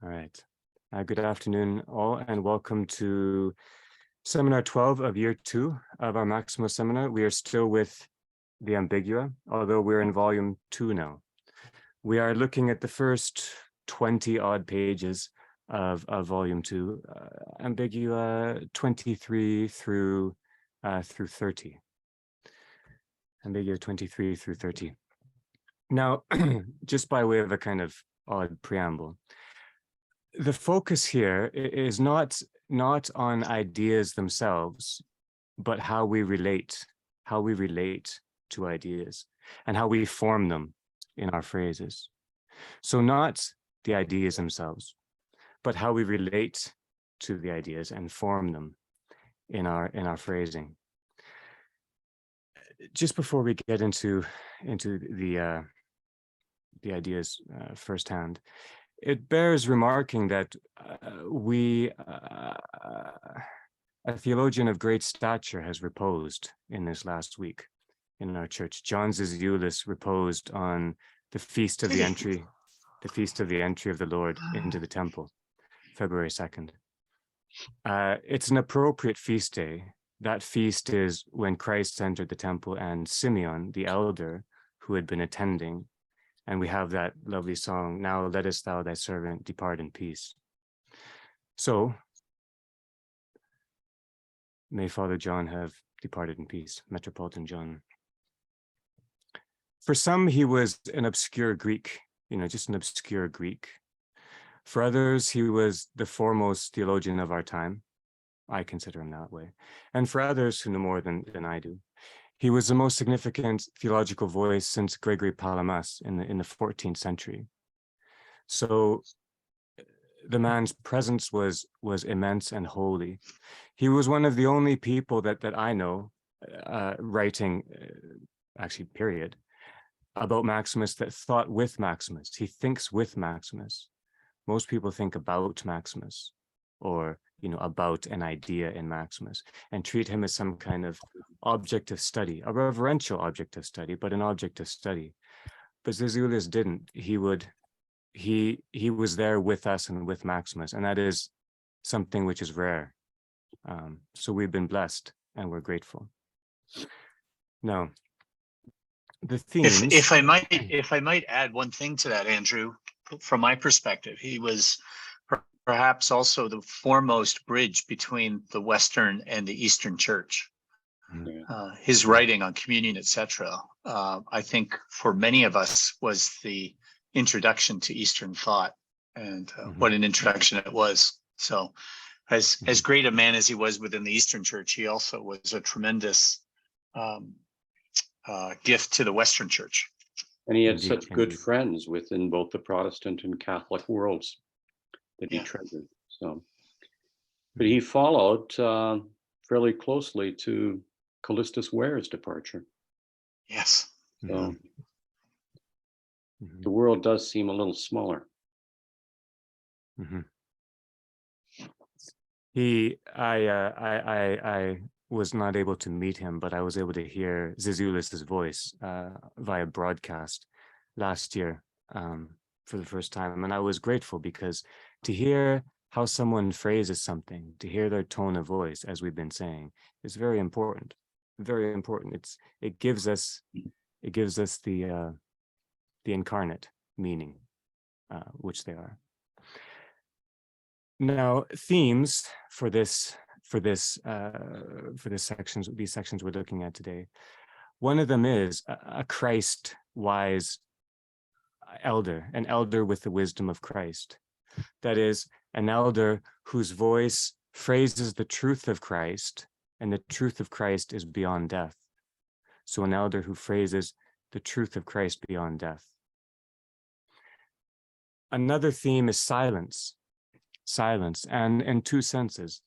All right. Good afternoon, all, and welcome to Seminar 12 of Year 2 of our Maximos Seminar. We are still with the Ambigua, although we're in Volume 2 now. We are looking at the first 20-odd pages of Volume 2, Ambigua 23 through 30. Ambigua 23 through 30. Now, just by way of a kind of odd preamble, the focus here is not on ideas themselves, but how we relate to ideas and how we form them in our phrases. So not the ideas themselves, but how we relate to the ideas and form them in our phrasing. Just before we get into the ideas firsthand, it bears remarking that a theologian of great stature has reposed in this last week in our church. John Zizioulis reposed on the feast of the entry of the Lord into the temple, February 2nd. It's an appropriate feast day. That feast is when Christ entered the temple, and Simeon, the elder who had been attending, and we have that lovely song, "Now lettest thou thy servant depart in peace." So, may Father John have departed in peace, Metropolitan John. For some, he was an obscure Greek, just an obscure Greek. For others, he was the foremost theologian of our time. I consider him that way. And for others who know more than I do, he was the most significant theological voice since Gregory Palamas in the 14th century. So the man's presence was immense and holy. He was one of the only people that I know writing, actually, period, about Maximus that thought with Maximus. He thinks with Maximus. Most people think about Maximus, or about an idea in Maximus, and treat him as some kind of object of study, a reverential object of study, but an object of study. But Zizioulis didn't. He was there with us and with Maximus, and that is something which is rare. So we've been blessed, and we're grateful. Now, the themes. If I might add one thing to that, Andrew, from my perspective, he was perhaps also the foremost bridge between the Western and the Eastern Church. His writing on communion, etc., I think for many of us was the introduction to Eastern thought, and what an introduction it was. So as great a man as he was within the Eastern Church, he also was a tremendous gift to the Western Church. And he had such good friends within both the Protestant and Catholic worlds that he treasured. So, but he followed fairly closely to Callistus Ware's departure. Yes. So the world does seem a little smaller. I was not able to meet him, but I was able to hear Zizioulis's voice via broadcast last year for the first time, and I was grateful, because to hear how someone phrases something, to hear their tone of voice, as we've been saying, is very important. Very important. It gives us the incarnate meaning, which they are. Now, themes for these sections we're looking at today. One of them is a Christ-wise elder, an elder with the wisdom of Christ. That is, an elder whose voice phrases the truth of Christ, and the truth of Christ is beyond death. So an elder who phrases the truth of Christ beyond death. Another theme is silence. Silence, and in two senses.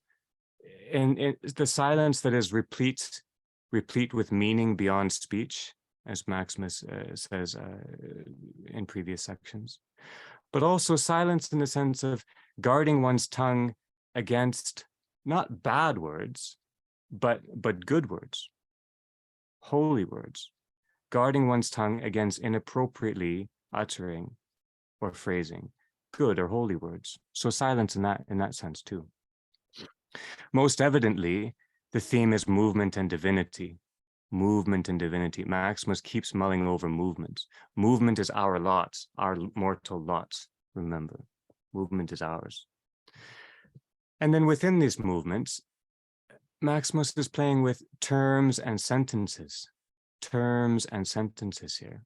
In the silence that is replete with meaning beyond speech, as Maximus says in previous sections, but also silence in the sense of guarding one's tongue against not bad words, but good words, holy words, guarding one's tongue against inappropriately uttering or phrasing good or holy words. So silence in that sense too. Most evidently, the theme is movement and divinity. Movement and divinity. Maximus keeps mulling over movement. Movement is our lot, our mortal lot, remember. Movement is ours. And then within these movements, Maximus is playing with terms and sentences. Terms and sentences here.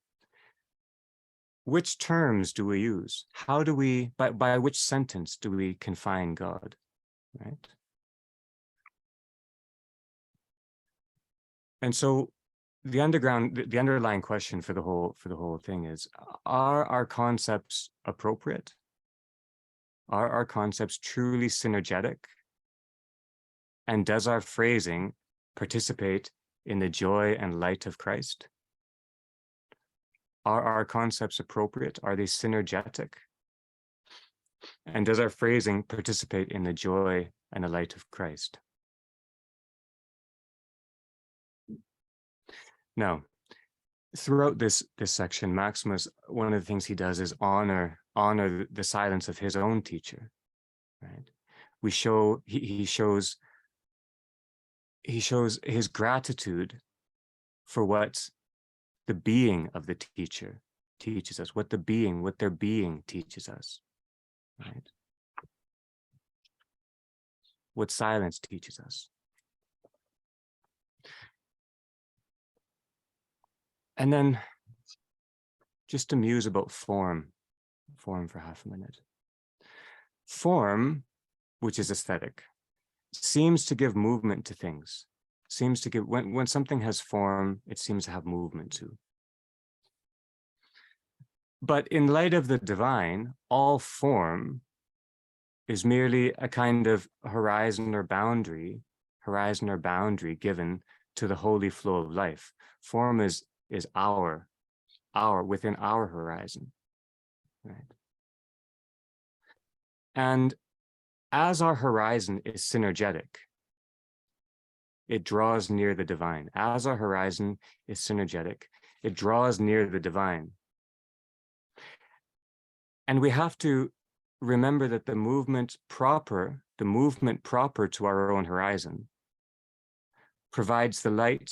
Which terms do we use? How do we, by which sentence do we confine God, right? And so the underlying question for the whole thing is, are our concepts appropriate? Are our concepts truly synergetic? And does our phrasing participate in the joy and light of Christ? Are our concepts appropriate? Are they synergetic? And does our phrasing participate in the joy and the light of Christ? Now, throughout this section, Maximus, one of the things he does is honor the silence of his own teacher, right? He shows his gratitude for what the being of the teacher teaches us, what their being teaches us, right? What silence teaches us. And then just to muse about form for half a minute. Form, which is aesthetic, seems to give movement to things. Seems to give, when something has form, it seems to have movement too. But in light of the divine, all form is merely a kind of horizon or boundary given to the holy flow of life. Form is our within our horizon, right? And as our horizon is synergetic, it draws near the divine. As our horizon is synergetic, it draws near the divine. And we have to remember that the movement proper to our own horizon provides the light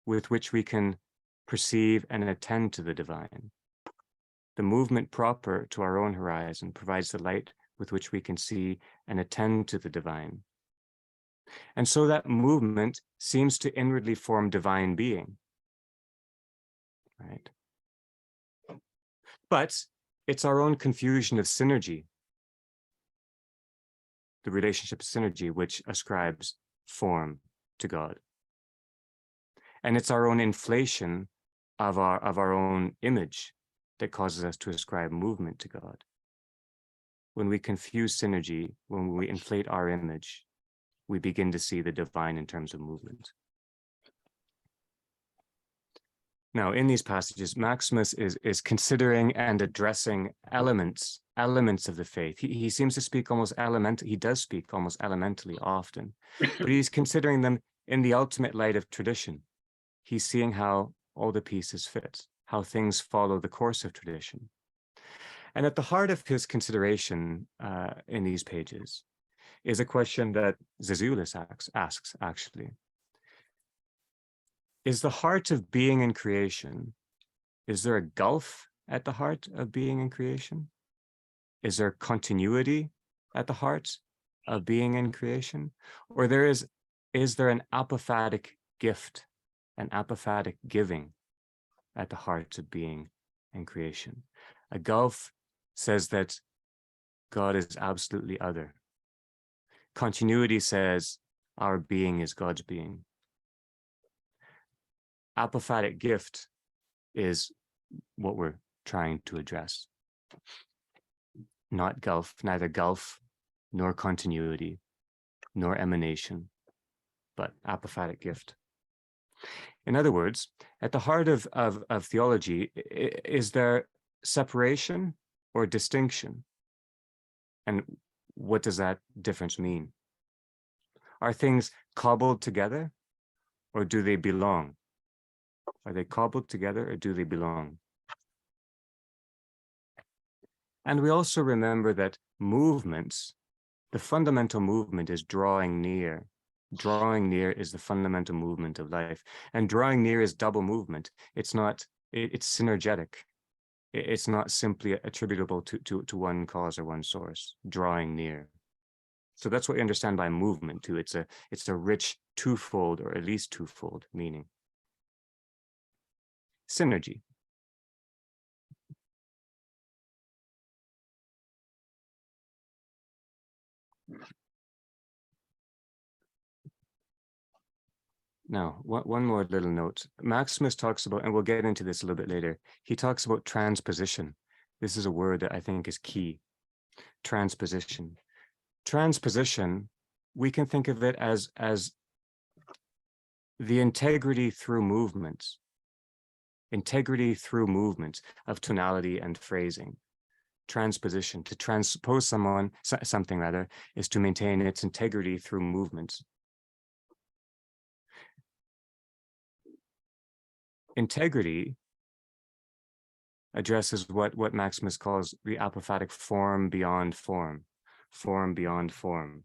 with which we can perceive and attend to the divine. The movement proper to our own horizon provides the light with which we can see and attend to the divine. And so that movement seems to inwardly form divine being, right? But it's our own confusion of synergy, the relationship of synergy, which ascribes form to God. And it's our own inflation of our own image that causes us to ascribe movement to God. When we confuse synergy, when we inflate our image, we begin to see the divine in terms of movement. Now, in these passages, Maximus is considering and addressing elements of the faith. He seems to speak almost he does speak almost elementally often, but he's considering them in the ultimate light of tradition. He's seeing how all the pieces fit, how things follow the course of tradition. And at the heart of his consideration in these pages is a question that Zezoulis asks, actually. Is the heart of being in creation, is there a gulf at the heart of being in creation? Is there continuity at the heart of being in creation? Or is there an apophatic gift, an apophatic giving at the heart of being in creation? A gulf says that God is absolutely other. Continuity says our being is God's being. Apophatic gift is what we're trying to address. Not gulf, neither gulf, nor continuity, nor emanation, but apophatic gift. In other words, at the heart of theology, is there separation or distinction? And what does that difference mean? Are things cobbled together, or do they belong? Are they cobbled together, or do they belong? And we also remember that movements, the fundamental movement is drawing near. Drawing near is the fundamental movement of life. And drawing near is double movement. It's synergetic. It's not simply attributable to one cause or one source, drawing near. So that's what we understand by movement too. It's a rich twofold, or at least twofold meaning. Synergy. Now, one more little note. Maximus talks about, and we'll get into this a little bit later, he talks about transposition. This is a word that I think is key. Transposition. Transposition, we can think of it as the integrity through movements. Integrity through movements of tonality and phrasing. Transposition, to transpose something rather, is to maintain its integrity through movements. Integrity addresses what Maximus calls the apophatic form beyond form, form beyond form.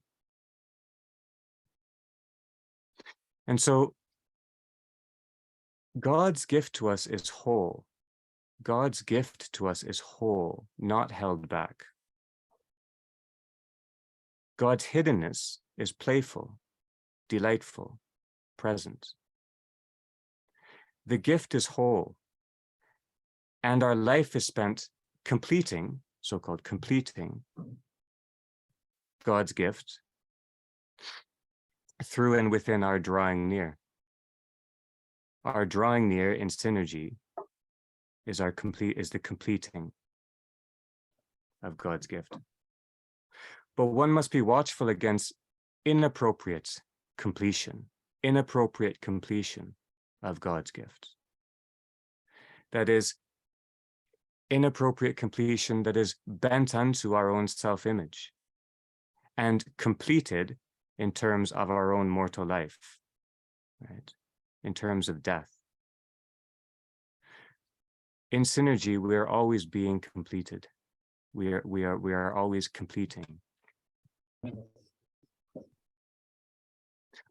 And so God's gift to us is whole. God's gift to us is whole, not held back. God's hiddenness is playful, delightful, present. The gift is whole, and our life is spent completing, so-called completing, God's gift through and within our drawing near. Our drawing near in synergy is the completing of God's gift. But one must be watchful against inappropriate completion of God's gift. That is, inappropriate completion that is bent unto our own self-image and completed in terms of our own mortal life, right? In terms of death. In synergy, we are always being completed. We are always completing.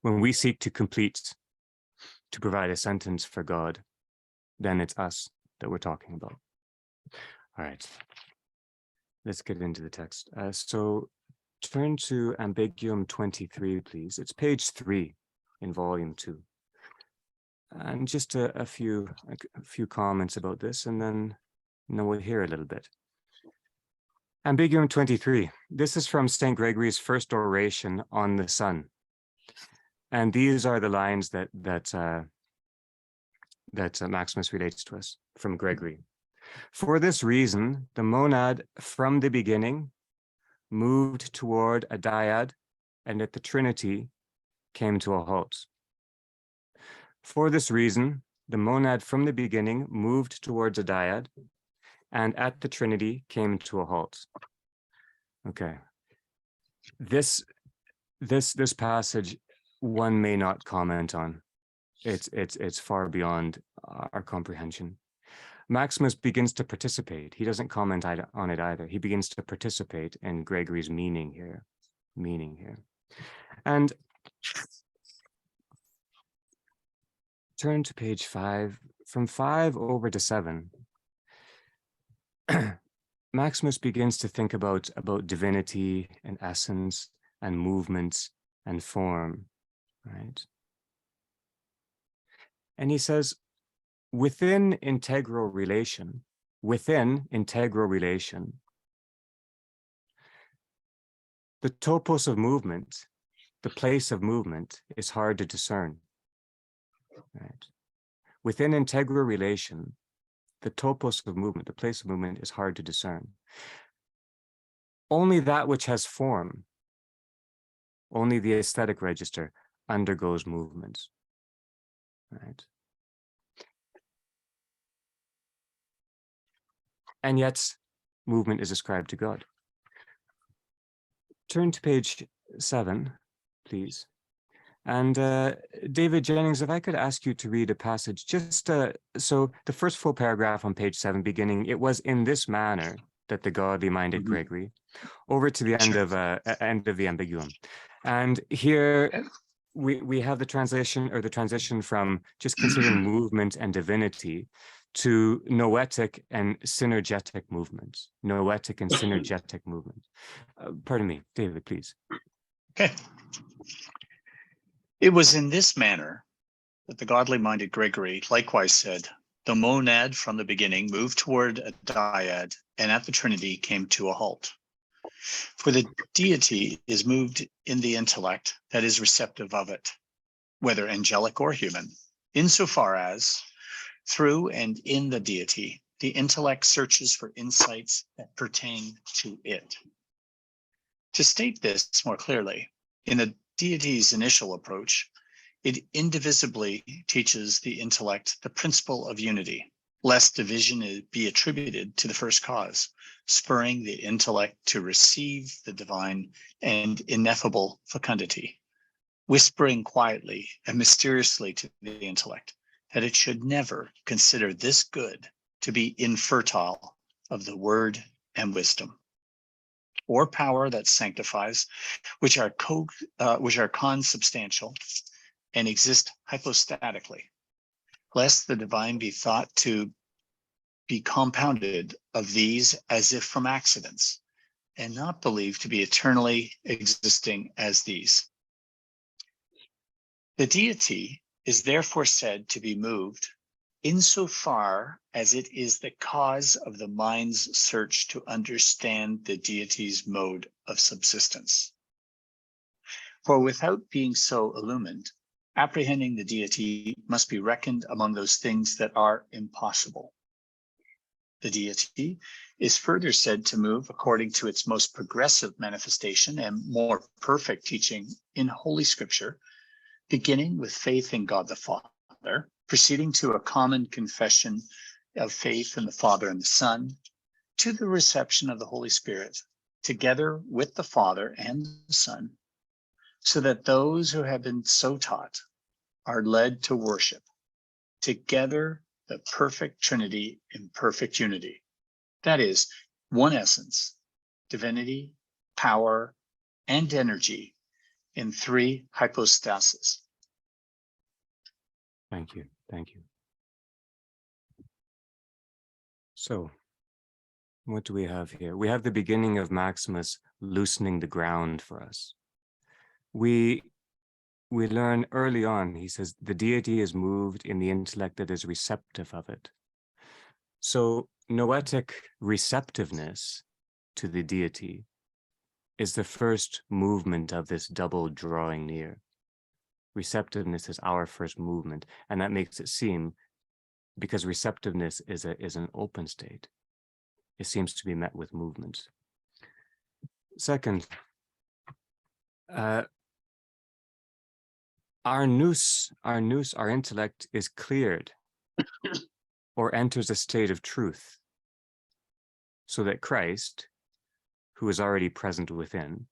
When we seek to complete, to provide a sentence for God, then it's us that we're talking about. All right, let's get into the text. So turn to Ambiguum 23, please. It's page 3 in volume 2. And just a few comments about this, and then we'll hear a little bit. Ambiguum 23. This is from St. Gregory's first oration on the sun. And these are the lines that Maximus relates to us from Gregory. For this reason, the monad from the beginning moved toward a dyad, and at the Trinity came to a halt. For this reason, the monad from the beginning moved towards a dyad, and at the Trinity came to a halt. Okay. This passage one may not comment on. It's far beyond our comprehension. Maximus begins to participate. He doesn't comment on it either. He begins to participate in Gregory's meaning here. And turn to page 5. From 5 over to 7, Maximus begins to think about divinity and essence and movements and form, right? And he says, within integral relation, the topos of movement, the place of movement, is hard to discern. Right? Within integral relation, the topos of movement, the place of movement, is hard to discern. Only that which has form, only the aesthetic register, undergoes movement. Right? And yet, movement is ascribed to God. Turn to page 7, please. And David Jennings, if I could ask you to read a passage, just so the first full paragraph on page 7, beginning, it was in this manner that the godly-minded Mhm. Gregory, over to the end Sure. of the Ambiguum. And here we have the transition from just considering movement and divinity to noetic and synergetic movement. Noetic and synergetic movement. Pardon me, David, please. Okay. It was in this manner that the godly-minded Gregory likewise said, the monad from the beginning moved toward a dyad, and at the Trinity came to a halt. For the deity is moved in the intellect that is receptive of it, whether angelic or human, insofar as, through and in the deity, the intellect searches for insights that pertain to it. To state this more clearly, in the deity's initial approach, it indivisibly teaches the intellect the principle of unity, lest division be attributed to the first cause, spurring the intellect to receive the divine and ineffable fecundity, whispering quietly and mysteriously to the intellect that it should never consider this good to be infertile of the word and wisdom, or power that sanctifies, which are consubstantial and exist hypostatically, lest the divine be thought to be compounded of these as if from accidents, and not believed to be eternally existing as these. The deity is therefore said to be moved insofar as it is the cause of the mind's search to understand the deity's mode of subsistence. For without being so illumined, apprehending the deity must be reckoned among those things that are impossible. The deity is further said to move according to its most progressive manifestation and more perfect teaching in Holy Scripture, beginning with faith in God the Father, proceeding to a common confession of faith in the Father and the Son, to the reception of the Holy Spirit, together with the Father and the Son, so that those who have been so taught are led to worship together the perfect Trinity in perfect unity. That is, one essence, divinity, power, and energy in three hypostases. Thank you. Thank you. So, what do we have here? We have the beginning of Maximus loosening the ground for us. We learn early on, he says, the deity is moved in the intellect that is receptive of it. So noetic receptiveness to the deity is the first movement of this double drawing near. Receptiveness is our first movement, and that makes it seem, because receptiveness is an open state, it seems to be met with movement. Second, our intellect is cleared or enters a state of truth, so that Christ, who is already present within,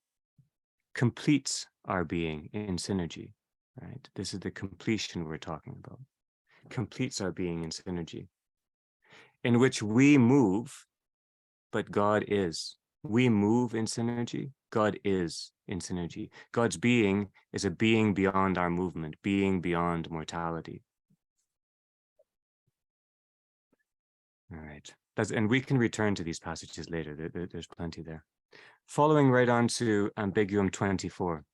completes our being in synergy, right? This is the completion we're talking about. Completes our being in synergy, in which we move, but God is. We move in synergy, God is in synergy. God's being is a being beyond our movement, being beyond mortality. All right, and we can return to these passages later. There's plenty there. Following right on to Ambiguum 24,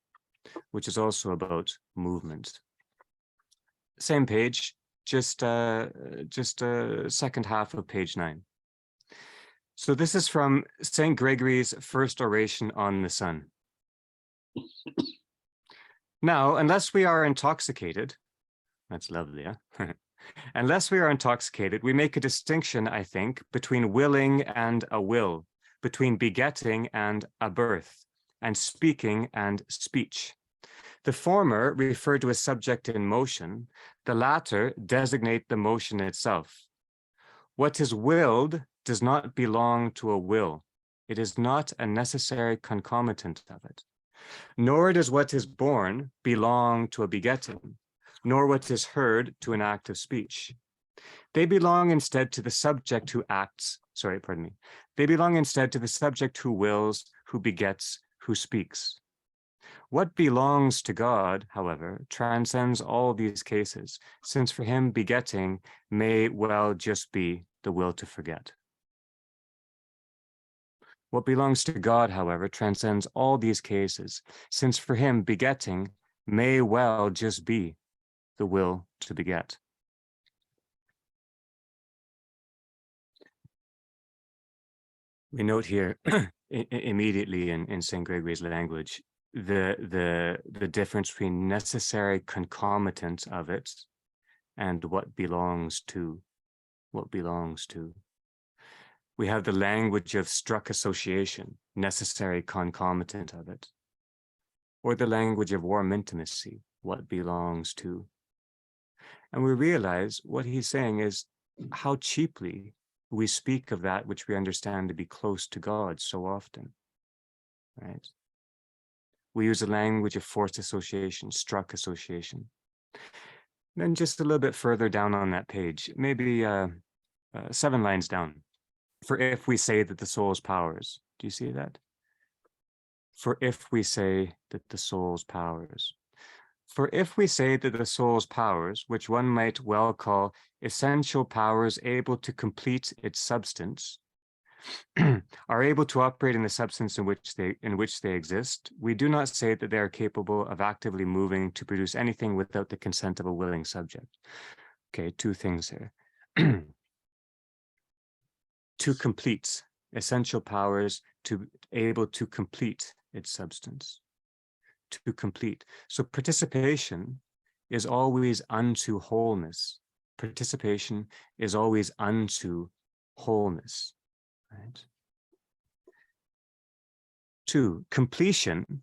which is also about movement. Same page, just a second half of page 9. So this is from St. Gregory's first oration on the sun. Now, unless we are intoxicated, that's lovely, huh? Unless we are intoxicated, we make a distinction, I think, between willing and a will, between begetting and a birth, and speaking and speech. The former refer to a subject in motion, the latter designate the motion itself. What is willed does not belong to a will. It is not a necessary concomitant of it. Nor does what is born belong to a begetting, nor what is heard to an act of speech. They belong instead to the subject who acts, they belong instead to the subject who wills, who begets, who speaks. What belongs to God, however, transcends all these cases, since for him begetting may well just be the will to forget. What belongs to God, however, transcends all these cases, since for him begetting may well just be the will to beget. We note here immediately in St. Gregory's language the difference between necessary concomitant of it and what belongs to. We have the language of struck association, necessary concomitant of it, or the language of warm intimacy, what belongs to. And we realize what he's saying is how cheaply we speak of that which we understand to be close to God so often, right? We use a language of forced association, struck association. Then just a little bit further down on that page, maybe 7 lines down. For if we say that the soul's powers, do you see that? For if we say that the soul's powers. For if we say that the soul's powers, which one might well call essential powers able to complete its substance, are able to operate in the substance in which they exist, we do not say that they are capable of actively moving to produce anything without the consent of a willing subject. Okay, 2 things here. To complete, essential powers to able to complete its substance. To complete. So participation is always unto wholeness. Participation is always unto wholeness. Right? 2, completion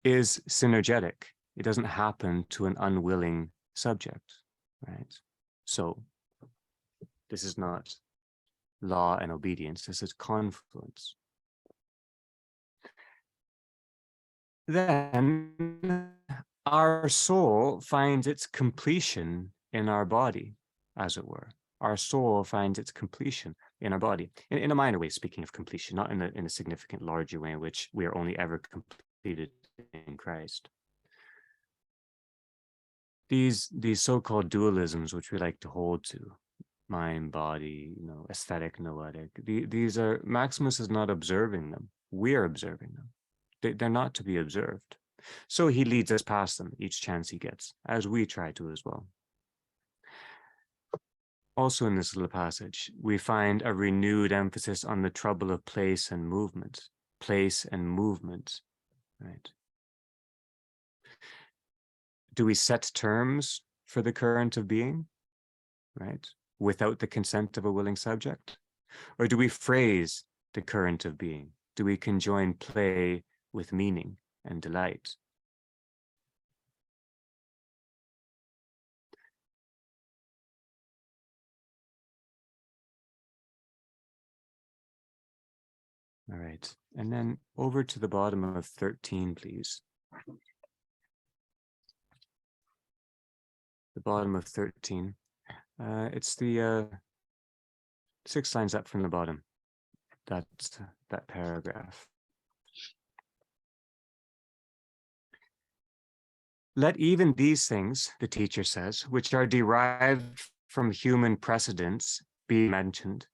is synergetic. It doesn't happen to an unwilling subject, right? So this is not law and obedience, this is confluence. Then our soul finds its completion in our body, as it were. Our soul finds its completion in our body. In a minor way, speaking of completion, not in a significant larger way in which we are only ever completed in Christ. These so-called dualisms, which we like to hold to, mind, body, aesthetic, noetic, these are, Maximus is not observing them. We are observing them. They're not to be observed. So he leads us past them each chance he gets, as we try to as well. Also in this little passage, we find a renewed emphasis on the trouble of place and movement. Place and movement, right? Do we set terms for the current of being, right, without the consent of a willing subject? Or do we phrase the current of being? Do we conjoin play with meaning and delight? All right, and then over to the bottom of 13, please. The bottom of 13. It's the 6 lines up from the bottom, that paragraph. Let even these things, the teacher says, which are derived from human precedents, be mentioned,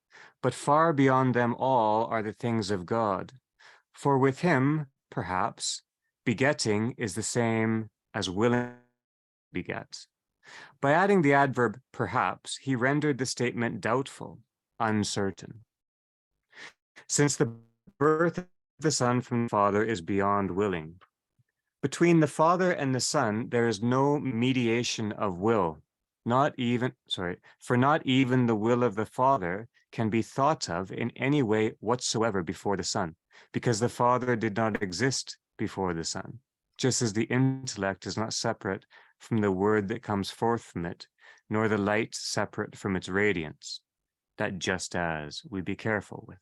but far beyond them all are the things of God. For with him, perhaps, begetting is the same as willing to beget. By adding the adverb perhaps, he rendered the statement doubtful, uncertain. Since the birth of the Son from the Father is beyond willing, between the Father and the Son, there is no mediation of will, for not even the will of the Father can be thought of in any way whatsoever before the Son, because the Father did not exist before the Son, just as the intellect is not separate from the word that comes forth from it, nor the light separate from its radiance. That just as, we be careful with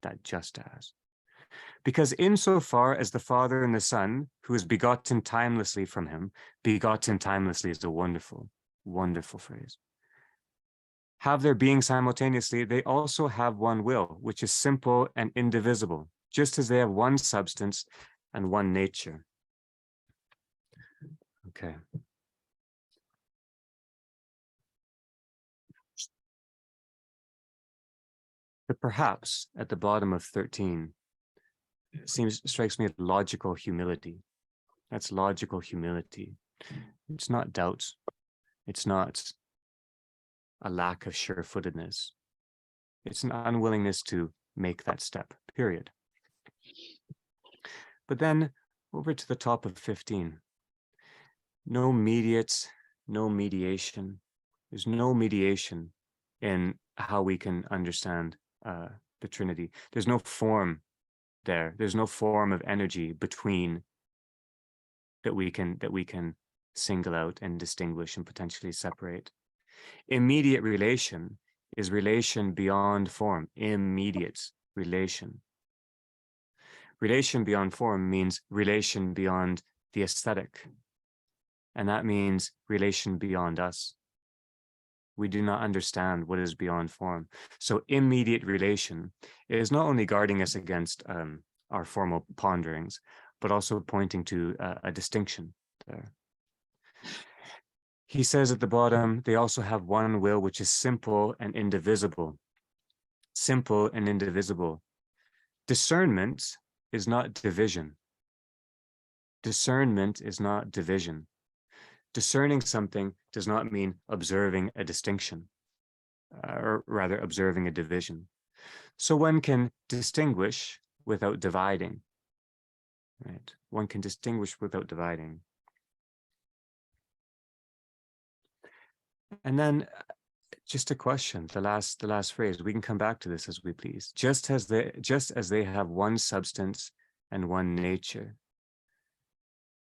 that just as. Because insofar as the Father and the Son, who is begotten timelessly from him, begotten timelessly is a wonderful, wonderful phrase. have their being simultaneously, they also have one will, which is simple and indivisible, just as they have one substance and one nature. Okay. But perhaps at the bottom of 13 strikes me as logical humility. That's logical humility. It's not doubt. It's not a lack of sure-footedness. It's an unwillingness to make that step, period. But then over to the top of 15, no mediates, no mediation. There's no mediation in how we can understand the Trinity. There's no form there. There's no form of energy between that we can single out and distinguish and potentially separate. Immediate relation is relation beyond form. Immediate relation. Relation beyond form means relation beyond the aesthetic. And that means relation beyond us. We do not understand what is beyond form. So immediate relation is not only guarding us against our formal ponderings, but also pointing to a distinction there. He says at the bottom, they also have one will, which is simple and indivisible. Simple and indivisible. Discernment is not division. Discernment is not division. Discerning something does not mean observing a distinction, or rather observing a division. So one can distinguish without dividing, right? One can distinguish without dividing. And then just a question, the last phrase, we can come back to this as we please. Just as they have one substance and one nature.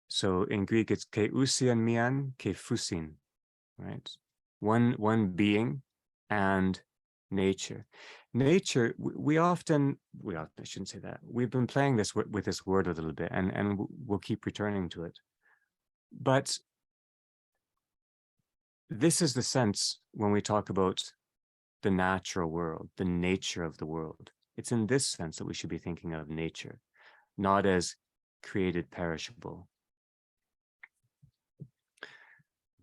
So in Greek, it's ke ousian mian, ke phusin, right? One being and nature. Nature, we often, I shouldn't say that. We've been playing this with this word a little bit, and we'll keep returning to it. But this is the sense when we talk about the natural world, the nature of the world. It's in this sense that we should be thinking of nature, not as created perishable.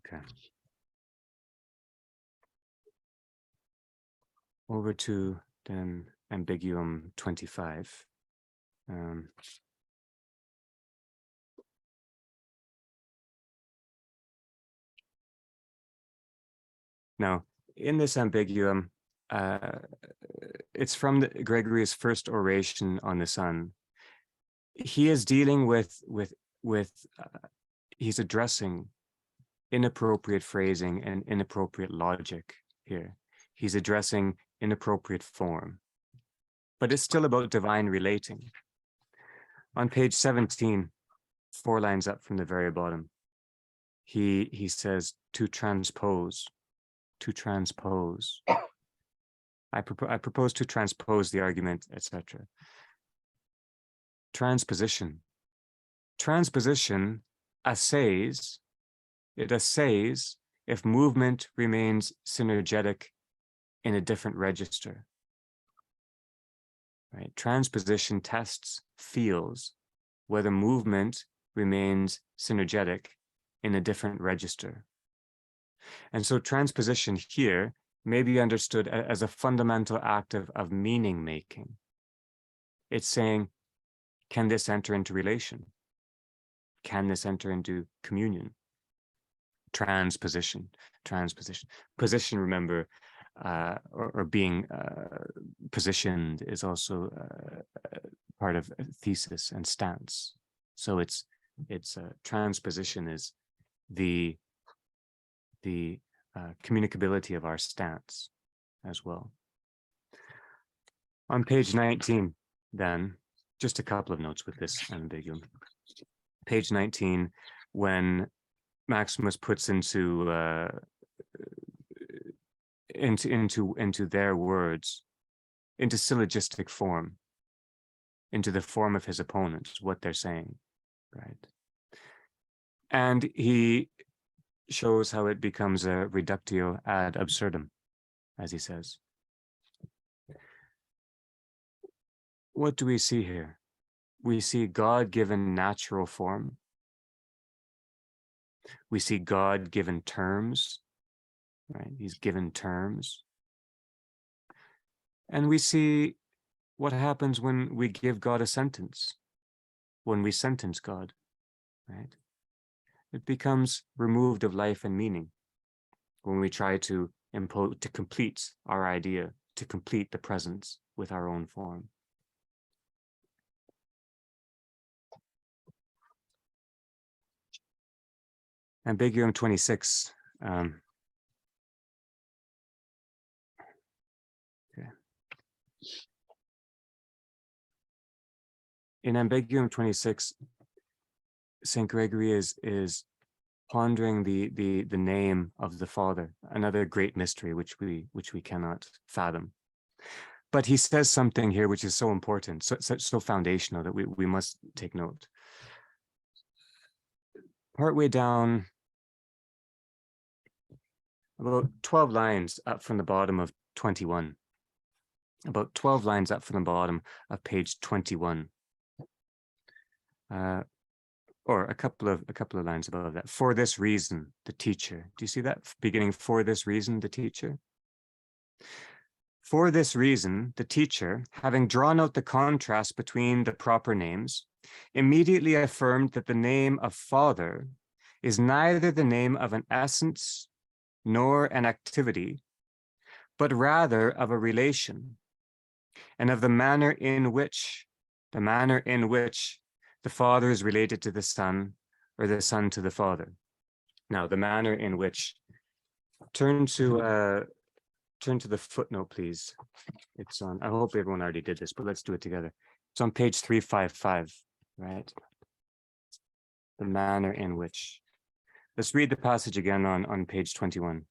Okay. Over to then Ambiguum 25. Now, in this Ambiguum, it's from Gregory's first oration on the Sun. He is dealing with he's addressing inappropriate phrasing and inappropriate logic here. He's addressing inappropriate form, but it's still about divine relating. On page 17, 4 lines up from the very bottom, he says to transpose. I propose to transpose the argument, etc. Transposition assays. It assays if movement remains synergetic in a different register. Right? Transposition tests, feels whether movement remains synergetic in a different register. And so transposition here may be understood as a fundamental act of meaning making. It's saying, can this enter into relation? Can this enter into communion? Transposition. Position, remember, or being positioned is also part of thesis and stance. So it's transposition is the communicability of our stance as well. On page 19, then, just a couple of notes with this ambiguum. Page 19, when Maximus puts into their words, into syllogistic form, into the form of his opponents, what they're saying, right? And he shows how it becomes a reductio ad absurdum. as he says. What do we see here? We see God given natural form. We see God given terms, right? He's given terms. And we see what happens when we give God a sentence, when we sentence God, right? It becomes removed of life and meaning when we try to impose, to complete our idea, to complete the presence with our own form. Ambiguum 26. Okay. In Ambiguum 26, St. Gregory is pondering the name of the Father, another great mystery which we cannot fathom. But he says something here which is so important, so foundational that we must take note. Partway down, about 12 lines up from the bottom of 21, about 12 lines up from the bottom of page 21, or a couple of lines above that. For this reason, the teacher. Do you see that beginning? For this reason, the teacher. For this reason, the teacher, having drawn out the contrast between the proper names, immediately affirmed that the name of Father is neither the name of an essence nor an activity, but rather of a relation, and of the manner in which the Father is related to the Son, or the Son to the Father. Now, the manner in which, turn to the footnote, please. It's on, I hope everyone already did this, but let's do it together. It's on page 355, right? The manner in which. Let's read the passage again on page 21.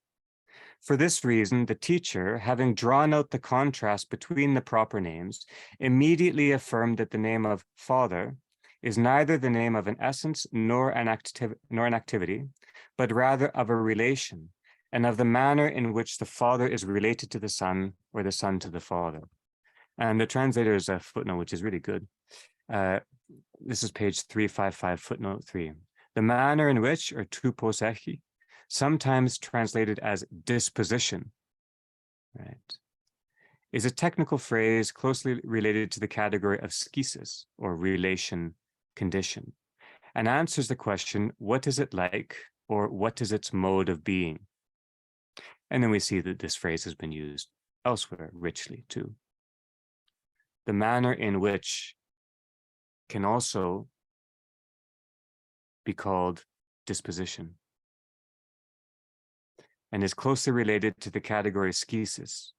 For this reason, the teacher, having drawn out the contrast between the proper names, immediately affirmed that the name of Father is neither the name of an essence nor an activity, but rather of a relation, and of the manner in which the Father is related to the Son, or the Son to the Father. And the translator is a footnote, which is really good. This is page 355, footnote 3. The manner in which, or tupos echi, sometimes translated as disposition, right, is a technical phrase closely related to the category of schisis, or relation condition, and answers the question, what is it like, or what is its mode of being? And then we see that this phrase has been used elsewhere richly too. The manner in which can also be called disposition, and is closely related to the category schisis,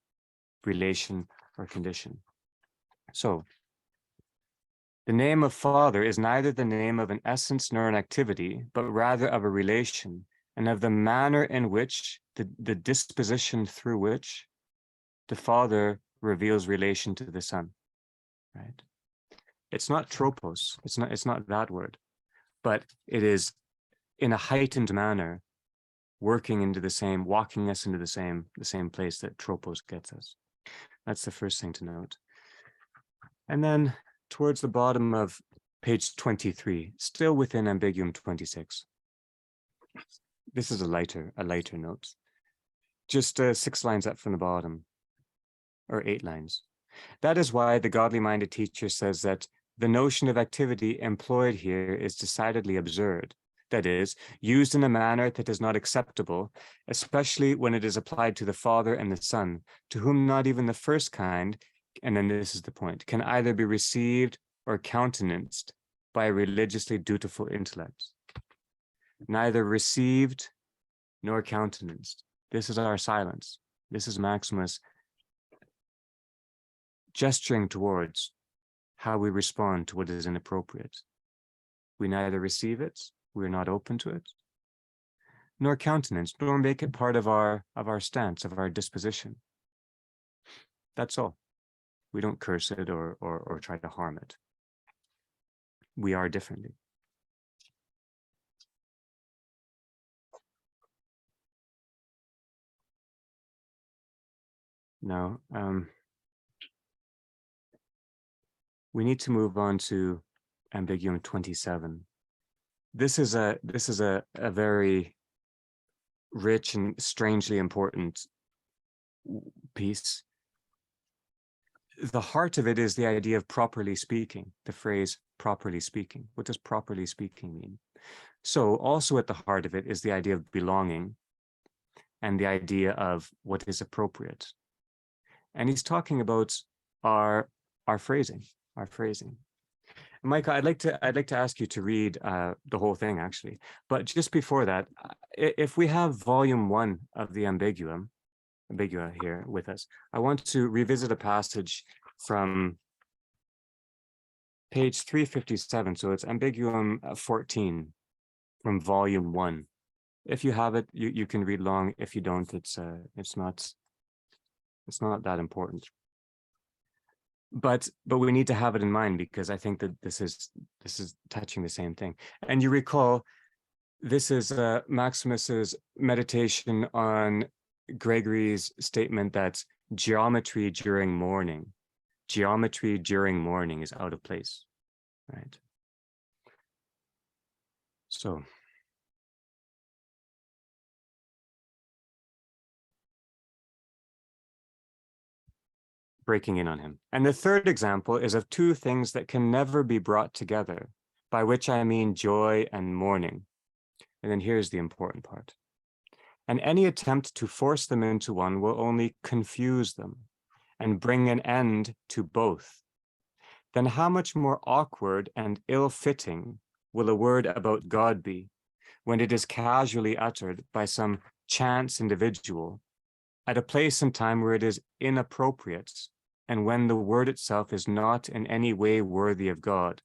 relation or condition. So, the name of Father is neither the name of an essence nor an activity, but rather of a relation, and of the manner in which, the disposition through which the Father reveals relation to the Son, right? It's not tropos, it's not that word, but it is in a heightened manner walking us into the same place that tropos gets us. That's the first thing to note. And then towards the bottom of page 23, still within Ambiguum 26. This is a lighter note. Just 6 lines up from the bottom, or 8 lines. That is why the godly-minded teacher says that the notion of activity employed here is decidedly absurd. That is, used in a manner that is not acceptable, especially when it is applied to the Father and the Son, to whom not even the first kind, and then this is the point, can either be received or countenanced by a religiously dutiful intellect. Neither received nor countenanced. This is our silence. This is Maximus gesturing towards how we respond to what is inappropriate. We neither receive it, we're not open to it, nor countenance, nor make it part of our stance, of our disposition. That's all. We don't curse it or try to harm it. We are differently. Now, we need to move on to Ambiguum 27. This is a very rich and strangely important piece. The heart of it is the idea of properly speaking, the phrase properly speaking. What does properly speaking mean? So also at the heart of it is the idea of belonging and the idea of what is appropriate. And he's talking about our phrasing. Micah, I'd like to ask you to read the whole thing, actually. But just before that, if we have volume 1 of the Ambigua here with us, I want to revisit a passage from page 357. So it's Ambiguum 14 from volume 1. If you have it, you can read along. If you don't, it's not that important. But we need to have it in mind, because I think that this is touching the same thing. And you recall, this is Maximus's meditation on Gregory's statement that geometry during mourning is out of place, right? So breaking in on him. And the third example is of two things that can never be brought together, by which I mean joy and mourning. And then here's the important part. And any attempt to force them into one will only confuse them and bring an end to both. Then how much more awkward and ill-fitting will a word about God be when it is casually uttered by some chance individual at a place and time where it is inappropriate, and when the word itself is not in any way worthy of God,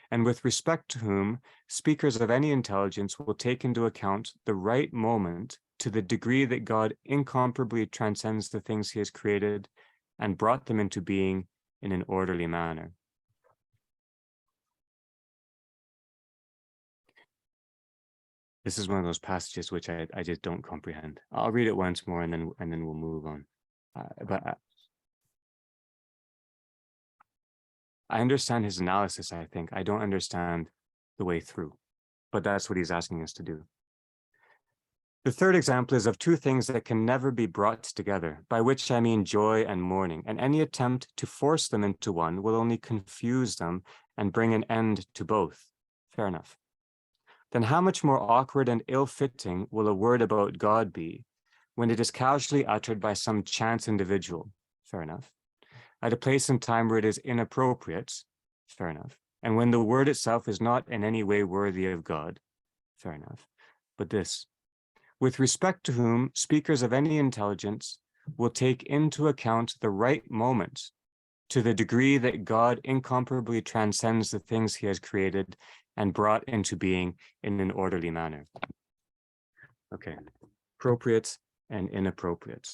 and with respect to whom speakers of any intelligence will take into account the right moment to the degree that God incomparably transcends the things he has created and brought them into being in an orderly manner. This is one of those passages which I just don't comprehend. I'll read it once more and then we'll move on. But I understand his analysis, I think. I don't understand the way through, but that's what he's asking us to do. The third example is of two things that can never be brought together, by which I mean joy and mourning, and any attempt to force them into one will only confuse them and bring an end to both. Fair enough. Then how much more awkward and ill-fitting will a word about God be when it is casually uttered by some chance individual? Fair enough. At a place and time where it is inappropriate? Fair enough. And when the word itself is not in any way worthy of God? Fair enough. But this, with respect to whom speakers of any intelligence will take into account the right moment to the degree that God incomparably transcends the things he has created and brought into being in an orderly manner. Okay, appropriate and inappropriate.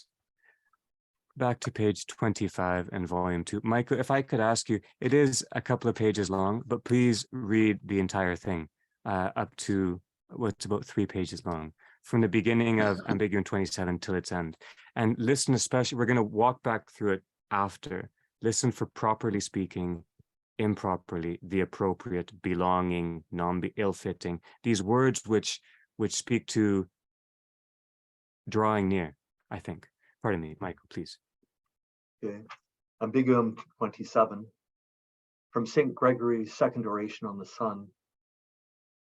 Back to page 25 and volume 2. Michael, if I could ask you, it is a couple of pages long, but please read the entire thing up to what's about 3 pages long, from the beginning of Ambiguum 27 till its end. And listen, especially, we're going to walk back through it after. Listen for properly speaking, improperly, the appropriate, belonging, ill-fitting, these words which speak to drawing near, I think. Pardon me, Michael, please. Okay. Ambiguum 27, from St. Gregory's second oration on the Son.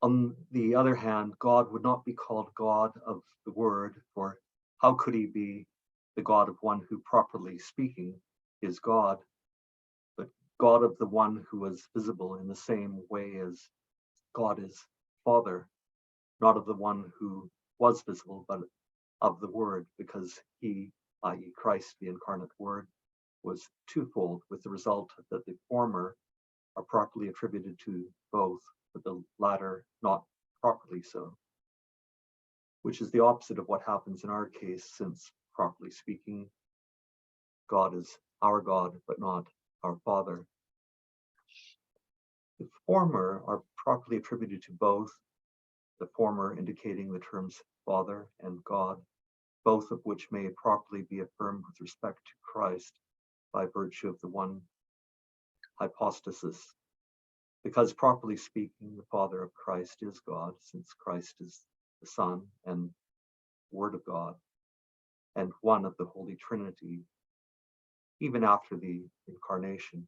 On the other hand, God would not be called God of the Word, for how could he be the God of one who, properly speaking, is God, but God of the one who was visible in the same way as God is Father, not of the one who was visible, but of the Word, because he, i.e. Christ, the incarnate Word, was twofold, with the result that the former are properly attributed to both, but the latter not properly so, which is the opposite of what happens in our case, since, properly speaking, God is our God, but not our Father. The former are properly attributed to both, the former indicating the terms Father and God, both of which may properly be affirmed with respect to Christ by virtue of the one hypostasis. Because properly speaking, the Father of Christ is God, since Christ is the Son and Word of God, and one of the Holy Trinity, even after the incarnation.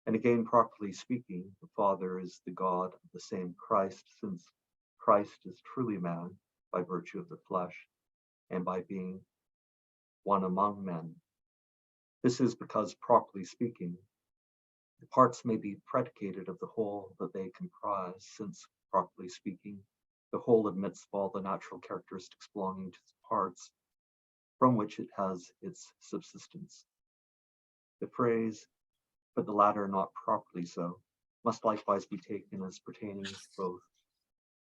And again, properly speaking, the Father is the God of the same Christ, since Christ is truly man by virtue of the flesh and by being one among men. This is because, properly speaking, the parts may be predicated of the whole that they comprise, since, properly speaking, the whole admits of all the natural characteristics belonging to its parts, from which it has its subsistence. The phrase, but the latter not properly so, must likewise be taken as pertaining to both,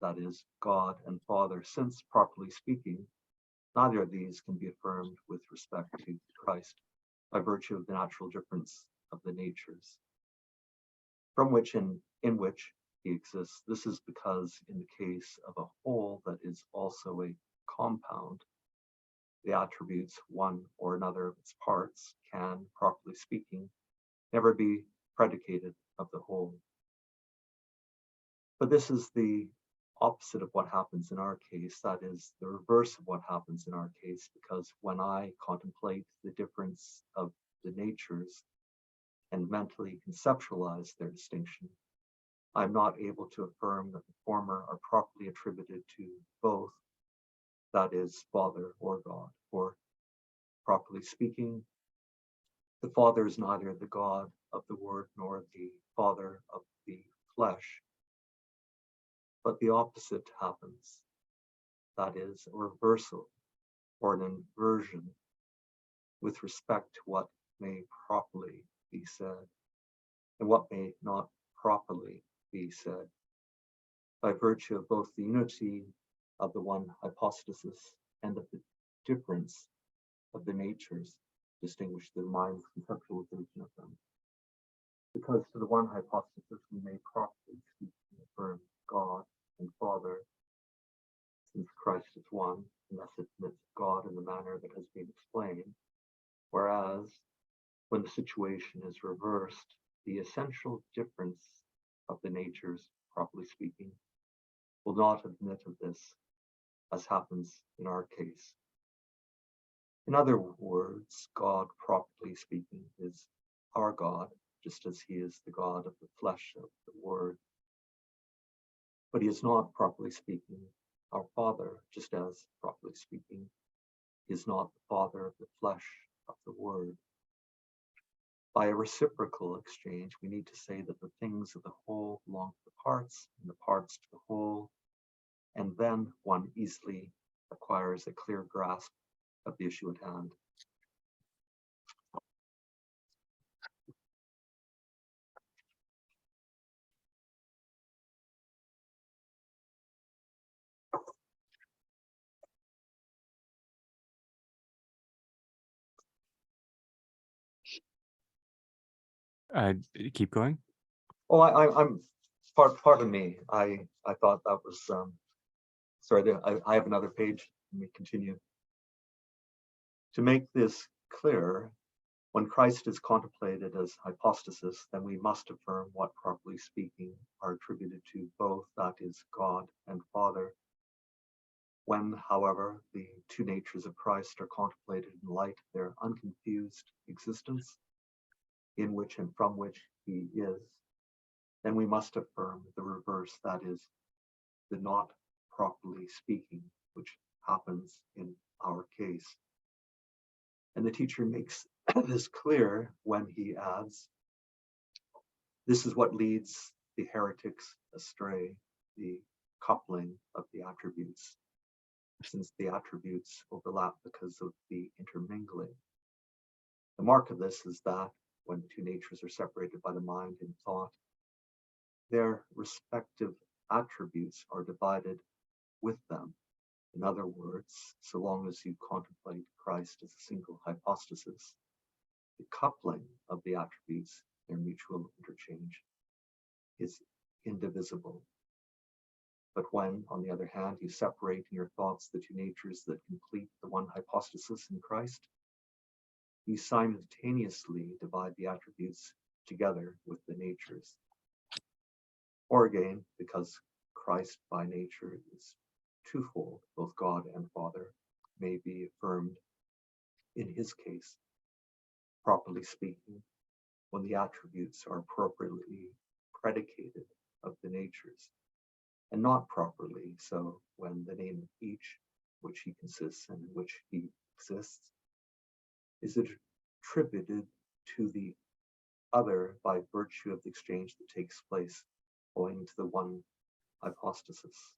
that is, God and Father, since, properly speaking, neither of these can be affirmed with respect to Christ by virtue of the natural difference of the natures, from which in which he exists. This is because in the case of a whole that is also a compound, the attributes one or another of its parts can, properly speaking, never be predicated of the whole. But this is the opposite of what happens in our case, that is the reverse of what happens in our case, because when I contemplate the difference of the natures and mentally conceptualize their distinction, I'm not able to affirm that the former are properly attributed to both, that is, Father or God. For, properly speaking, the Father is neither the God of the Word nor the Father of the flesh, but the opposite happens, that is, a reversal or an inversion with respect to what may properly be said and what may not properly be said, by virtue of both the unity of the one hypostasis and of the difference of the natures distinguished through the mind's conceptualization of them. Because to the one hypostasis we may properly speak and affirm God and Father, since Christ is one, and thus admits God in the manner that has been explained, whereas when the situation is reversed, the essential difference of the natures, properly speaking, will not admit of this, as happens in our case. In other words, God, properly speaking, is our God, just as he is the God of the flesh of the Word. But he is not, properly speaking, our Father, just as, properly speaking, he is not the Father of the flesh of the Word. By a reciprocal exchange, we need to say that the things of the whole belong to the parts, and the parts to the whole, and then one easily acquires a clear grasp of the issue at hand. Keep going. Oh, I'm pardon me. I thought that was sorry. I have another page. Let me continue. To make this clear, when Christ is contemplated as hypostasis, then we must affirm what, properly speaking, are attributed to both, that is, God and Father. When, however, the two natures of Christ are contemplated in light of their unconfused existence, in which and from which he is, then we must affirm the reverse, that is, the not properly speaking, which happens in our case. And the teacher makes this clear when he adds, this is what leads the heretics astray, the coupling of the attributes, since the attributes overlap because of the intermingling. The mark of this is that when two natures are separated by the mind and thought, their respective attributes are divided with them. In other words, so long as you contemplate Christ as a single hypostasis, the coupling of the attributes, their mutual interchange, is indivisible. But when, on the other hand, you separate in your thoughts the two natures that complete the one hypostasis in Christ, you simultaneously divide the attributes together with the natures. Or again, because Christ by nature is twofold, both God and Father, may be affirmed in his case, properly speaking, when the attributes are appropriately predicated of the natures, and not properly so when the name of each, which he consists and in which he exists, is attributed to the other by virtue of the exchange that takes place owing to the one hypostasis.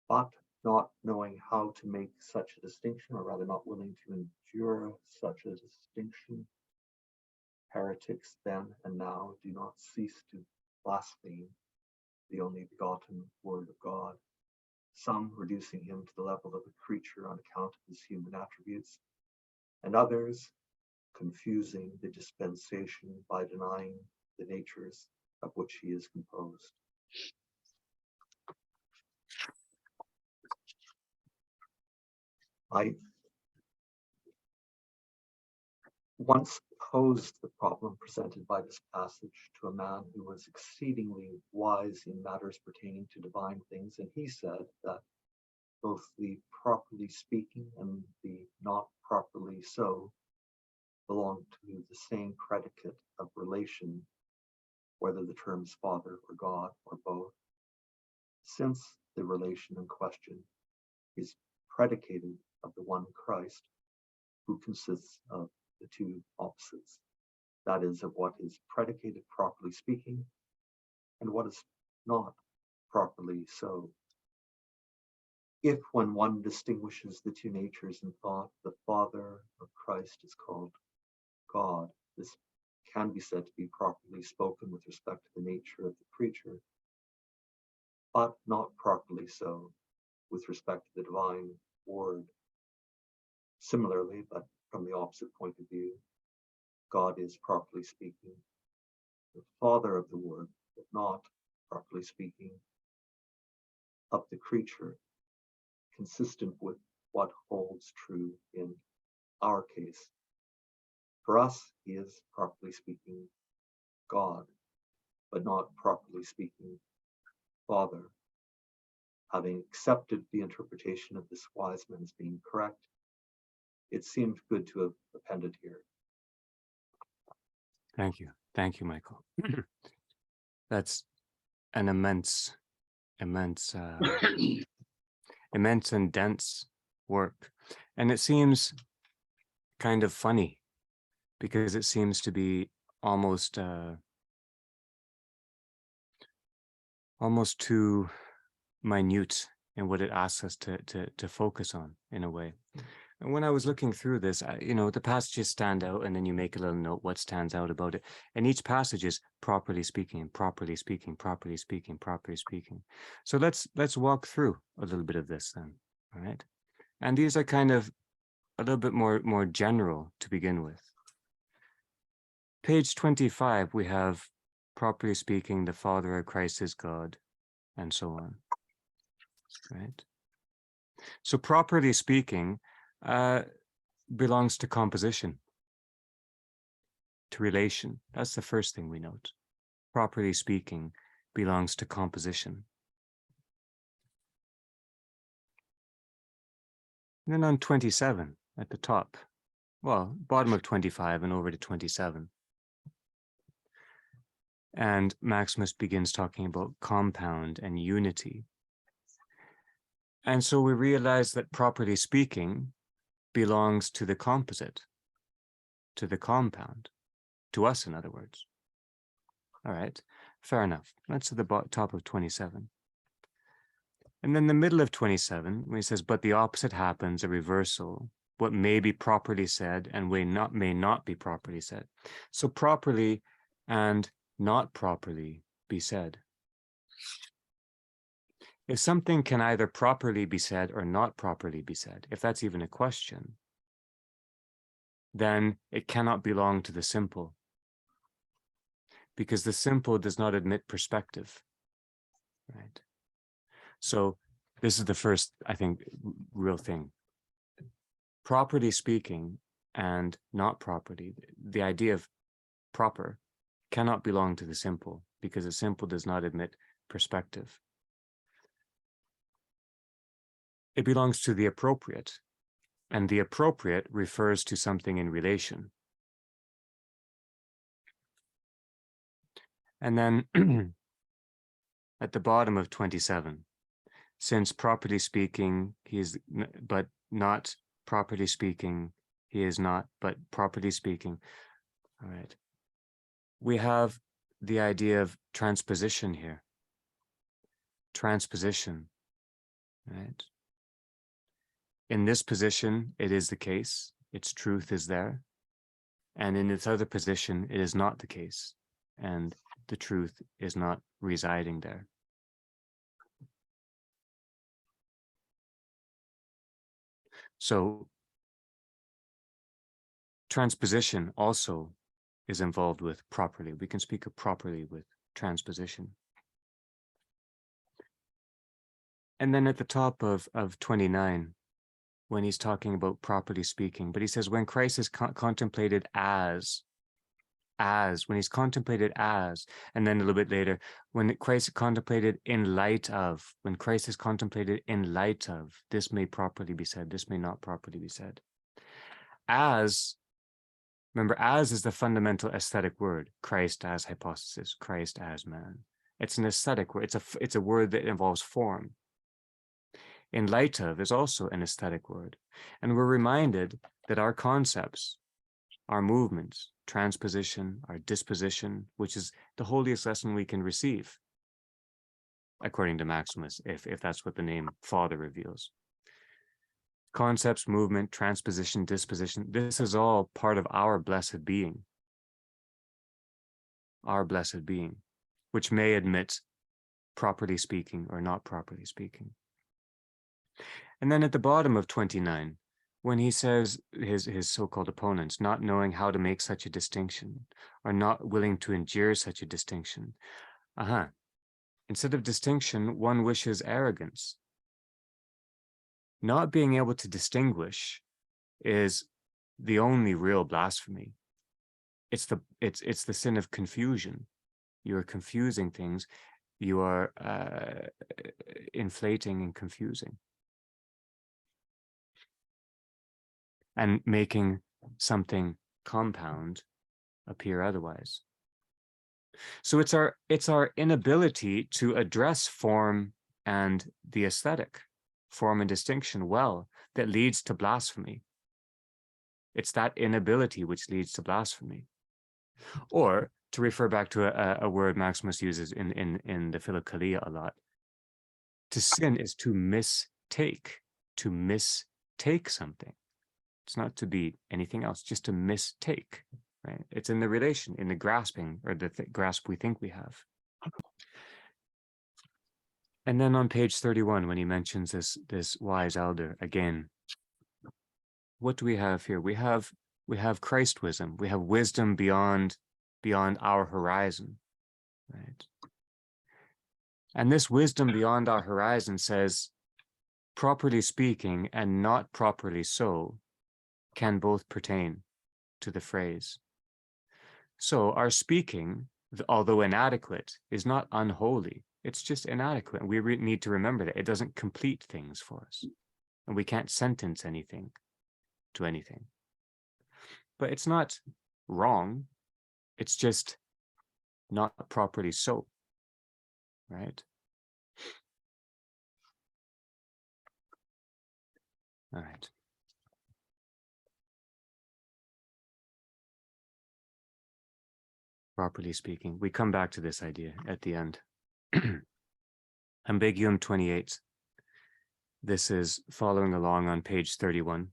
But not knowing how to make such a distinction, or rather not willing to endure such a distinction, heretics then and now do not cease to blaspheme the only begotten Word of God, some reducing him to the level of a creature on account of his human attributes, and others confusing the dispensation by denying the natures of which he is composed. I once posed the problem presented by this passage to a man who was exceedingly wise in matters pertaining to divine things, and he said that both the properly speaking and the not properly so belong to the same predicate of relation, whether the terms Father or God or both, since the relation in question is predicated of the one Christ, who consists of the two opposites, that is, of what is predicated properly speaking and what is not properly so. If when one distinguishes the two natures in thought, the Father of Christ is called God, this can be said to be properly spoken with respect to the nature of the creature, but not properly so with respect to the divine Word. Similarly, but from the opposite point of view, God is, properly speaking, the Father of the Word, but not, properly speaking, of the creature, consistent with what holds true in our case. For us, he is, properly speaking, God, but not, properly speaking, Father. Having accepted the interpretation of this wise man as being correct, it seemed good to have appended here. Thank you. Thank you, Michael. That's an immense and dense work. And it seems kind of funny because it seems to be almost too minute in what it asks us to focus on in a way. And when I was looking through this, the passages stand out, and then you make a little note what stands out about it. And each passage is properly speaking, properly speaking, properly speaking, properly speaking. So let's walk through a little bit of this then, all right? And these are kind of a little bit more general to begin with. Page 25, we have properly speaking, the Father of Christ is God, and so on, right? So properly speaking belongs to composition, to relation. That's the first thing we note. Properly speaking belongs to composition. And then on 27 at the top, well, bottom of 25 and over to 27. And Maximus begins talking about compound and unity. And so we realize that properly speaking belongs to the composite, to the compound, to us, in other words. All right, fair enough. That's at the top of 27. And then the middle of 27, when he says, but the opposite happens, a reversal, what may be properly said and may not be properly said. So properly and not properly be said. If something can either properly be said or not properly be said, if that's even a question, then it cannot belong to the simple, because the simple does not admit perspective. right? So this is the first, I think, real thing. Properly speaking and not property, the idea of proper cannot belong to the simple, because the simple does not admit perspective. It belongs to the appropriate, and the appropriate refers to something in relation. And then at the bottom of 27, since properly speaking, he is, but not properly speaking, he is not, but properly speaking. All right. We have the idea of transposition here. Transposition, right? In this position, it is the case, its truth is there. And in its other position, it is not the case, and the truth is not residing there. So transposition also is involved with properly. We can speak of properly with transposition. And then at the top of 29, when he's talking about properly speaking, but he says when Christ is contemplated as, when he's contemplated as, and then a little bit later, when Christ is contemplated in light of, when Christ is contemplated in light of, this may properly be said, this may not properly be said. As, remember, as is the fundamental aesthetic word, Christ as hypostasis, Christ as man. It's an aesthetic word, it's a word that involves form. In light of is also an aesthetic word. And we're reminded that our concepts, our movements, transposition, our disposition, which is the holiest lesson we can receive, according to Maximus, if that's what the name Father reveals. Concepts, movement, transposition, disposition, this is all part of our blessed being. Our blessed being, which may admit properly speaking or not properly speaking. And then at the bottom of 29, when he says his so-called opponents not knowing how to make such a distinction, are not willing to endure such a distinction. Instead of distinction, one wishes arrogance. Not being able to distinguish is the only real blasphemy. It's the sin of confusion. You are confusing things. You are inflating and confusing, and making something compound appear otherwise. So it's our inability to address form and the aesthetic, form and distinction well, that leads to blasphemy. It's that inability which leads to blasphemy. Or, to refer back to a word Maximus uses in the Philokalia a lot, to sin is to mistake something. It's not to be anything else, just to mistake, right? It's in the relation, in the grasping, or the grasp we think we have. And then on page 31, when he mentions this wise elder, again, what do we have here? We have Christ wisdom. We have wisdom beyond our horizon, right? And this wisdom beyond our horizon says, properly speaking and not properly so, can both pertain to the phrase. So our speaking, although inadequate, is not unholy. It's just inadequate. We need to remember that it doesn't complete things for us. And we can't sentence anything to anything. But it's not wrong. It's just not properly so, right? All right. Properly speaking, we come back to this idea at the end. Ambiguum 28. This is following along on page 31.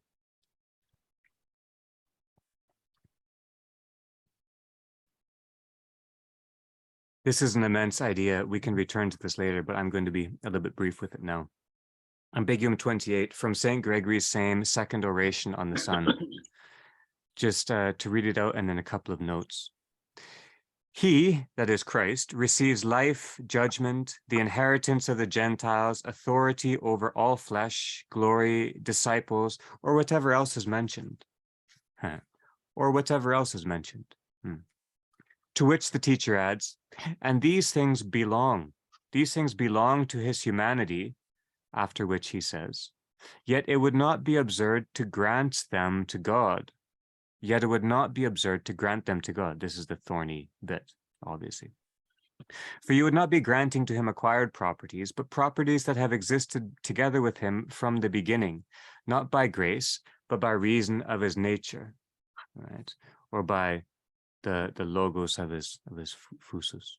This is an immense idea. We can return to this later, but I'm going to be a little bit brief with it now. Ambiguum 28 from St. Gregory's same second oration on the Son. Just to read it out and then a couple of notes. He, that is Christ, receives life, judgment, the inheritance of the Gentiles, authority over all flesh, glory, disciples, or whatever else is mentioned. Or whatever else is mentioned. To which the teacher adds, and these things belong to his humanity, after which he says, yet it would not be absurd to grant them to God. Yet it would not be absurd to grant them to God. This is the thorny bit, obviously. For you would not be granting to him acquired properties, but properties that have existed together with him from the beginning, not by grace, but by reason of his nature, right? Or by the logos of his phusis,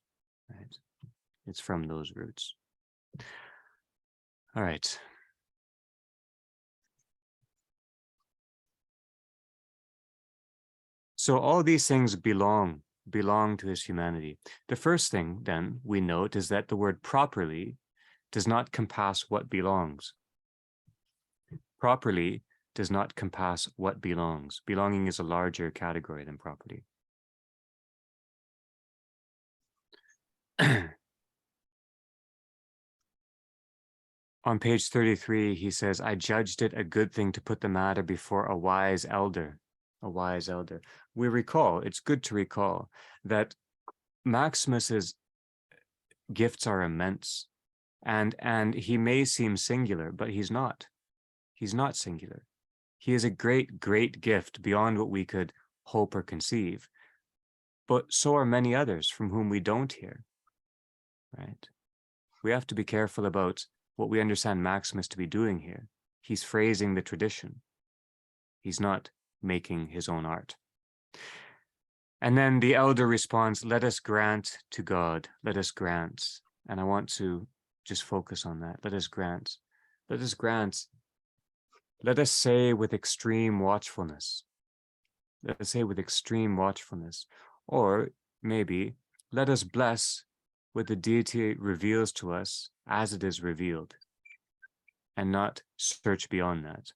right? It's from those roots. All right. So all these things belong to his humanity. The first thing then we note is that the word properly does not compass what belongs. Properly does not compass what belongs. Belonging is a larger category than property. On page 33, he says, I judged it a good thing to put the matter before a wise elder. A wise elder. We recall, it's good to recall, that Maximus's gifts are immense, and he may seem singular, but he's not. He's not singular. He is a great, great gift beyond what we could hope or conceive. But so are many others from whom we don't hear, right? We have to be careful about what we understand Maximus to be doing here. He's phrasing the tradition. He's not making his own art. And then the elder responds, let us grant to God, let us grant. And I want to just focus on that. Let us grant, let us grant. Let us say with extreme watchfulness. Let us say with extreme watchfulness. Or maybe let us bless what the deity reveals to us as it is revealed, and not search beyond that.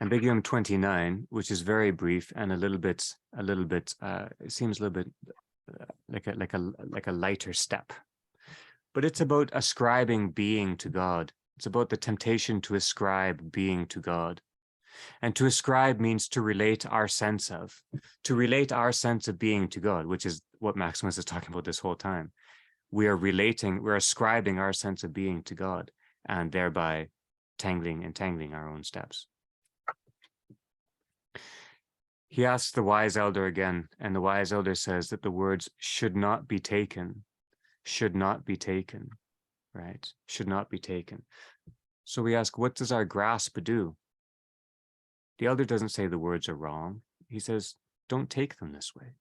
Ambiguum 29, which is very brief and a little bit, it seems a little bit like a lighter step. But it's about ascribing being to God. It's about the temptation to ascribe being to God. And to ascribe means to relate our sense of being to God, which is what Maximus is talking about this whole time. We're ascribing our sense of being to God, and thereby entangling our own steps. He asks the wise elder again, and the wise elder says that the words should not be taken, right? Should not be taken. So we ask, what does our grasp do? The elder doesn't say the words are wrong. He says, don't take them this way,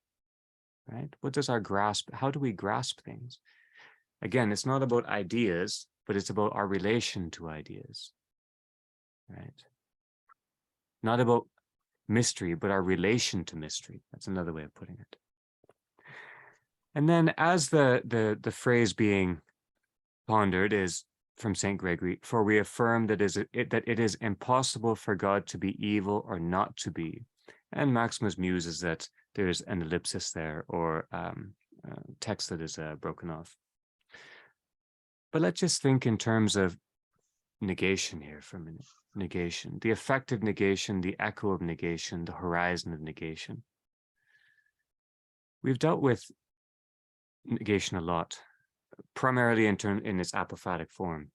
right? What does our grasp, how do we grasp things? Again, it's not about ideas, but it's about our relation to ideas, right? Not about mystery, but our relation to mystery. That's another way of putting it. And then as the phrase being pondered is from St. Gregory, for we affirm that it is impossible for God to be evil or not to be. And Maximus muses that there's an ellipsis there, or text that is broken off. But let's just think in terms of negation here for a minute. Negation, the effective negation, the echo of negation, the horizon of negation. We've dealt with negation a lot, primarily in its apophatic form.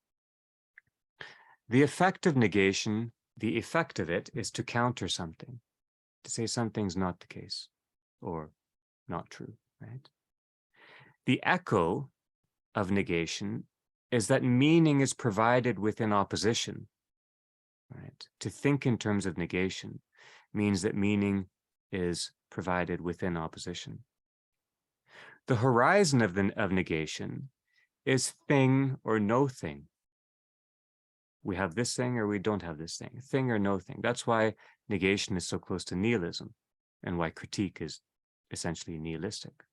The effect of negation, the effect of it is to counter something, to say something's not the case or not true, right? The echo of negation is that meaning is provided within opposition, right? To think in terms of negation means that meaning is provided within opposition. The horizon of negation is thing or no thing. We have this thing or we don't have this thing or no thing. That's why negation is so close to nihilism, and why critique is essentially nihilistic.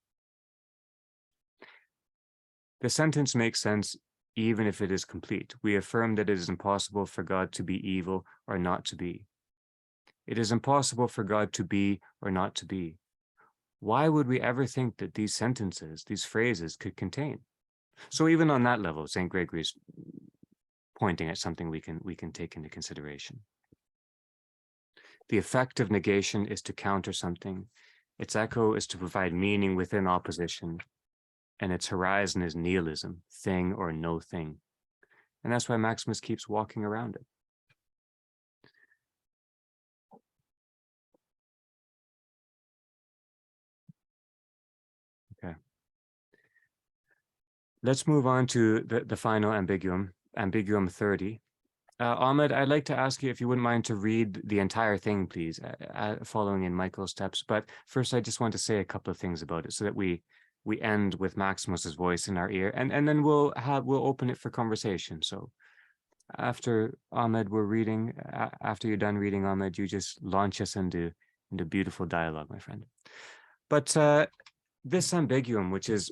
The sentence makes sense even if it is complete. We affirm that it is impossible for God to be evil or not to be. It is impossible for God to be or not to be. Why would we ever think that these sentences, these phrases could contain? So even on that level, St. Gregory's pointing at something we can take into consideration. The effect of negation is to counter something. Its echo is to provide meaning within opposition. And its horizon is nihilism, thing or no thing. And that's why Maximus keeps walking around it. Okay. Let's move on to the final ambiguum, ambiguum 30. Ahmed, I'd like to ask you if you wouldn't mind to read the entire thing, please, following in Michael's steps. But first, I just want to say a couple of things about it so that we end with Maximus's voice in our ear, and then we'll open it for conversation. So after Ahmed, we're reading, after you're done reading, Ahmed, you just launch us into beautiful dialogue, my friend. But this ambiguum, which is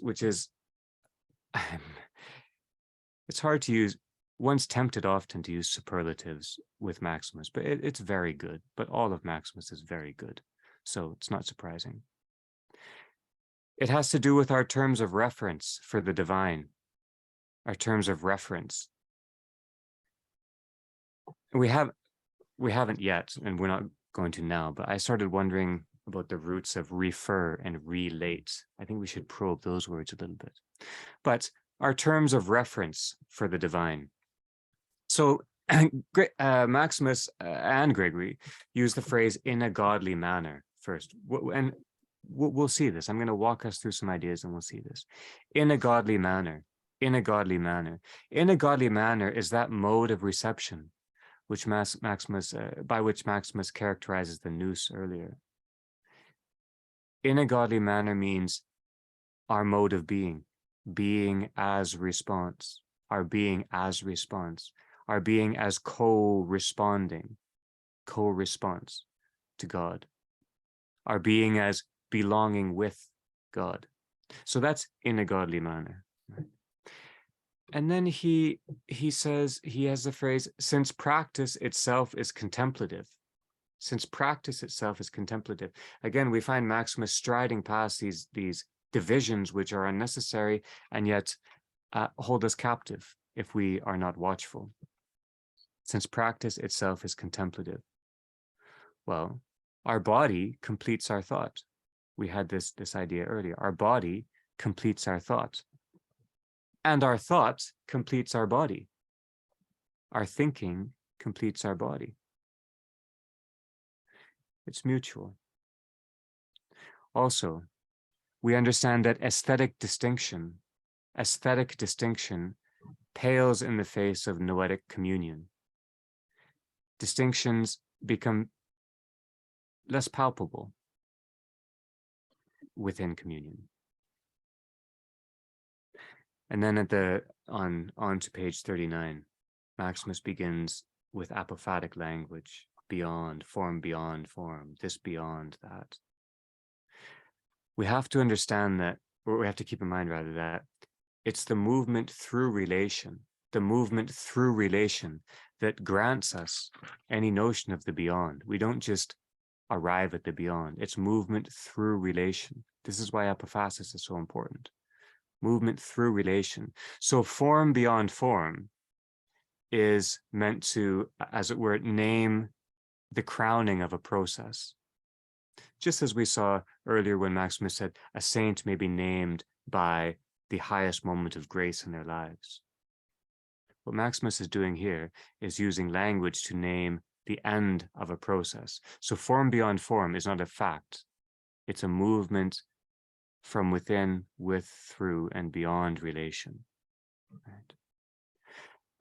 it's hard to use. One's tempted often to use superlatives with Maximus, but it's very good. But all of Maximus is very good, so it's not surprising. It has to do with our terms of reference for the divine, our terms of reference. We haven't yet, and we're not going to now, but I started wondering about the roots of refer and relate. I think we should probe those words a little bit. But our terms of reference for the divine. So Maximus and Gregory use the phrase in a godly manner first. And we'll see this. I'm going to walk us through some ideas and we'll see this. In a godly manner, in a godly manner. In a godly manner is that mode of reception which by which Maximus characterizes the nous earlier. In a godly manner means our mode of being as response, our being as response, our being as co-responding, co-response to God, our being as belonging with God. So that's in a godly manner. Right? And then he says, he has the phrase, since practice itself is contemplative. Since practice itself is contemplative. Again, we find Maximus striding past these divisions which are unnecessary and yet hold us captive if we are not watchful. Since practice itself is contemplative. Well, our body completes our thought. We had this idea earlier. Our body completes our thought. And our thought completes our body. Our thinking completes our body. It's mutual. Also, we understand that aesthetic distinction pales in the face of noetic communion. Distinctions become less palpable within communion. And then on to page 39, Maximus begins with apophatic language, beyond form, this beyond that. We have to understand that, or we have to keep in mind rather, that it's the movement through relation that grants us any notion of the beyond. We don't just arrive at the beyond. It's movement through relation. This is why apophasis is so important. Movement through relation. So form beyond form is meant to, as it were, name the crowning of a process. Just as we saw earlier when Maximus said a saint may be named by the highest moment of grace in their lives. What Maximus is doing here is using language to name the end of a process. So form beyond form is not a fact. It's a movement from within, with, through, and beyond relation. Right?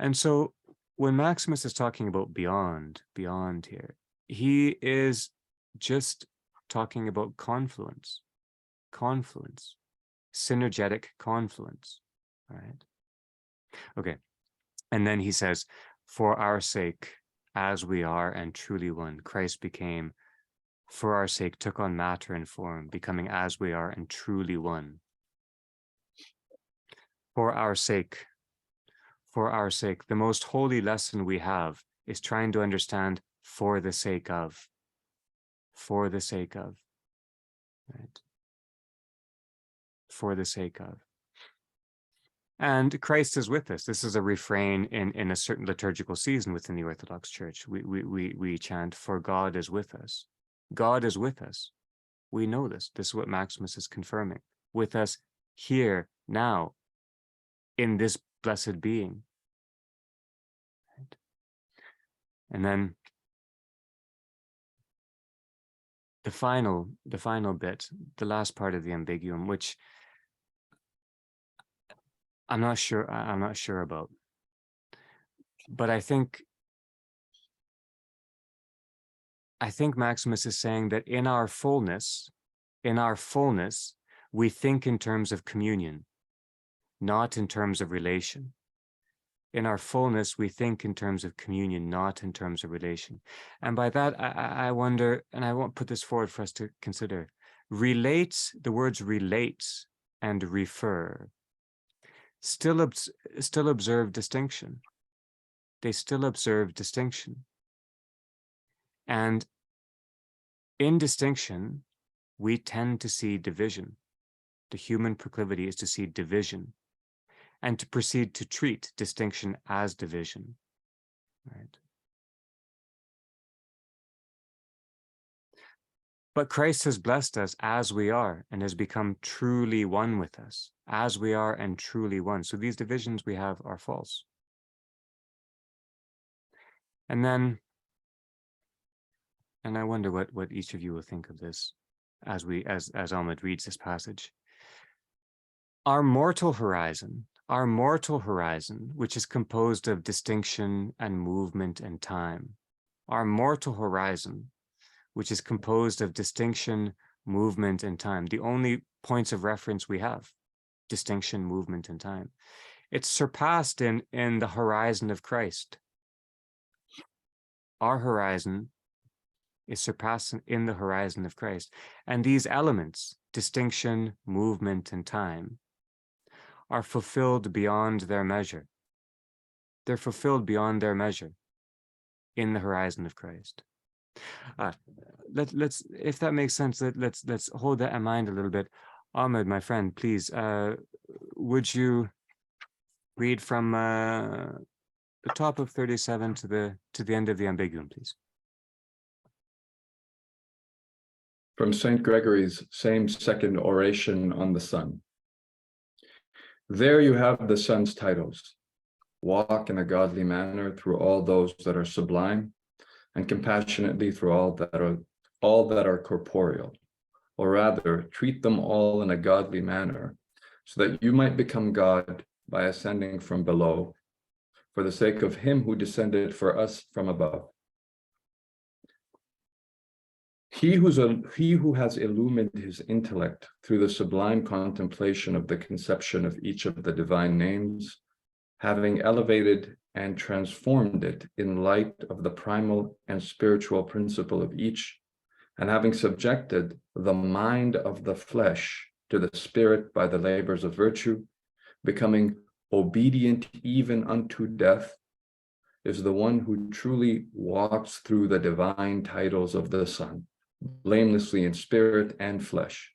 And so when Maximus is talking about beyond here, he is just talking about confluence, synergetic confluence, all right? Okay, and then he says, for our sake, as we are and truly one, Christ became, for our sake, took on matter and form, becoming as we are and truly one. For our sake, the most holy lesson we have is trying to understand for the sake of. for the sake of, right? For the sake of. And Christ is with us. This is a refrain in a certain liturgical season within the Orthodox Church. We chant, for God is with us. God is with us. We know this. This is what Maximus is confirming. With us here, now, in this blessed being. Right? And then the final bit, the last part of the Ambiguum, which I'm not sure about. But I think Maximus is saying that in our fullness, we think in terms of communion, not in terms of relation. In our fullness, we think in terms of communion, not in terms of relation. And by that, I wonder, and I won't put this forward for us to consider, relates, the words relates and refer, still observe distinction. They still observe distinction. And in distinction, we tend to see division. The human proclivity is to see division and to proceed to treat distinction as division, right? But Christ has blessed us as we are and has become truly one with us, as we are and truly one. So these divisions we have are false. And then, and I wonder what each of you will think of this as Ahmed reads this passage. Our mortal horizon, which is composed of distinction and movement and time, our mortal horizon, which is composed of distinction, movement, and time, the only points of reference we have, distinction, movement, and time, it's surpassed in the horizon of Christ. Our horizon is surpassed in the horizon of Christ. And these elements, distinction, movement, and time, are fulfilled beyond their measure. They're fulfilled beyond their measure in the horizon of Christ. Let's, if that makes sense, let's hold that in mind a little bit. Ahmed, my friend, please, would you read from the top of 37 to the end of the Ambiguum, please? From St. Gregory's same second oration on the Son. There you have the Son's titles. Walk in a godly manner through all those that are sublime, and compassionately through all that are corporeal, or rather treat them all in a godly manner, so that you might become God by ascending from below, for the sake of him who descended for us from above. He who has illumined his intellect through the sublime contemplation of the conception of each of the divine names, having elevated and transformed it in light of the primal and spiritual principle of each, and having subjected the mind of the flesh to the spirit by the labors of virtue, becoming obedient even unto death, is the one who truly walks through the divine titles of the Son, blamelessly in spirit and flesh,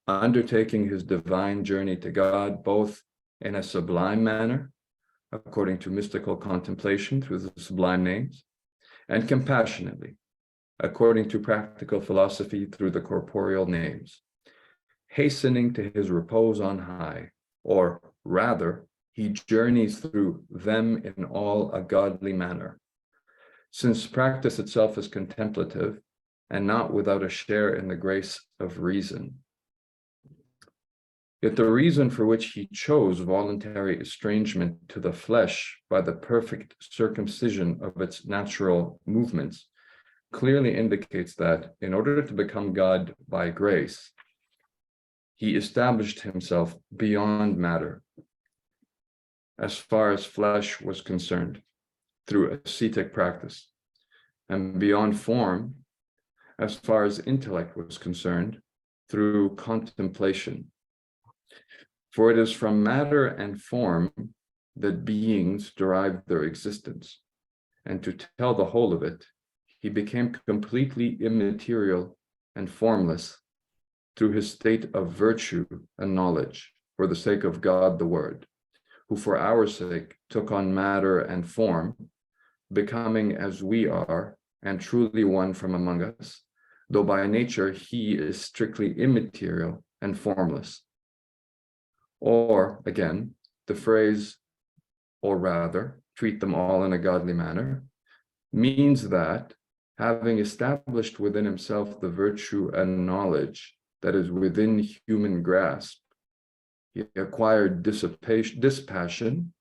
undertaking his divine journey to God, both in a sublime manner, according to mystical contemplation through the sublime names, and compassionately, according to practical philosophy through the corporeal names, hastening to his repose on high, or rather, he journeys through them in all a godly manner. Since practice itself is contemplative, and not without a share in the grace of reason. Yet the reason for which he chose voluntary estrangement to the flesh by the perfect circumcision of its natural movements clearly indicates that in order to become God by grace, he established himself beyond matter, as far as flesh was concerned, through ascetic practice, and beyond form, as far as intellect was concerned, through contemplation. For it is from matter and form that beings derive their existence, and to tell the whole of it, he became completely immaterial and formless through his state of virtue and knowledge for the sake of God the Word, who for our sake took on matter and form, becoming as we are and truly one from among us, though by nature he is strictly immaterial and formless. Or again, the phrase, or rather, treat them all in a godly manner, means that having established within himself the virtue and knowledge that is within human grasp, he acquired dispassion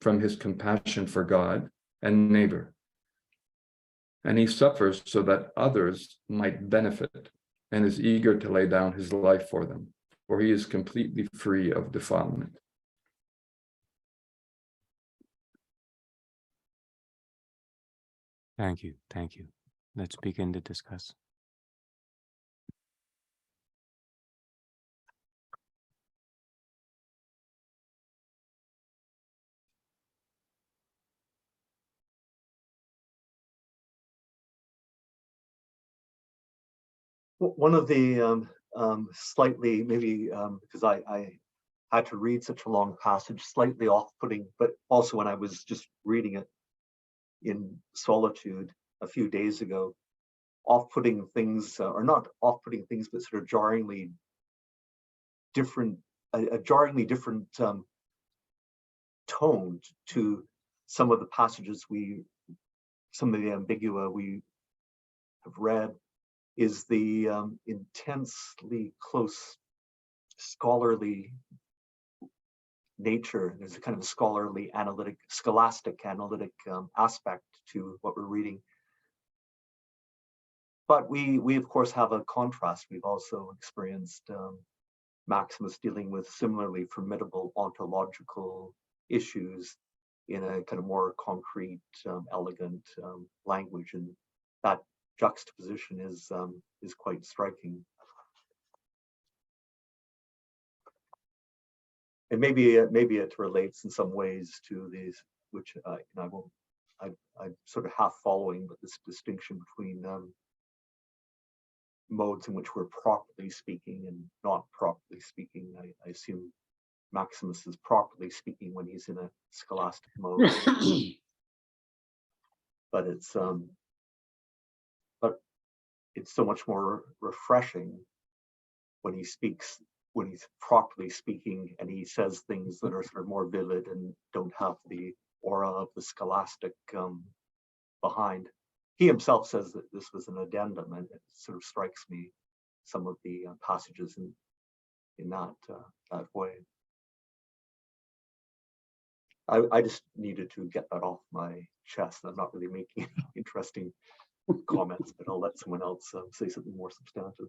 from his compassion for God and neighbor. And he suffers so that others might benefit and is eager to lay down his life for them, for he is completely free of defilement. Thank you. Thank you. Let's begin to discuss. One of the slightly, maybe because I had to read such a long passage, slightly off-putting, but also when I was just reading it in solitude a few days ago, off-putting things, or not off-putting things, but sort of jarringly different, a jarringly different tone to some of the passages some of the Ambigua we have read, is the intensely close scholarly nature. There's a kind of scholarly scholastic analytic aspect to what we're reading. But we of course have a contrast. We've also experienced Maximus dealing with similarly formidable ontological issues in a kind of more concrete, elegant language, and that juxtaposition is quite striking. And maybe it relates in some ways to these, which I'm sort of half following, but this distinction between modes in which we're properly speaking and not properly speaking. I assume Maximus is properly speaking when he's in a scholastic mode, but it's so much more refreshing when he speaks, when he's properly speaking, and he says things that are sort of more vivid and don't have the aura of the scholastic behind. He himself says that this was an addendum, and it sort of strikes me, some of the passages in that way. I just needed to get that off my chest. I'm not really making interesting comments, but I'll let someone else say something more substantive.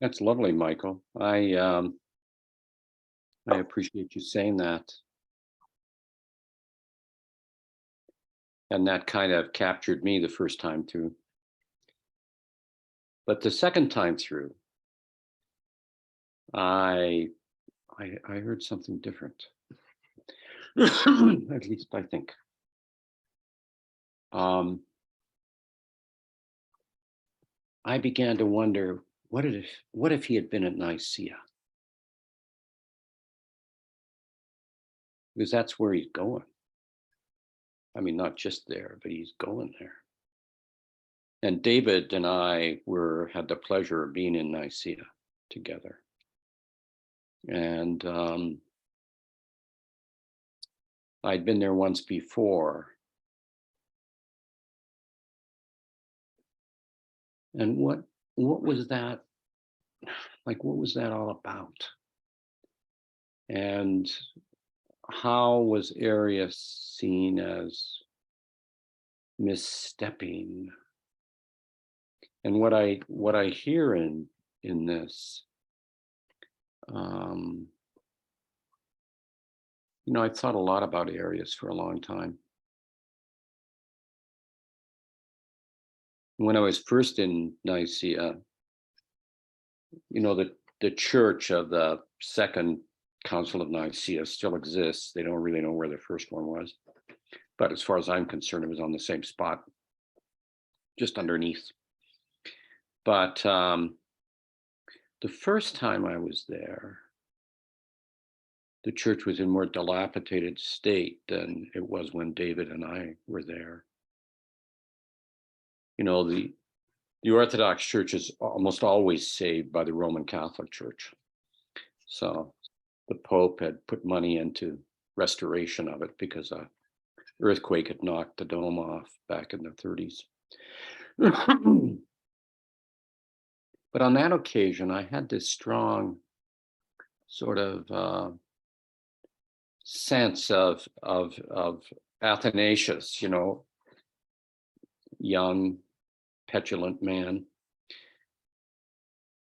That's lovely, Michael. I appreciate you saying that. And that kind of captured me the first time through. But the second time through, I heard something different. At least I think. I began to wonder, what if he had been at Nicaea? Because that's where he's going. I mean, not just there, but he's going there. And David and I had the pleasure of being in Nicaea together. And I'd been there once before. And what was that? Like, what was that all about? And how was Arius seen as misstepping? And what I hear in this, I thought a lot about Arius for a long time. When I was first in Nicaea, the church of the Second Council of Nicaea still exists. They don't really know where the first one was. But as far as I'm concerned, it was on the same spot, just underneath. But the first time I was there, the church was in more dilapidated state than it was when David and I were there. You know, the Orthodox Church is almost always saved by the Roman Catholic Church. So the Pope had put money into restoration of it because an earthquake had knocked the dome off back in the 30s. But on that occasion, I had this strong sort of sense of Athanasius, you know, young, petulant man,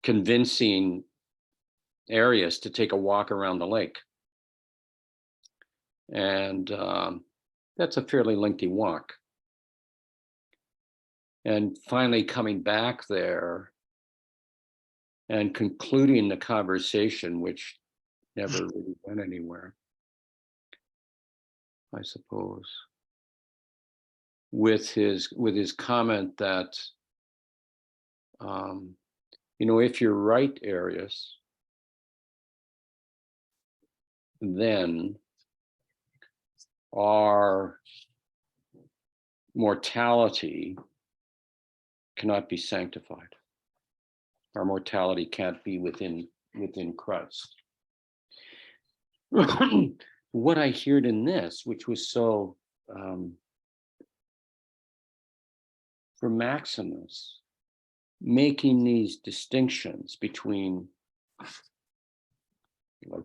convincing Arius to take a walk around the lake. And that's a fairly lengthy walk. And finally coming back there and concluding the conversation, which never really went anywhere, I suppose, with his comment that, you know, if you're right, Arius, then our mortality cannot be sanctified. Our mortality can't be within Christ. What I heard in this, which was so, for Maximus, making these distinctions between, like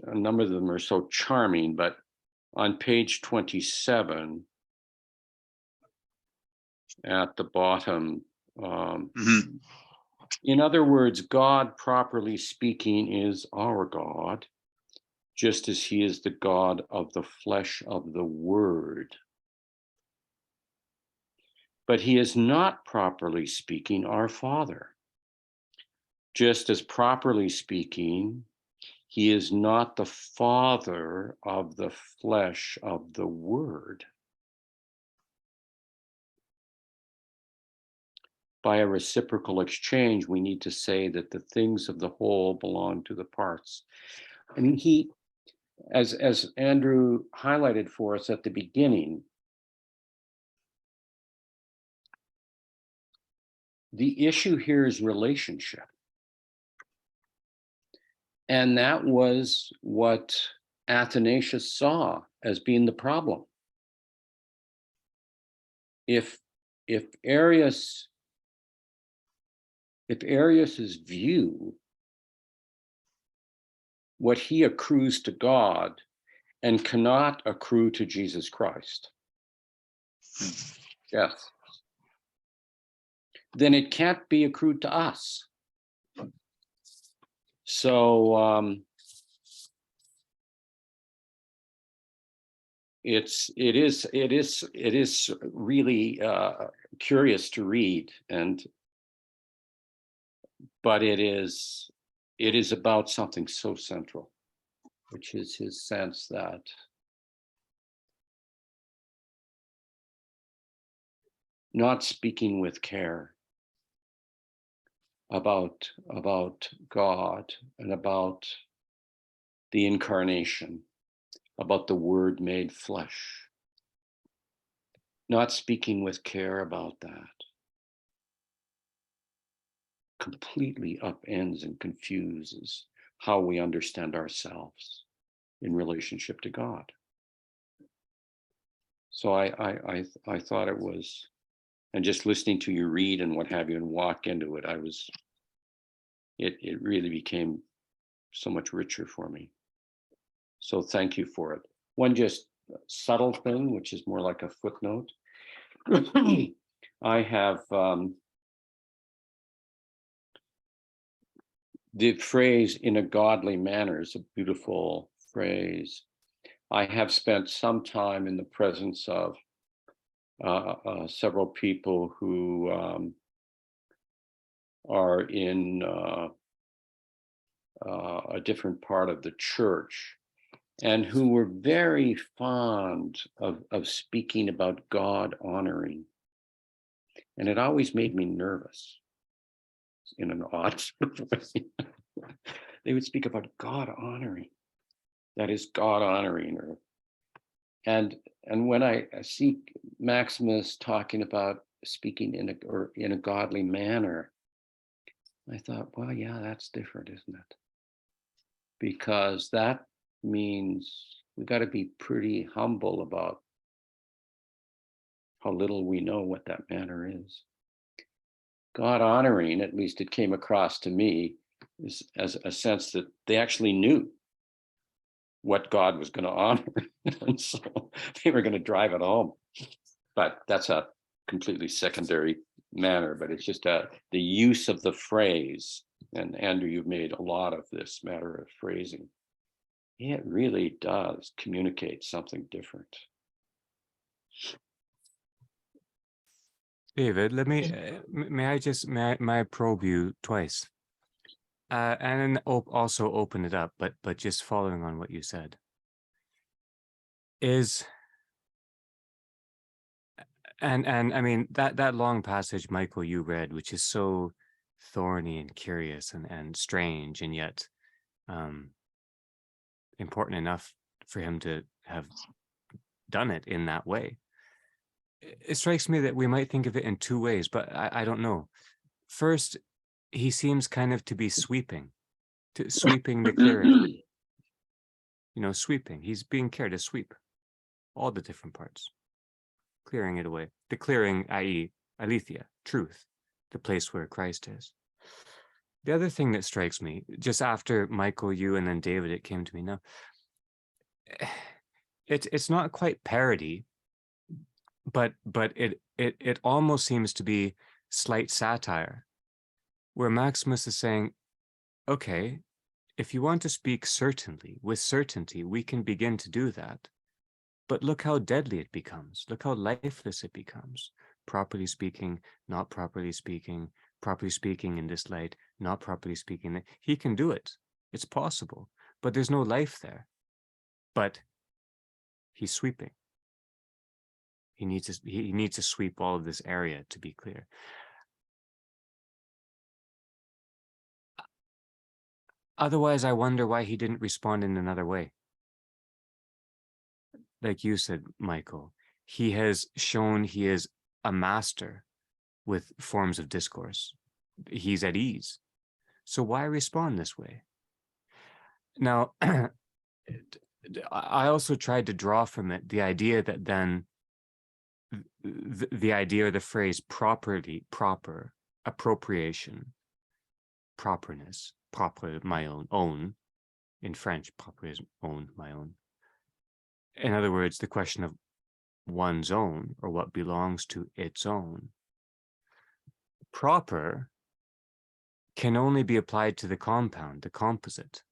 a number of them are so charming, but on page 27, at the bottom, in other words, God, properly speaking, is our God, just as he is the God of the flesh of the word. But he is not, properly speaking, our Father, just as, properly speaking, he is not the Father of the flesh of the word. By a reciprocal exchange, we need to say that the things of the whole belong to the parts. I mean, he, as Andrew highlighted for us at the beginning, the issue here is relationship. And that was what Athanasius saw as being the problem. If Arius's view, what he accrues to God and cannot accrue to Jesus Christ, yes, then it can't be accrued to us. So it is really curious to read, but it is about something so central, which is his sense that not speaking with care about God and about the incarnation, about the Word made flesh, not speaking with care about that completely upends and confuses how we understand ourselves in relationship to God. So I thought it was, and just listening to you read and what have you and walk into it, it really became so much richer for me. So thank you for it. One just subtle thing, which is more like a footnote. I have the phrase "in a godly manner" is a beautiful phrase. I have spent some time in the presence of several people who are in a different part of the church, and who were very fond of speaking about God honoring. And it always made me nervous in an odd sort of way. They would speak about God honoring. That is God honoring. And when I see Maximus talking about speaking in a godly manner, I thought, well, yeah, that's different, isn't it? Because that means we got to be pretty humble about how little we know what that manner is. God honoring, at least it came across to me, is as a sense that they actually knew what God was going to honor. And so they were going to drive it home. But that's a completely secondary manner, but it's just the use of the phrase. And Andrew, you've made a lot of this matter of phrasing. It really does communicate something different. David, let me, may I probe you twice? And then also open it up, but just following on what you said. And I mean, that long passage, Michael, you read, which is so thorny and curious and strange, and yet important enough for him to have done it in that way. It strikes me that we might think of it in two ways, but I don't know. First, he seems kind of to be sweeping the clearing. Sweeping. He's being cared to sweep all the different parts, clearing it away. The clearing, i.e., aletheia, truth, the place where Christ is. The other thing that strikes me, just after Michael, you, and then David, it came to me now. It's not quite parody, but it almost seems to be slight satire, where Maximus is saying, okay, if you want to speak with certainty, we can begin to do that. But look how deadly it becomes. Look how lifeless it becomes. Properly speaking, not properly speaking in this light, not properly speaking. He can do it. It's possible, but there's no life there. But he's sweeping. He needs to sweep all of this area to be clear. Otherwise, I wonder why he didn't respond in another way. Like you said, Michael, he has shown he is a master with forms of discourse. He's at ease. So why respond this way? Now, I also tried to draw from it the idea that then the idea or the phrase proper, appropriation, properness, proper, my own, in French, proper is own, my own. In other words, the question of one's own, or what belongs to its own. Proper can only be applied to the compound, the composite.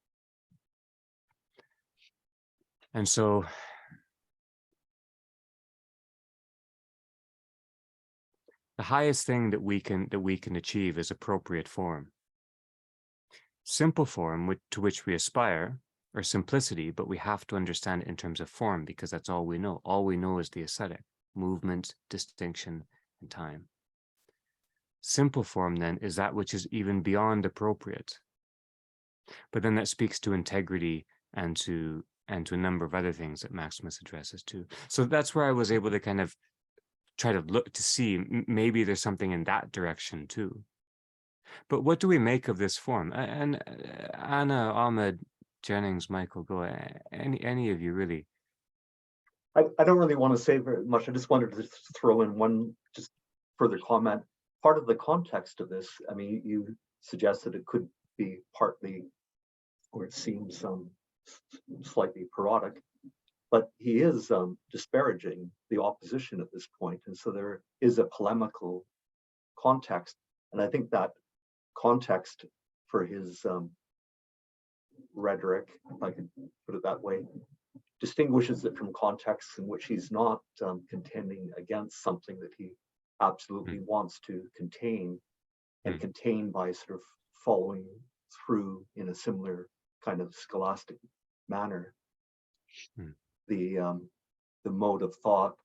And so the highest thing that we can achieve is appropriate form. Simple form to which we aspire, or simplicity, but we have to understand it in terms of form, because that's all we know. All we know is the aesthetic, movement, distinction, and time. Simple form, then, is that which is even beyond appropriate. But then that speaks to integrity and to a number of other things that Maximus addresses too. So that's where I was able to kind of try to look to see maybe there's something in that direction too. But what do we make of this form? And Anna, Ahmed, Jennings, Michael, go, any of you really? I don't really want to say very much. I just wanted to throw in one just further comment. Part of the context of this, I mean, you suggested it could be partly, or it seems slightly parodic, but he is disparaging the opposition at this point. And so there is a polemical context. And I think that context for his rhetoric, if I could put it that way, distinguishes it from contexts in which he's not contending against something that he absolutely wants to contain, and contain by sort of following through in a similar kind of scholastic manner. the mode of thought,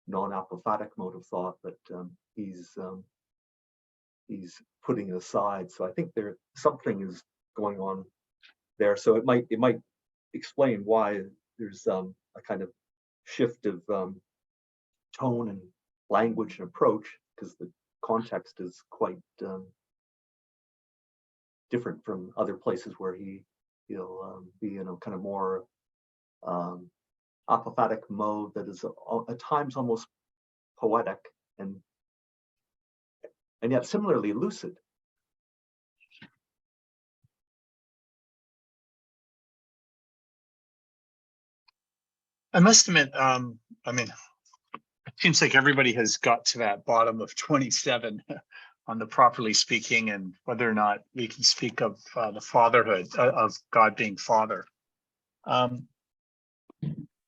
non-apophatic mode of thought that he's putting aside. So I think there something is going on there. So it might explain why there's a kind of shift of tone and language and approach, because the context is quite different from other places where he'll be in a kind of more apophatic mode that is at times almost poetic and yet similarly lucid. I must admit, I mean, it seems like everybody has got to that bottom of 27 on the properly speaking and whether or not we can speak of the fatherhood of God being Father.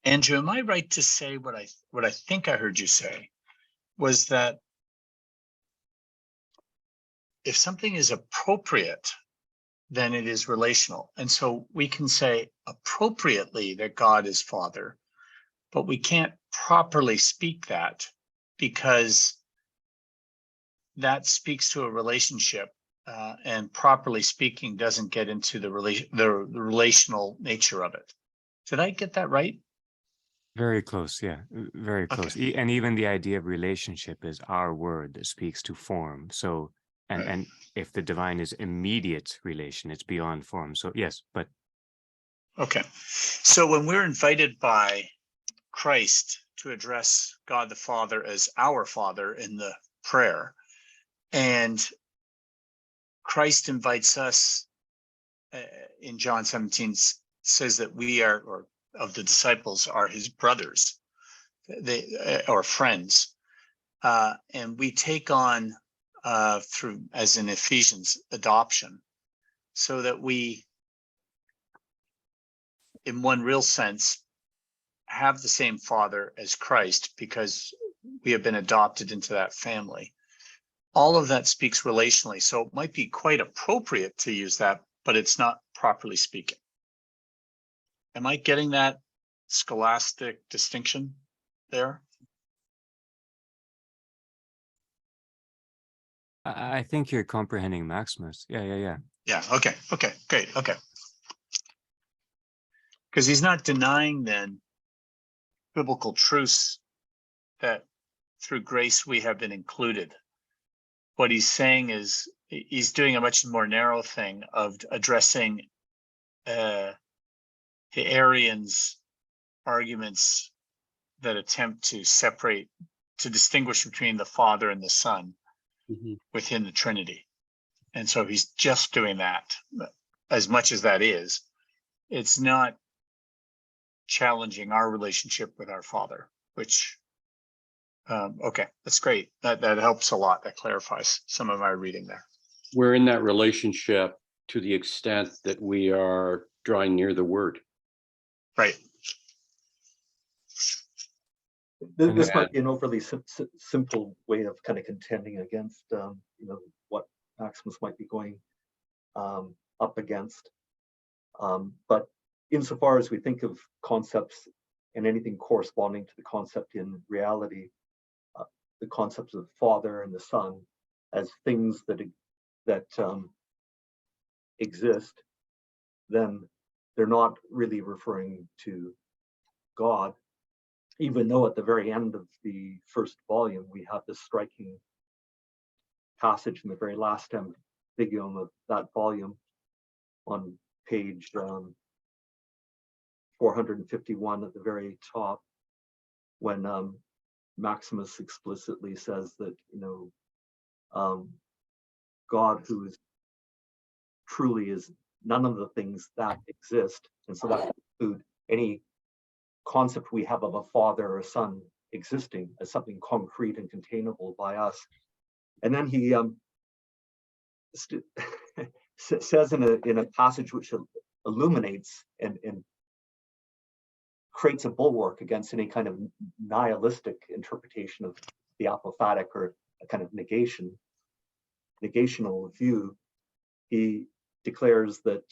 Andrew, am I right to say what I think I heard you say was that if something is appropriate, then it is relational. And so we can say appropriately that God is Father, but we can't properly speak that because that speaks to a relationship, and properly speaking doesn't get into the relational nature of it. Did I get that right? Very close, yeah, very close. Okay. And even the idea of relationship is our word that speaks to form. So, and if the divine is immediate relation, it's beyond form. So yes, but. Okay. So when we're invited by Christ to address God the Father as our Father in the prayer, and Christ invites us in John 17 says that we are, or of the disciples are his brothers, they or friends, and we take on through, as in Ephesians, adoption, so that we, in one real sense, have the same Father as Christ because we have been adopted into that family. All of that speaks relationally, so it might be quite appropriate to use that, but it's not properly speaking. Am I getting that scholastic distinction there? I think you're comprehending Maximus. Yeah. Yeah, okay, great, okay. Because he's not denying then biblical truths that through grace we have been included. What he's saying is he's doing a much more narrow thing of addressing the Arians' arguments that attempt to separate, to distinguish between the Father and the Son within the Trinity. And so he's just doing that. As much as that is, it's not challenging our relationship with our Father, which, okay, that's great. That helps a lot. That clarifies some of my reading there. We're in that relationship to the extent that we are drawing near the Word. Right. This might be an overly simple way of kind of contending against, what Maximus might be going up against. But insofar as we think of concepts and anything corresponding to the concept in reality, the concepts of the Father and the Son as things that exist, then they're not really referring to God, even though at the very end of the first volume, we have this striking passage in the very last ambiguum of that volume on page 451 at the very top, when Maximus explicitly says that, God, who is truly is none of the things that exist, and so that would include any concept we have of a father or a son existing as something concrete and containable by us. And then he says in a passage which illuminates and creates a bulwark against any kind of nihilistic interpretation of the apophatic or a kind of negational view. He declares that,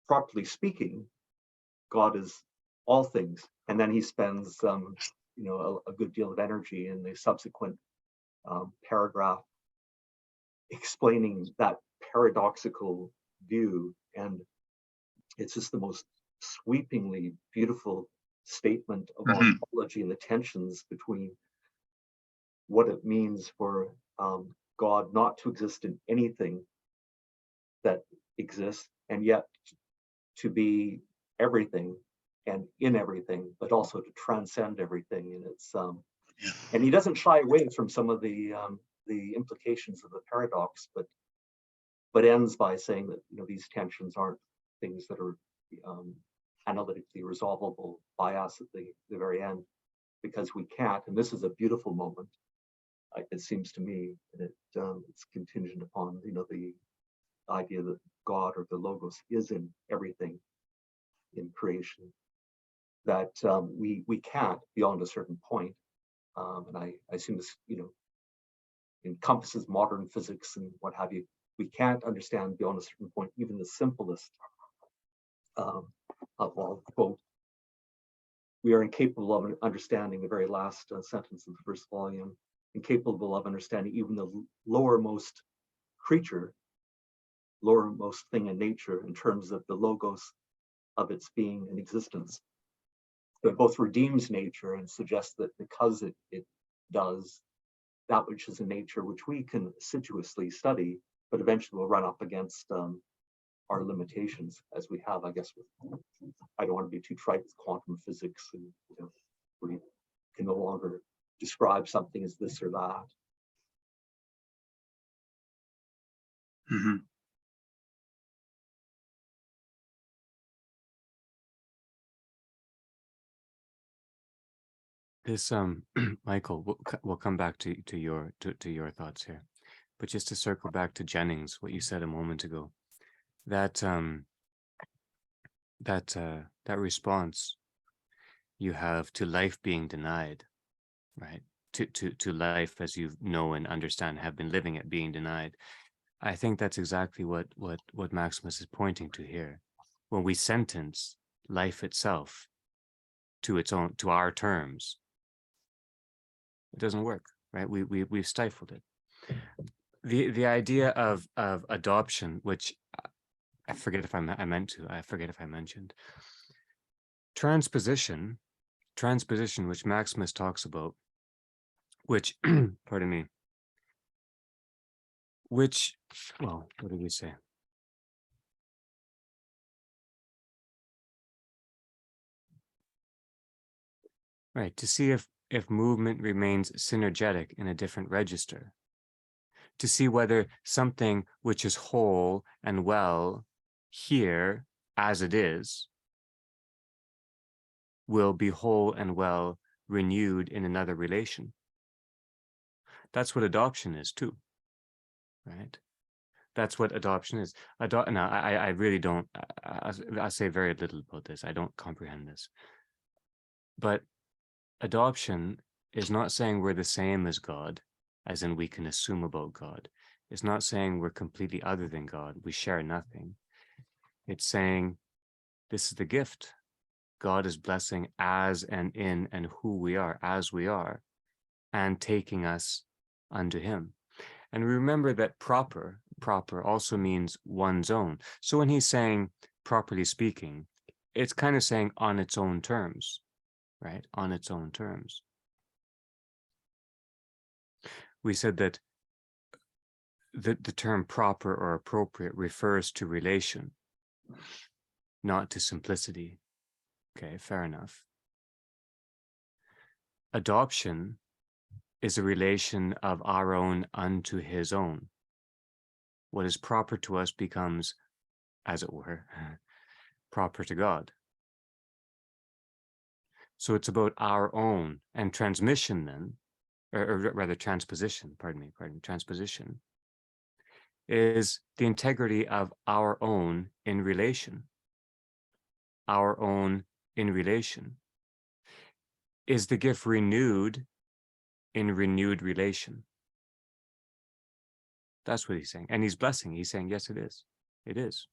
properly speaking, God is all things. And then he spends, a good deal of energy in the subsequent paragraph explaining that paradoxical view. And it's just the most sweepingly beautiful statement of ontology and the tensions between what it means for God not to exist in anything that exists, and yet to be everything and in everything, but also to transcend everything. And it's and he doesn't shy away from some of the implications of the paradox, but ends by saying that these tensions aren't things that are analytically resolvable by us at the very end, because we can't. And this is a beautiful moment, it seems to me, and it's contingent upon the idea that God or the Logos is in everything in creation, that we can't beyond a certain point. And I assume this encompasses modern physics and what have you. We can't understand beyond a certain point even the simplest of all. Quote, we are incapable of understanding, the very last sentence of the first volume, incapable of understanding even the lowermost creature, lowermost thing in nature, in terms of the Logos of its being and existence. So it both redeems nature and suggests that because it does that which is in nature, which we can assiduously study, but eventually will run up against our limitations, as we have, I guess, with, I don't want to be too trite with quantum physics, and we can no longer describe something as this or that. Mm-hmm. This Michael, we'll come back to your thoughts here, but just to circle back to Jennings, what you said a moment ago, that that response you have to life being denied, right? To life as you know and understand, have been living it being denied. I think that's exactly what Maximus is pointing to here. When we sentence life itself to our terms, it doesn't work, right? We've stifled it. The idea of adoption, which I forget if I forget if I mentioned, transposition, which Maximus talks about, which pardon me, which, well, what did he say? Right, to see if movement remains synergetic in a different register, to see whether something which is whole and well here as it is will be whole and well renewed in another relation. That's what adoption is too, right? That's what adoption is. Now, I really don't, I say very little about this. I don't comprehend this. But adoption is not saying we're the same as God, as in we can assume about God. It's not saying we're completely other than God. We share nothing. It's saying this is the gift. God is blessing as and in and who we are, as we are, and taking us unto him. And remember that proper also means one's own. So when he's saying, properly speaking, it's kind of saying on its own terms, right? On its own terms. We said that the term proper or appropriate refers to relation, not to simplicity. Okay, fair enough. Adoption is a relation of our own unto his own. What is proper to us becomes, as it were, proper to God. So it's about our own, and transmission then, or rather transposition, transposition is the integrity of our own in relation. Our own in relation. Is the gift renewed in renewed relation? That's what he's saying. And he's blessing. He's saying, yes, it is. It is.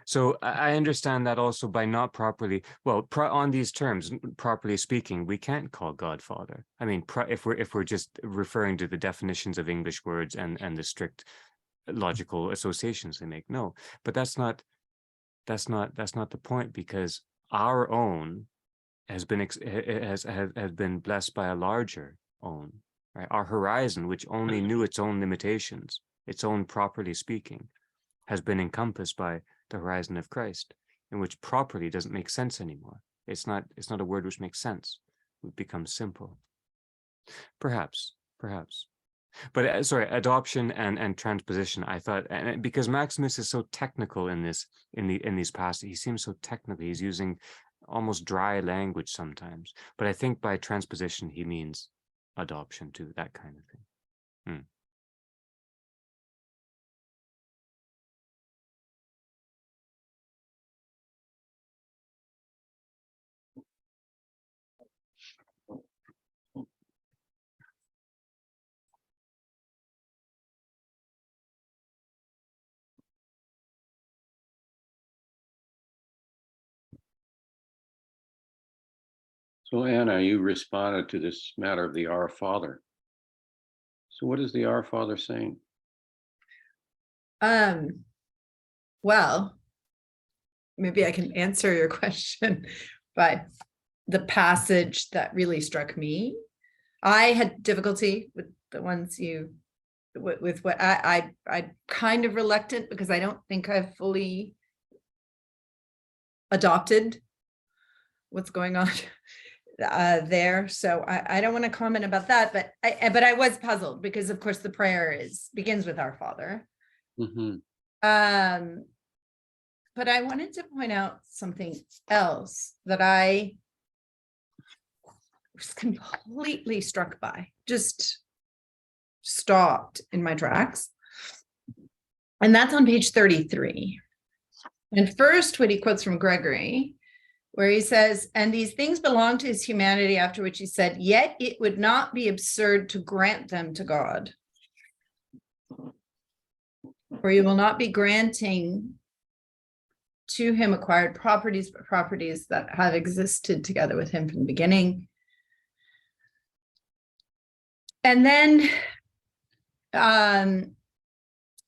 So I understand that also by not properly, well, on these terms, properly speaking, we can't call God Father. I mean, if we're just referring to the definitions of English words and the strict logical associations they make, no. But that's not the point, because our own has been blessed by a larger own, right? Our horizon, which only knew its own limitations, its own properly speaking, has been encompassed by the horizon of Christ, in which properly doesn't make sense anymore. It's not a word which makes sense. It becomes simple. Perhaps. But sorry, adoption and transposition, I thought, and because Maximus is so technical in these passages, he seems so technical. He's using almost dry language sometimes. But I think by transposition, he means adoption too, that kind of thing. So Anna, you responded to this matter of the Our Father. So what is the Our Father saying? Well, maybe I can answer your question by the passage that really struck me. I had difficulty with the ones with what I kind of reluctant, because I don't think I've fully adopted what's going on there. So I don't want to comment about that, but I was puzzled, because of course the prayer begins with Our Father. Mm-hmm. But I wanted to point out something else that I was completely struck by, just stopped in my tracks. And that's on page 33. And first, what he quotes from Gregory, where he says, and these things belong to his humanity, after which he said, yet it would not be absurd to grant them to God. For you will not be granting to him acquired properties, but properties that have existed together with him from the beginning. And then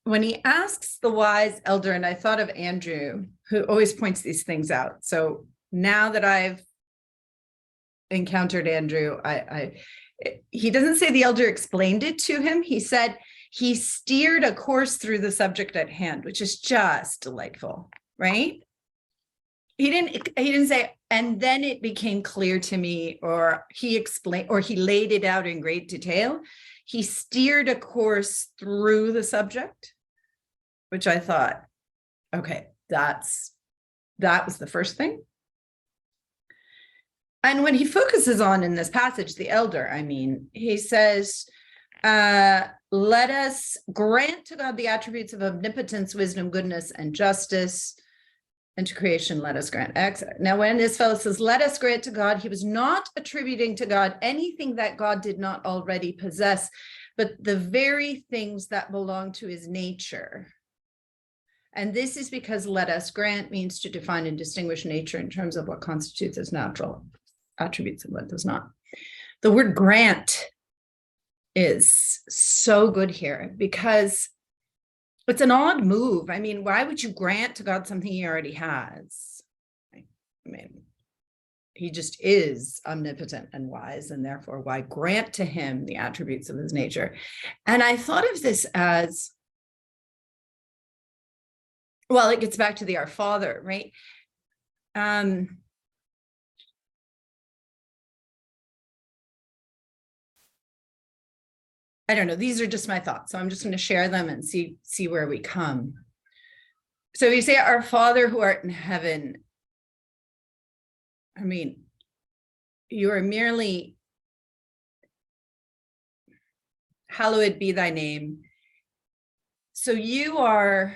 when he asks the wise elder, and I thought of Andrew, who always points these things out. So now that I've encountered Andrew, he doesn't say the elder explained it to him. He said he steered a course through the subject at hand, which is just delightful, right? He didn't say, and then it became clear to me, or he explained, or he laid it out in great detail. He steered a course through the subject, which I thought, okay, that was the first thing. And when he focuses on in this passage, the elder, I mean, he says, let us grant to God the attributes of omnipotence, wisdom, goodness, and justice. And to creation, let us grant X. Now, when this fellow says, let us grant to God, he was not attributing to God anything that God did not already possess, but the very things that belong to his nature. And this is because let us grant means to define and distinguish nature in terms of what constitutes as natural attributes and what does not. The word grant is so good here, because it's an odd move. I mean, why would you grant to God something he already has? I mean, he just is omnipotent and wise, and therefore why grant to him the attributes of his nature? And I thought of this as, well, it gets back to the Our Father, right? I don't know. These are just my thoughts. So I'm just going to share them and see where we come. So you say, Our Father who art in heaven. I mean, you are merely, hallowed be thy name. So you are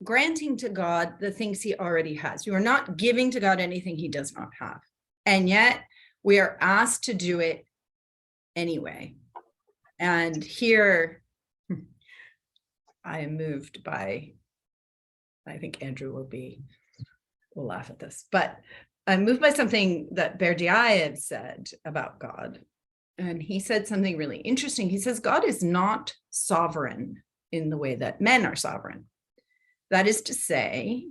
granting to God the things he already has. You are not giving to God anything he does not have. And yet we are asked to do it anyway. And here, I am moved by, I think Andrew will laugh at this, but I'm moved by something that Berdyaev said about God. And he said something really interesting. He says, God is not sovereign in the way that men are sovereign. That is to say,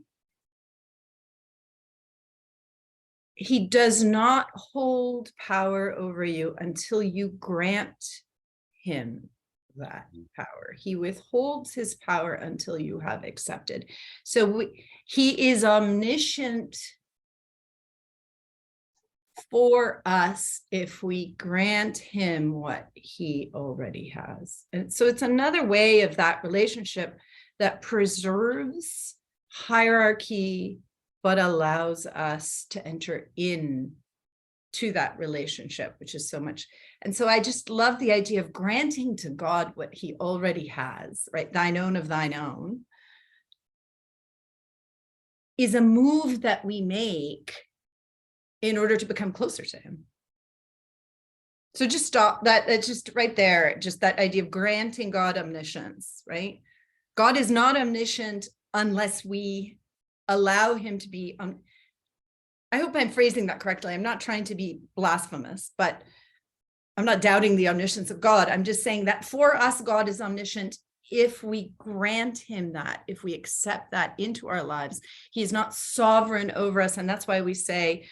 he does not hold power over you until you grant him that power. He withholds his power until you have accepted. So he is omniscient for us if we grant him what he already has. And so it's another way of that relationship that preserves hierarchy, but allows us to enter in to that relationship, which is so much. And so I just love the idea of granting to God what he already has, right? Thine own of thine own is a move that we make in order to become closer to him. So just stop that. That's just right there. Just that idea of granting God omniscience, right? God is not omniscient unless we allow him to be. I hope I'm phrasing that correctly. I'm not trying to be blasphemous, but I'm not doubting the omniscience of God. I'm just saying that for us, God is omniscient if we grant him that, if we accept that into our lives. He is not sovereign over us. And that's why we say,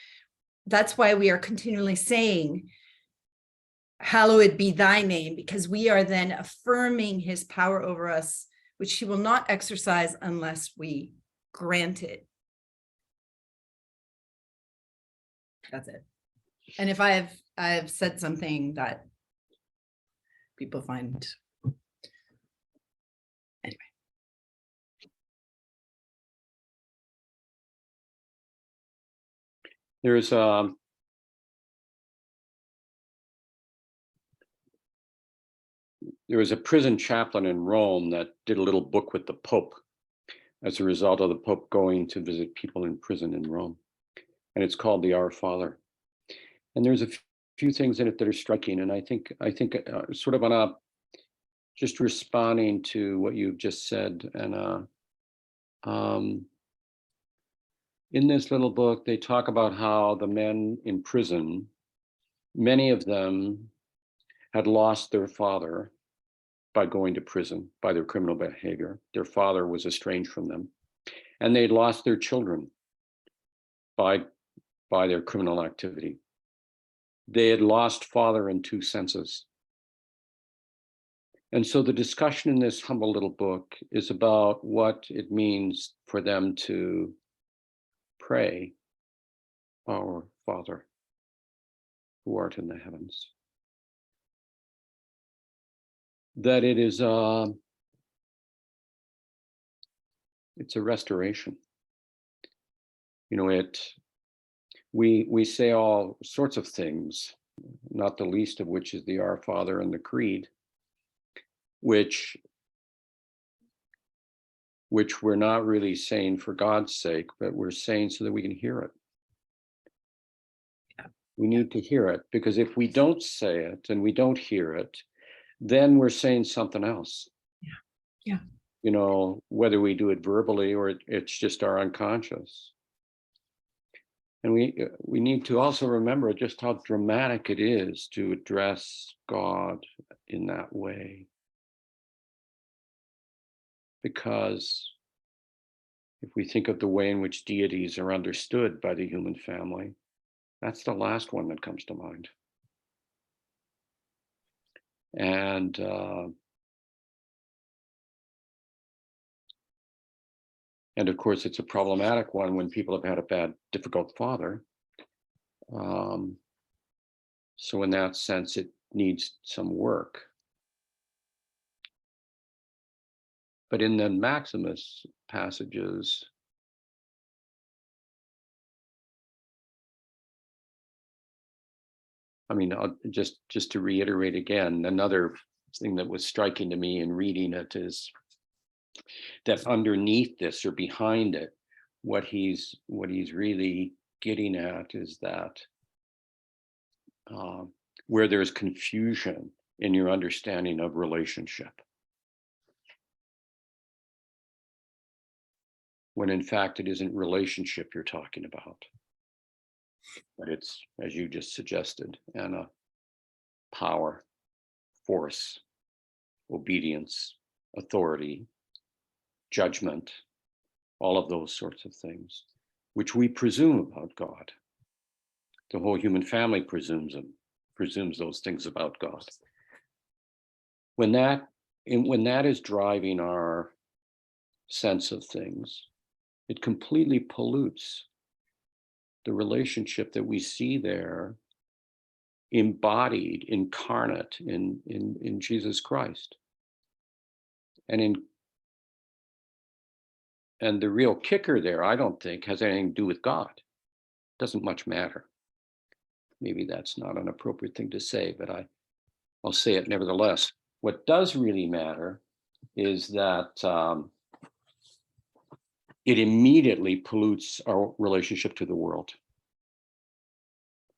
that's why we are continually saying, hallowed be thy name, because we are then affirming his power over us, which he will not exercise unless we grant it. That's it. And if I have said something that people find, anyway. There's there was a prison chaplain in Rome that did a little book with the Pope as a result of the Pope going to visit people in prison in Rome. And it's called the Our Father. And there's a few things in it that are striking. And I think sort of on a, just responding to what you've just said. And in this little book, they talk about how the men in prison, many of them had lost their father by going to prison, by their criminal behavior. Their father was estranged from them. And they'd lost their children by their criminal activity. They had lost father in two senses. And so the discussion in this humble little book is about what it means for them to pray, our Father, who art in the heavens. That it is it's a restoration. You know, we say all sorts of things, not the least of which is the Our Father and the Creed, which we're not really saying for God's sake, but we're saying so that we can hear it. We need to hear it, because if we don't say it and we don't hear it, then we're saying something else. Yeah. You know, whether we do it verbally or it's just our unconscious. And we need to also remember just how dramatic it is to address God in that way. Because if we think of the way in which deities are understood by the human family, that's the last one that comes to mind. And of course, it's a problematic one when people have had a bad, difficult father. So in that sense, it needs some work. But in the Maximus passages, I mean, just to reiterate again, another thing that was striking to me in reading it is that underneath this or behind it, what he's really getting at is that where there's confusion in your understanding of relationship, when in fact it isn't relationship you're talking about, but it's, as you just suggested, Anna, power, force, obedience, authority, judgment, all of those sorts of things, which we presume about God. The whole human family presumes those things about God. When that is driving our sense of things, it completely pollutes the relationship that we see there embodied, incarnate in Jesus Christ. And the real kicker there, I don't think, has anything to do with God. Doesn't much matter. Maybe that's not an appropriate thing to say, but I'll say it nevertheless. What does really matter is that it immediately pollutes our relationship to the world.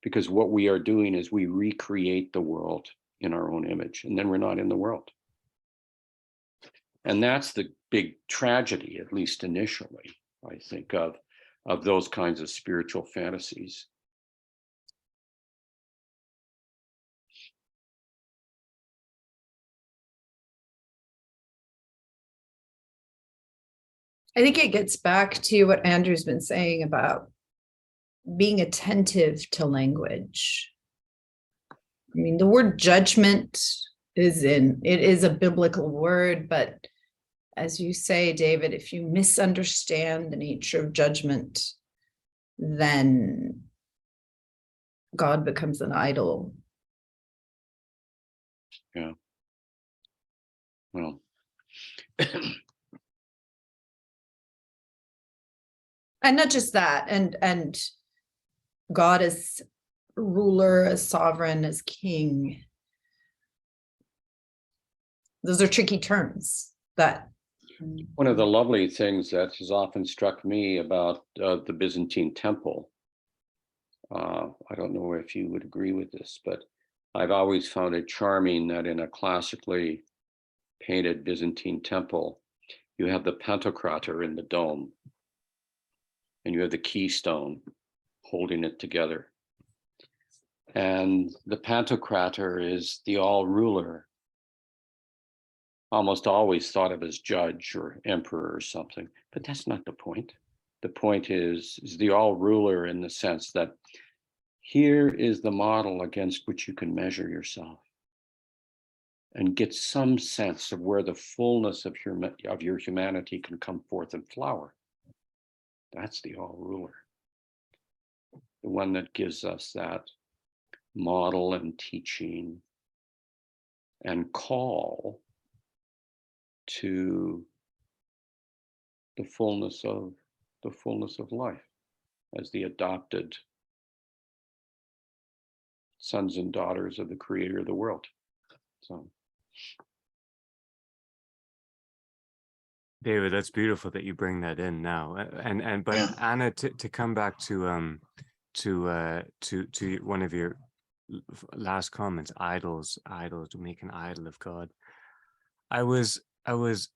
Because what we are doing is we recreate the world in our own image, and then we're not in the world. And that's the big tragedy, at least initially, I think, of those kinds of spiritual fantasies. I think it gets back to what Andrew's been saying about being attentive to language. I mean, the word judgment is a biblical word, but as you say, David, if you misunderstand the nature of judgment, then God becomes an idol. Yeah. Well. And not just that, and God as ruler, as sovereign, as king. Those are tricky terms that. One of the lovely things that has often struck me about the Byzantine temple, I don't know if you would agree with this, but I've always found it charming that in a classically painted Byzantine temple, you have the Pantocrator in the dome, and you have the keystone holding it together. And the Pantocrator is the all-ruler, almost always thought of as judge or emperor or something, but that's not the point. The point is the all-ruler in the sense that here is the model against which you can measure yourself and get some sense of where the fullness of your humanity can come forth and flower. That's the all-ruler, the one that gives us that model and teaching and call to the fullness of life as the adopted sons and daughters of the creator of the world. So David, that's beautiful that you bring that in now. But Yeah. Anna, to come back to one of your last comments, idols, to make an idol of God. I was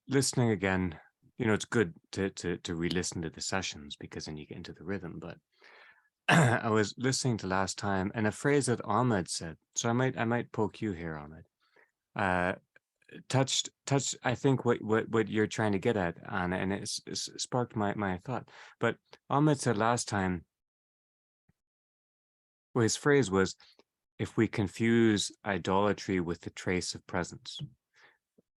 listening again. You know, it's good to re-listen to the sessions because then you get into the rhythm. But I was listening to last time, and a phrase that Ahmed said. So I might poke you here, Ahmed. Touched I think what you're trying to get at, Anna, and it's sparked my thought. But Ahmed said last time, well, his phrase was, if we confuse idolatry with the trace of presence.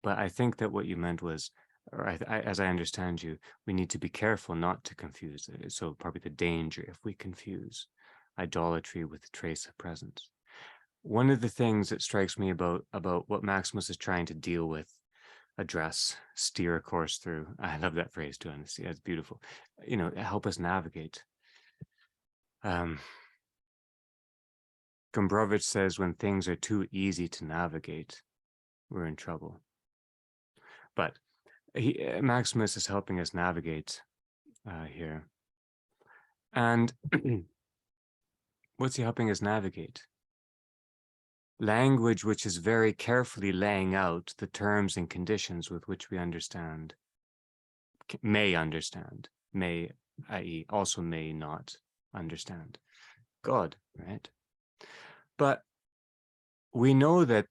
But I think that what you meant was, or as I understand you, we need to be careful not to confuse it. So probably the danger if we confuse idolatry with the trace of presence. One of the things that strikes me about what Maximos is trying to deal with, address, steer a course through. I love that phrase too, honestly. That's beautiful. You know, help us navigate. Gombrowicz says when things are too easy to navigate, we're in trouble. But Maximus is helping us navigate here. And what's he helping us navigate? Language which is very carefully laying out the terms and conditions with which we may understand may, i.e., also may not understand God, right? But we know that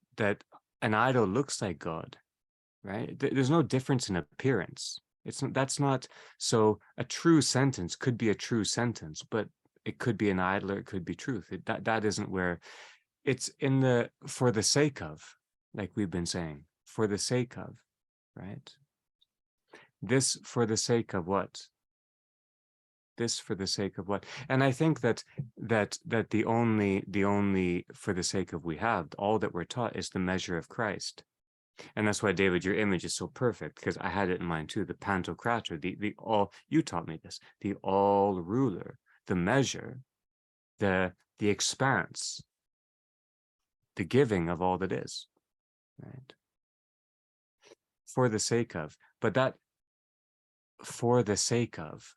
an idol looks like God, right? There's no difference in appearance. That's not, so a true sentence could be a true sentence, but it could be an idol or it could be truth. That isn't where it's in the, for the sake of, like we've been saying, for the sake of, right? This for the sake of what? This for the sake of what? And I think that the only for the sake of we have, all that we're taught is the measure of Christ. And that's why, David, your image is so perfect, because I had it in mind too, the Pantocrator, the all, you taught me this, the all ruler, the measure, the expanse, the giving of all that is, right? For the sake of, but that for the sake of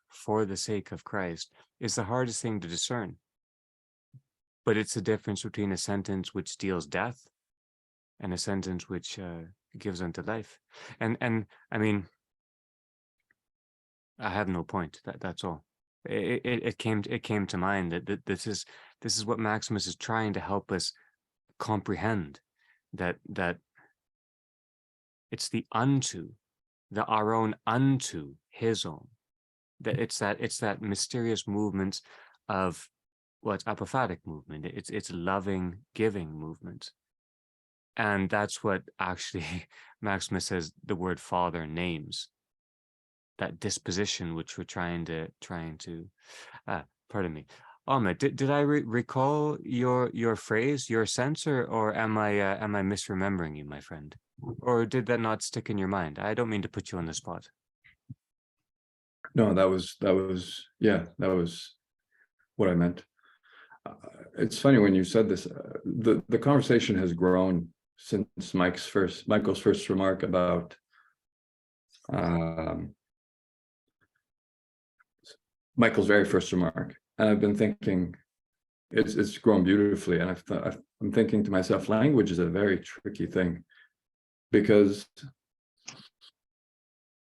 Christ is the hardest thing to discern. But it's the difference between a sentence which deals death and a sentence which gives unto life. And I mean, I have no point. That's all. It came to mind that this is what Maximus is trying to help us comprehend, that it's the unto, our own unto his own. That it's that mysterious movement of, well, it's apophatic movement. It's loving, giving movement. And that's what actually Maximus says the word Father names. That disposition which we're trying to pardon me. Ahmed, did I recall your phrase, your sense, or am I misremembering you, my friend? Or did that not stick in your mind? I don't mean to put you on the spot. No, that was what I meant. It's funny when you said this. The conversation has grown since Michael's first remark about Michael's very first remark, and I've been thinking it's grown beautifully, and I'm thinking to myself, language is a very tricky thing, because,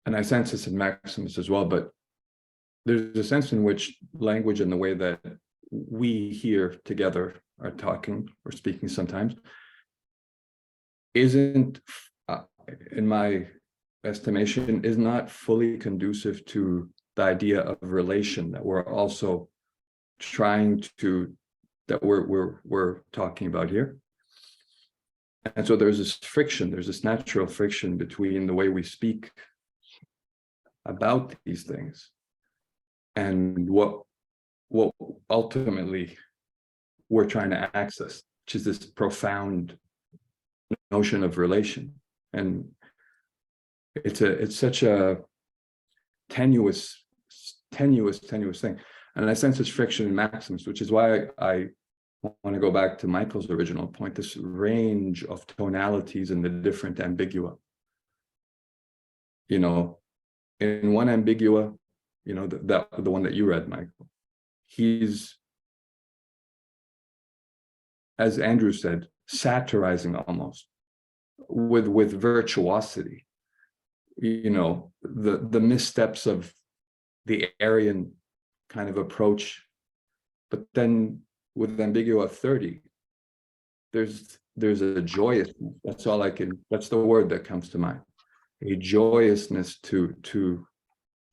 and I sense this in Maximus as well, but there's a sense in which language and the way that we here together are talking or speaking sometimes isn't, in my estimation, is not fully conducive to the idea of relation that we're also trying to, that we're talking about here. And so there's this friction, there's this natural friction between the way we speak about these things and what ultimately we're trying to access, which is this profound notion of relation. And it's such a tenuous thing. And I sense this friction in Maximus, which is why I want to go back to Michael's original point, this range of tonalities in the different Ambigua. You know, in one Ambigua, you know, the one that you read, Michael, he's, as Andrew said, satirizing almost with virtuosity, you know, the missteps of the Aryan kind of approach. But then with Ambigua 30, there's a joyousness. That's all that's the word that comes to mind. A joyousness to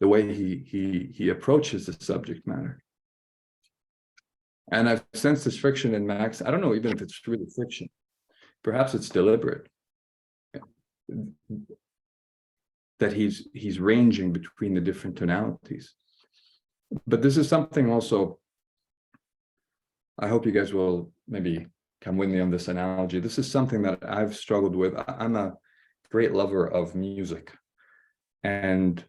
the way he approaches the subject matter. And I've sensed this friction in Max. I don't know even if it's really friction. Perhaps it's deliberate. That he's ranging between the different tonalities. But this is something also, I hope you guys will maybe come with me on this analogy. This is something that I've struggled with. I'm a great lover of music and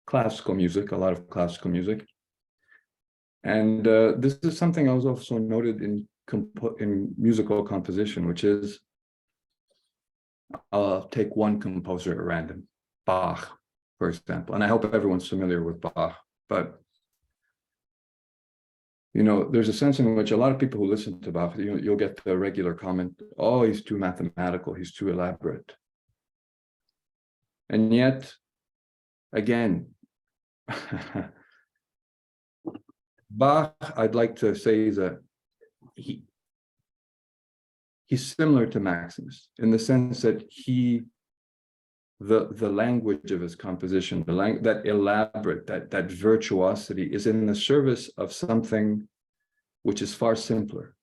classical music, a lot of classical music. And this is something I was also noted in musical composition, which is, I'll take one composer at random, Bach, for example. And I hope everyone's familiar with Bach, but you know, there's a sense in which a lot of people who listen to Bach, you'll get the regular comment, oh, he's too mathematical, he's too elaborate. And yet, again, Bach, I'd like to say that he's similar to Maximus in the sense that the language of his composition, that elaborate, that virtuosity is in the service of something which is far simpler.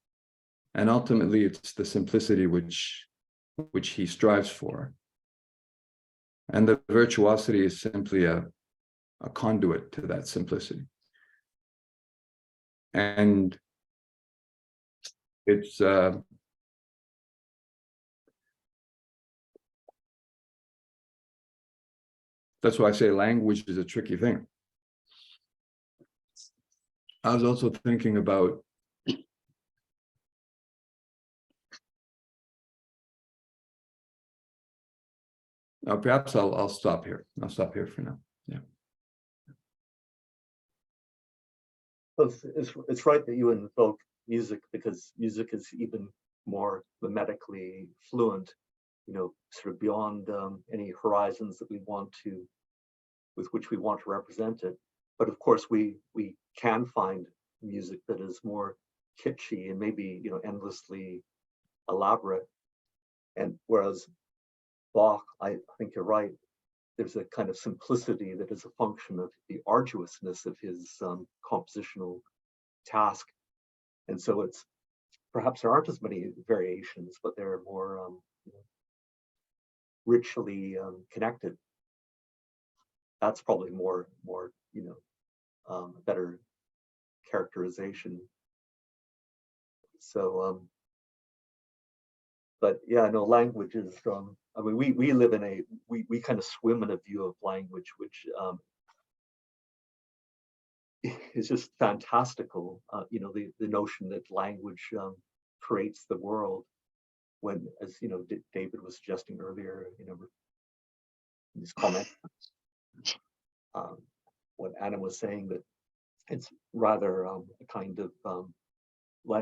And ultimately it's the simplicity which he strives for. And the virtuosity is simply a conduit to that simplicity. And it's that's why I say language is a tricky thing. I was also thinking about perhaps I'll stop here. I'll stop here for now. Yeah. It's right that you invoke music, because music is even more mimetically fluent, sort of beyond any horizons that with which we want to represent it. But of course, we can find music that is more kitschy and maybe endlessly elaborate. And whereas Bach, I think you're right, there's a kind of simplicity that is a function of the arduousness of his compositional task. And so it's perhaps there aren't as many variations, but they're more richly connected. That's probably more a better characterization. So but yeah, no, language is I mean, we live in we kind of swim in a view of language which is just fantastical. The notion that language creates the world, when, as David was suggesting earlier, in his comment, when Anna was saying that it's rather a kind of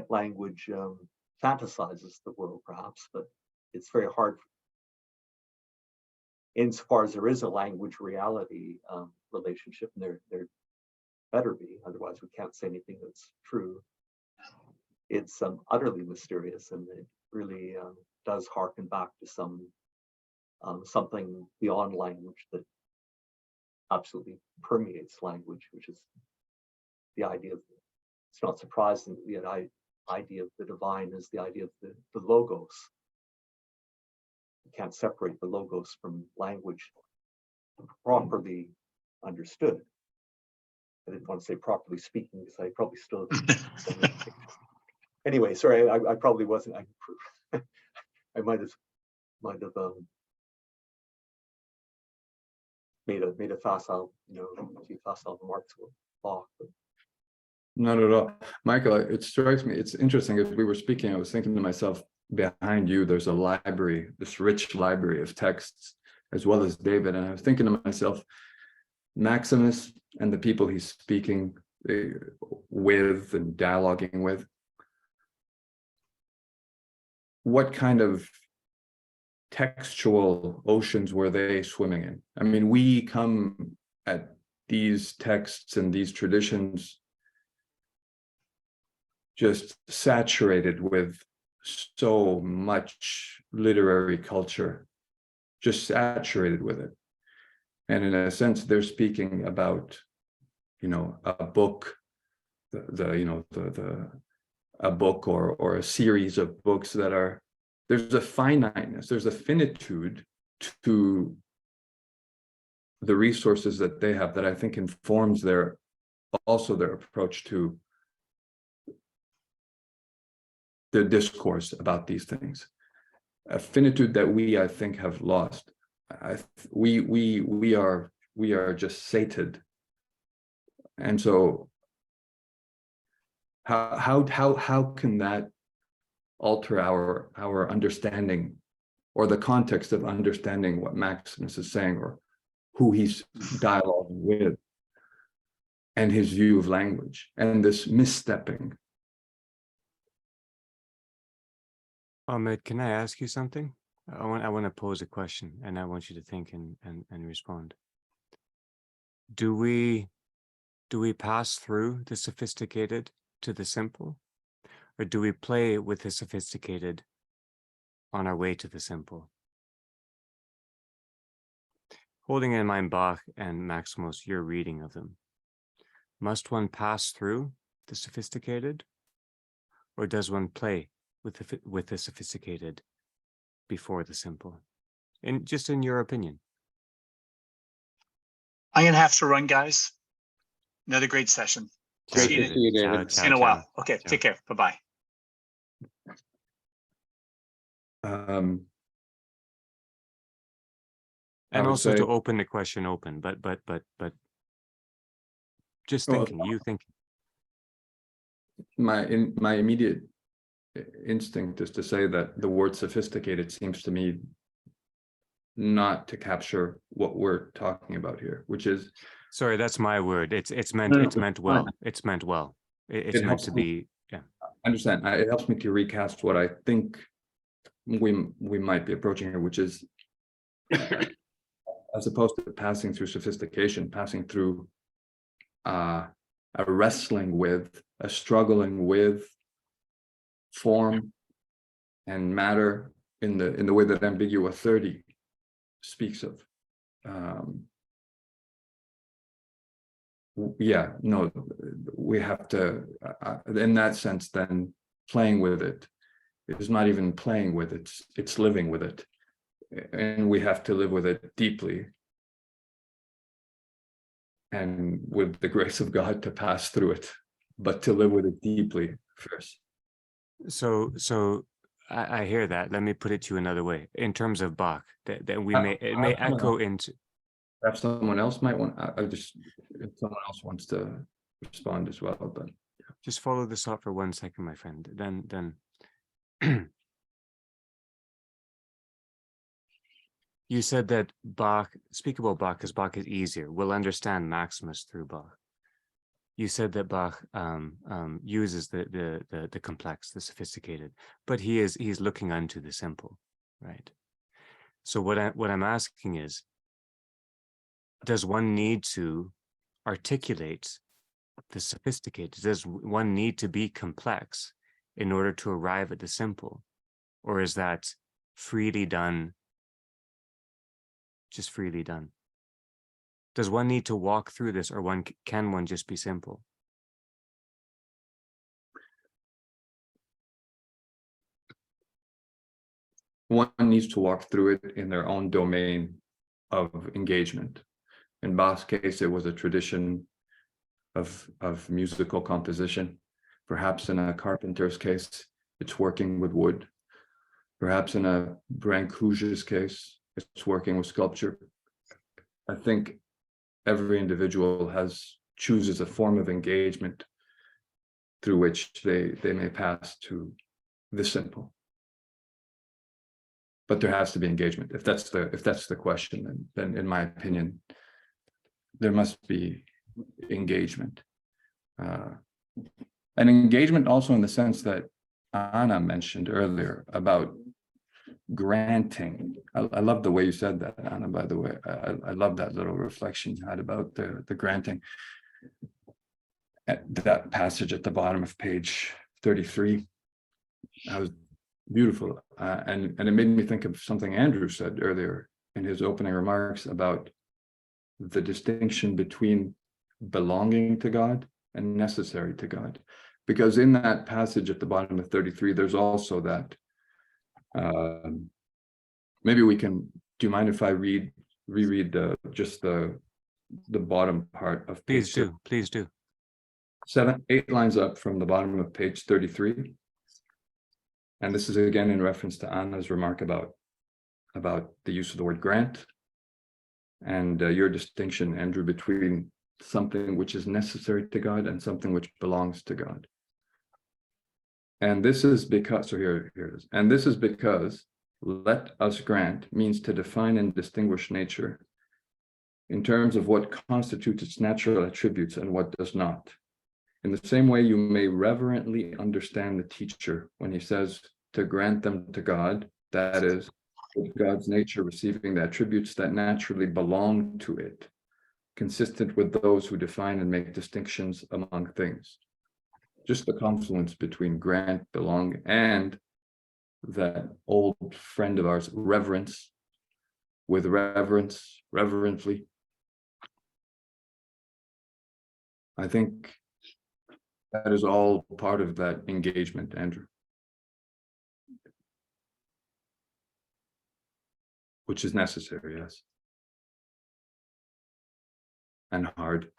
language fantasizes the world, perhaps, but it's very hard, insofar as there is a language reality relationship, and there better be, otherwise we can't say anything that's true. It's utterly mysterious, and it really does harken back to something beyond language that absolutely permeates language, which is the idea of, it's not surprising that the idea of the divine is the idea of the logos. You can't separate the logos from language properly understood. I didn't want to say properly speaking, because I probably still anyway, sorry, I probably wasn't. I might have made a facile, a few facile remarks with Bach. Not at all. Michael, it strikes me, it's interesting, as we were speaking, I was thinking to myself, behind you, there's a library, this rich library of texts, as well as David. And I was thinking to myself, Maximus and the people he's speaking with and dialoguing with, what kind of textual oceans were they swimming in? I mean, we come at these texts and these traditions just saturated with so much literary culture, just saturated with it. And in a sense, they're speaking about, a book, a book or a series of books that are, there's a finiteness, there's a finitude to the resources that they have that I think informs also their approach to the discourse about these things. A finitude that we, I think, have lost. We are just sated. And so how can that alter our understanding, or the context of understanding what Maximus is saying, or who he's dialoguing with, and his view of language, and this misstepping? Ahmed, can I ask you something? I want to pose a question, and I want you to think and respond. do we pass through the sophisticated to the simple, or do we play with the sophisticated on our way to the simple? Holding in mind Bach and Maximos, your reading of them, must one pass through the sophisticated, or does one play with the sophisticated before the simple? Just in your opinion. I'm gonna have to run, guys. Another great session. Great See to you, see you, Ciao, David. see you in a ciao, while. ciao. Okay, Ciao. take care. Bye-bye. And would also to say- open the question open, but just Well, thinking, you think. my immediate instinct is to say that the word sophisticated seems to me not to capture what we're talking about here, which is, Sorry, that's my word. It's meant No, it's no, meant fine. well. It's meant well. It's It meant helps to me. be. Yeah. I understand. It helps me to recast what I think we might be approaching here, which is as opposed to passing through sophistication, passing through a wrestling with, a struggling with form and matter in the way that Ambigua 30 speaks of. Yeah, no, we have to, in that sense, then playing with it is not even playing with it, it's living with it. And we have to live with it deeply. And with the grace of God to pass through it, but to live with it deeply first. So I hear that. Let me put it to you another way. In terms of Bach, that we may it may echo into. Perhaps someone else might want, I just, if someone else wants to respond as well, but. Just follow this thought for 1 second, my friend. Then you said that Bach, speak about Bach because Bach is easier. We'll understand Maximus through Bach. You said that Bach uses the complex, the sophisticated, but he's looking unto the simple, right? So what I'm asking is, does one need to articulate the sophisticated? Does one need to be complex in order to arrive at the simple? Or is that freely done, just freely done? Does one need to walk through this, or can one just be simple? One needs to walk through it in their own domain of engagement. In Bach's case, it was a tradition of musical composition. Perhaps in a carpenter's case, it's working with wood. Perhaps in a Brancusi's case, it's working with sculpture. I think every individual chooses a form of engagement through which they may pass to the simple. But there has to be engagement. If that's the question, then in my opinion, there must be engagement. And engagement also in the sense that Anna mentioned earlier about granting. I love the way you said that, Anna, by the way. I love that little reflection you had about the granting. At that passage at the bottom of page 33, that was beautiful. And it made me think of something Andrew said earlier in his opening remarks about the distinction between belonging to God and necessary to God. Because in that passage at the bottom of 33, there's also that, maybe we can, do you mind if I reread just the bottom part of page? Please do. 8 lines up from the bottom of page 33. And this is again in reference to Anna's remark about the use of the word grant and your distinction, Andrew, between something which is necessary to God and something which belongs to God. And this is because, so here it is. And this is because let us grant means to define and distinguish nature in terms of what constitutes its natural attributes and what does not. In the same way, you may reverently understand the teacher when he says to grant them to God, that is, with God's nature receiving the attributes that naturally belong to it, consistent with those who define and make distinctions among things. Just the confluence between grant, belong, and that old friend of ours, reverence, with reverence, reverently. I think that is all part of that engagement, Andrew. Which is necessary, yes. And hard.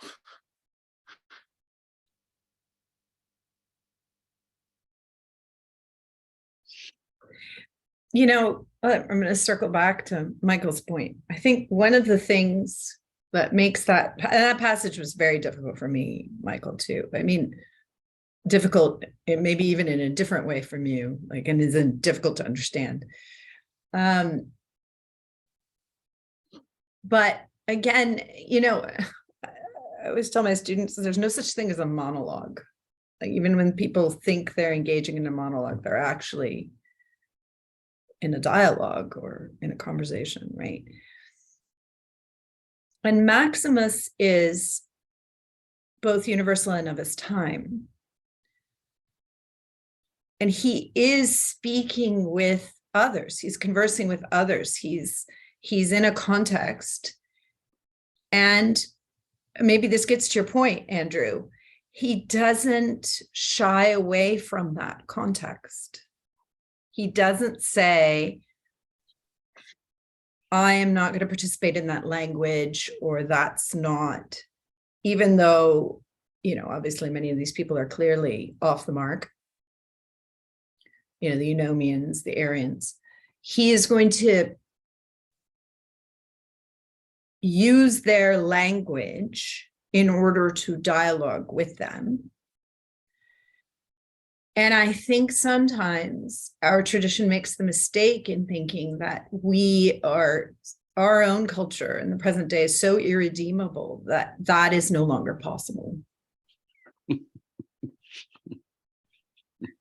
You know, I'm going to circle back to Michael's point. I think one of the things that makes that, and that passage was very difficult for me, Michael, too. I mean, difficult, maybe even in a different way from you, like, and isn't difficult to understand. But again, you know, I always tell my students, there's no such thing as a monologue. Like, even when people think they're engaging in a monologue, they're actually in a dialogue or in a conversation, right? And Maximus is both universal and of his time. And he is speaking with others. He's conversing with others. He's in a context. And maybe this gets to your point, Andrew. He doesn't shy away from that context. He doesn't say, I am not going to participate in that language, or that's not, even though, you know, obviously many of these people are clearly off the mark. You know, the Eunomians, the Arians. He is going to use their language in order to dialogue with them. And I think sometimes our tradition makes the mistake in thinking that our own culture in the present day is so irredeemable that that is no longer possible.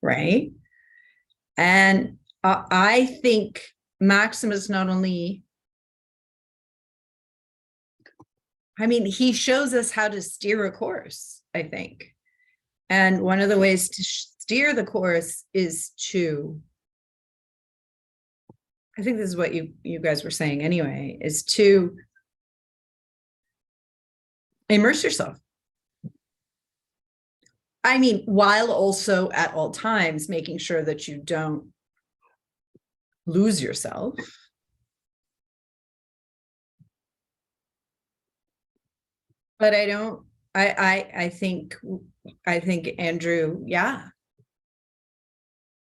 Right? And I think Maximus not only, I mean, he shows us how to steer a course, I think. And one of the ways to steer the course is to, I think this is what you guys were saying anyway, is to immerse yourself. I mean, while also at all times making sure that you don't lose yourself. But I think Andrew, yeah.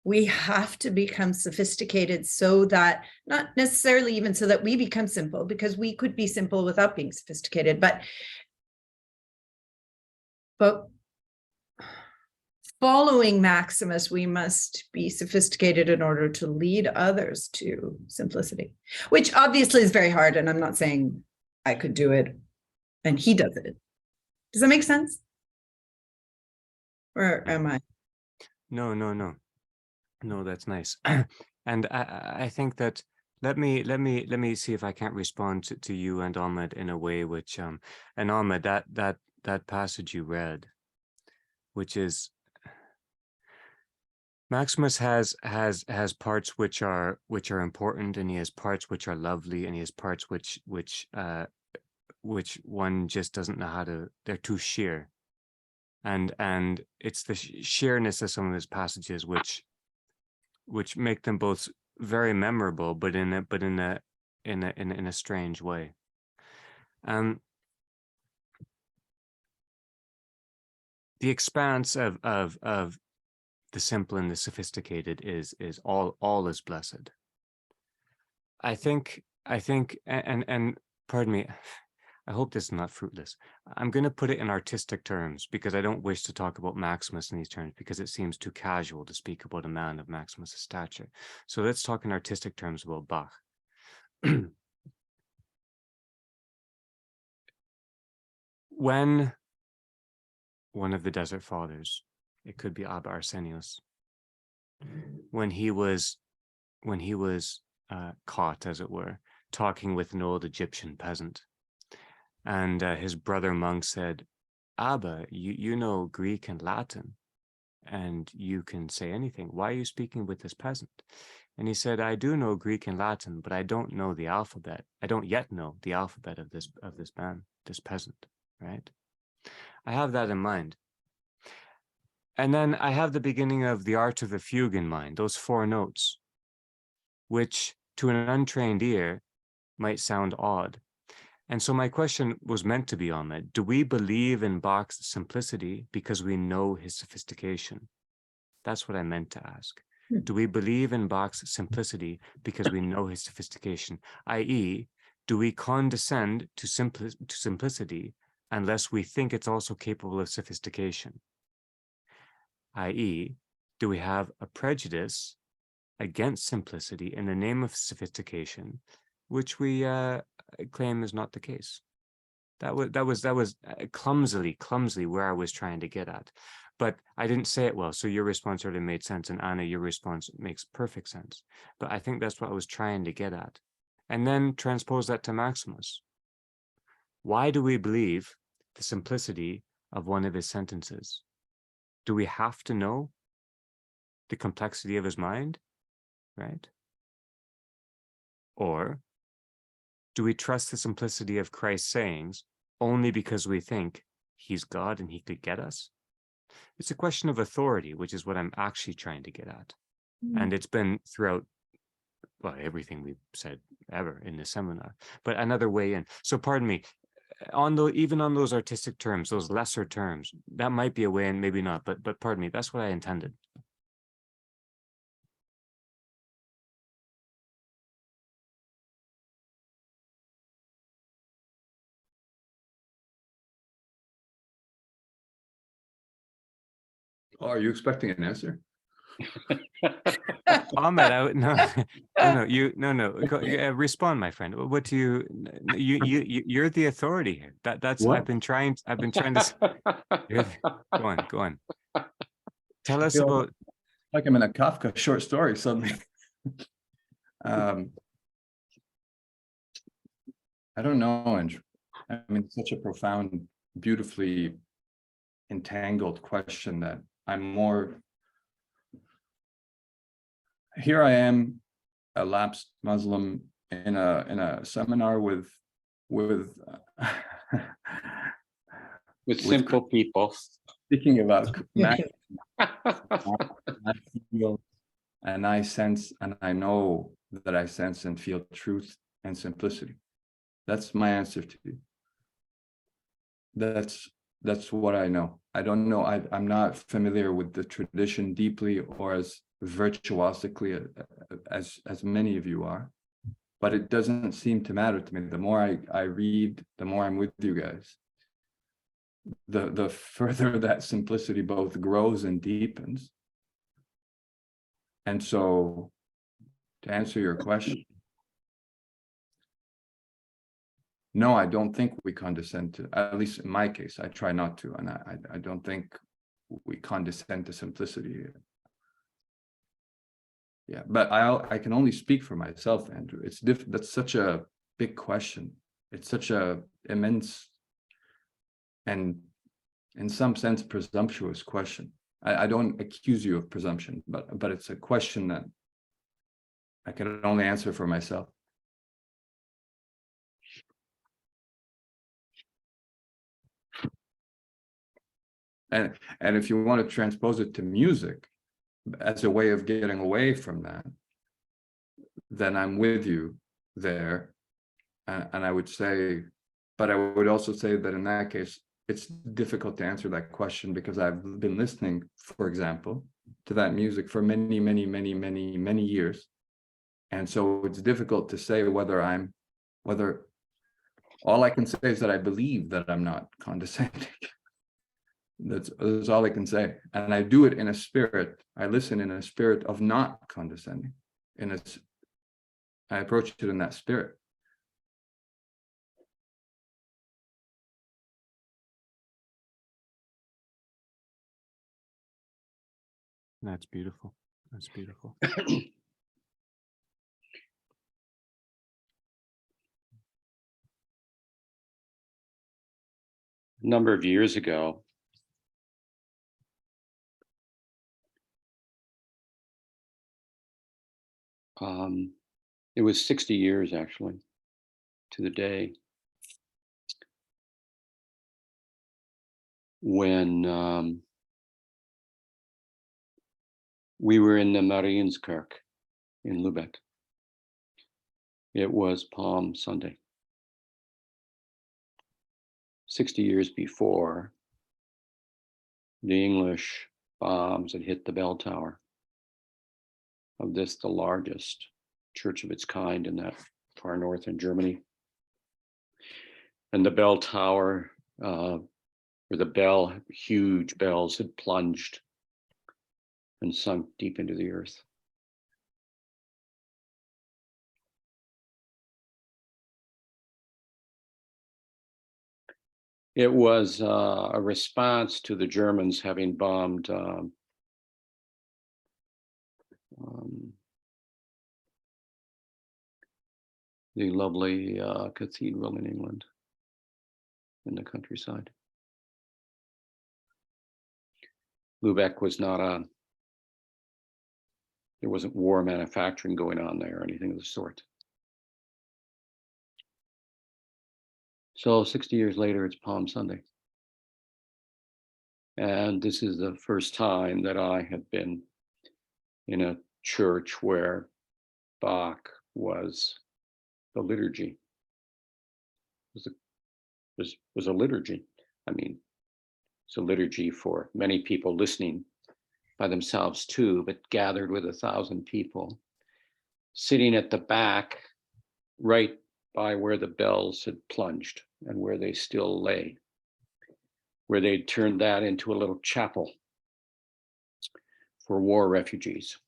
We have to become sophisticated so that, not necessarily even so that we become simple, because we could be simple without being sophisticated, but following Maximus, we must be sophisticated in order to lead others to simplicity, which obviously is very hard. And I'm not saying I could do it and he does it. Does that make sense? Or am I? No, that's nice. And I think that let me see if I can't respond to you and Ahmed in a way which and Ahmed, that passage you read, which is Maximus has parts which are important, and he has parts which are lovely, and he has parts which one just doesn't know how to, they're too sheer. And it's the sheerness of some of his passages which make them both very memorable, but in a strange way. The expanse of the simple and the sophisticated is all is blessed. I think, and pardon me, I hope this is not fruitless. I'm going to put it in artistic terms because I don't wish to talk about Maximus in these terms because it seems too casual to speak about a man of Maximus' stature. So let's talk in artistic terms about Bach. When one of the Desert Fathers, it could be Abba Arsenios, when he was caught, as it were, talking with an old Egyptian peasant, And his brother monk said, Abba, you know Greek and Latin, and you can say anything. Why are you speaking with this peasant? And he said, I do know Greek and Latin, but I don't know the alphabet. I don't yet know the alphabet of this man, this peasant, right? I have that in mind. And then I have the beginning of the Art of the Fugue in mind, those 4 notes, which to an untrained ear might sound odd. And so my question was meant to be on that. Do we believe in Bach's simplicity because we know his sophistication? That's what I meant to ask. Do we believe in Bach's simplicity because we know his sophistication? I.e., do we condescend to simplicity unless we think it's also capable of sophistication? I.e., do we have a prejudice against simplicity in the name of sophistication, which we claim is not the case? That was clumsily where I was trying to get at, but I didn't say it well. So your response really made sense, and Anna, your response makes perfect sense. But I think that's what I was trying to get at, and then transpose that to Maximos. Why do we believe the simplicity of one of his sentences? Do we have to know the complexity of his mind, right? Or do we trust the simplicity of Christ's sayings only because we think he's God and he could get us? It's a question of authority, which is what I'm actually trying to get at. And it's been throughout, well, everything we've said ever in this seminar, but another way in. So pardon me, even on those artistic terms, those lesser terms, that might be a way in, maybe not, but pardon me, that's what I intended. Oh, are you expecting an answer? Ahmed, respond, my friend. What do you're the authority here. That's What? I've been trying to go on. Tell us about, like I'm in a Kafka short story suddenly. I don't know, Andrew. I mean, it's such a profound, beautifully entangled question that I'm more. Here I am, a lapsed Muslim in a seminar with simple people speaking about Mac, I feel and I sense and I know that I sense and feel truth and simplicity. That's my answer to you. That's what I know. I don't know. I'm not familiar with the tradition deeply or as virtuosically as many of you are, but it doesn't seem to matter to me. The more I read, the more I'm with you guys. The further that simplicity both grows and deepens. And so, to answer your question, no, I don't think we condescend to, at least in my case, I try not to, and I don't think we condescend to simplicity. Yeah, but I can only speak for myself, Andrew. That's such a big question. It's such a immense and in some sense presumptuous question. I don't accuse you of presumption, but it's a question that I can only answer for myself. And if you want to transpose it to music as a way of getting away from that, then I'm with you there. And I would say, but I would also say that in that case, it's difficult to answer that question because I've been listening, for example, to that music for many, many, many, many, many years. And so it's difficult to say whether all I can say is that I believe that I'm not condescending. That's all I can say. And I do it in a spirit. I listen in a spirit of not condescending. I approach it in that spirit. That's beautiful. That's beautiful. a number of years ago, it was 60 years actually to the day when we were in the Mariinskirk in Lubeck. It was Palm Sunday. 60 years before, the English bombs had hit the bell tower of this, the largest church of its kind in that far north in Germany. And the bell tower, where the huge bells had plunged and sunk deep into the earth. It was a response to the Germans having bombed the lovely cathedral in England, in the countryside. Lubeck was not there wasn't war manufacturing going on there or anything of the sort. So 60 years later, it's Palm Sunday. And this is the first time that I had been in a church where Bach was the liturgy. Was a liturgy. I mean, it's a liturgy for many people listening by themselves too, but gathered with 1,000 people, sitting at the back, right by where the bells had plunged and where they still lay, where they'd turned that into a little chapel for war refugees,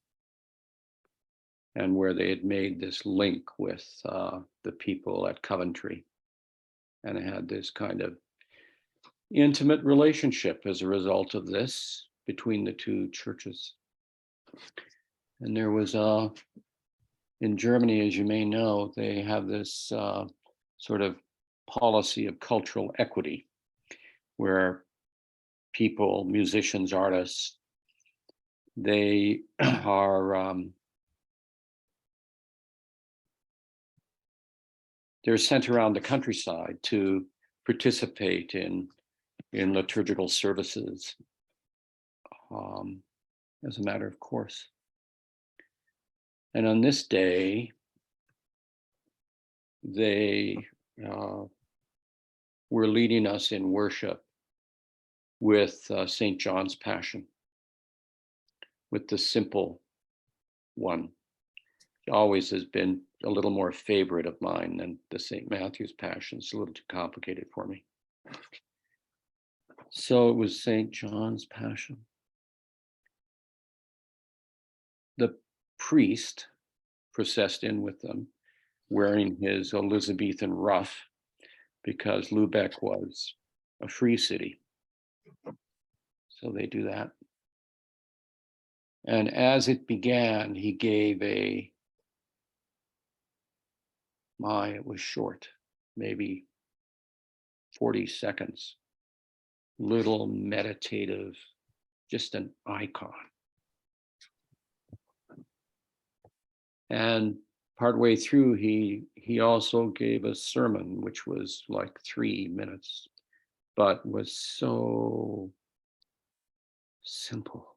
and where they had made this link with the people at Coventry, and had this kind of intimate relationship as a result of this between the two churches. And there was in Germany, as you may know, they have this sort of policy of cultural equity, where people, musicians, artists, they are they're sent around the countryside to participate in liturgical services as a matter of course. And on this day, they were leading us in worship with St. John's Passion, with the simple one. It always has been a little more favorite of mine than the St. Matthew's Passion. It's a little too complicated for me. So it was St. John's Passion. The priest processed in with them, wearing his Elizabethan ruff, because Lubeck was a free city. So they do that. And as it began, he gave it was short, maybe 40 seconds, little meditative, just an icon. And partway through, he also gave a sermon, which was like 3 minutes, but was so simple,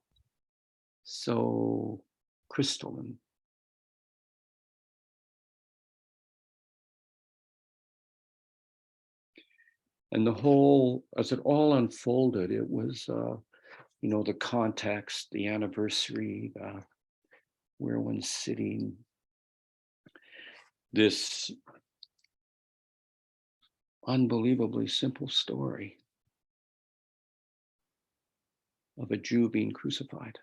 so crystalline. And the whole, as it all unfolded, it was, the context, the anniversary, where one's sitting, this unbelievably simple story of a Jew being crucified.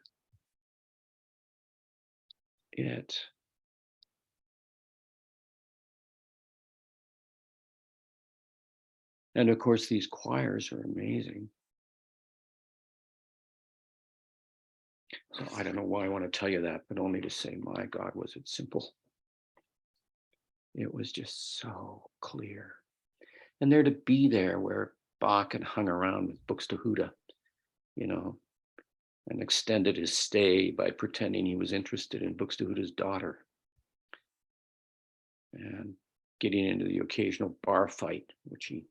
And of course, these choirs are amazing. So I don't know why I want to tell you that, but only to say, my God, was it simple. It was just so clear. And there to be there where Bach and hung around with Buxtehude, you know, and extended his stay by pretending he was interested in Buxtehude's daughter and getting into the occasional bar fight, which he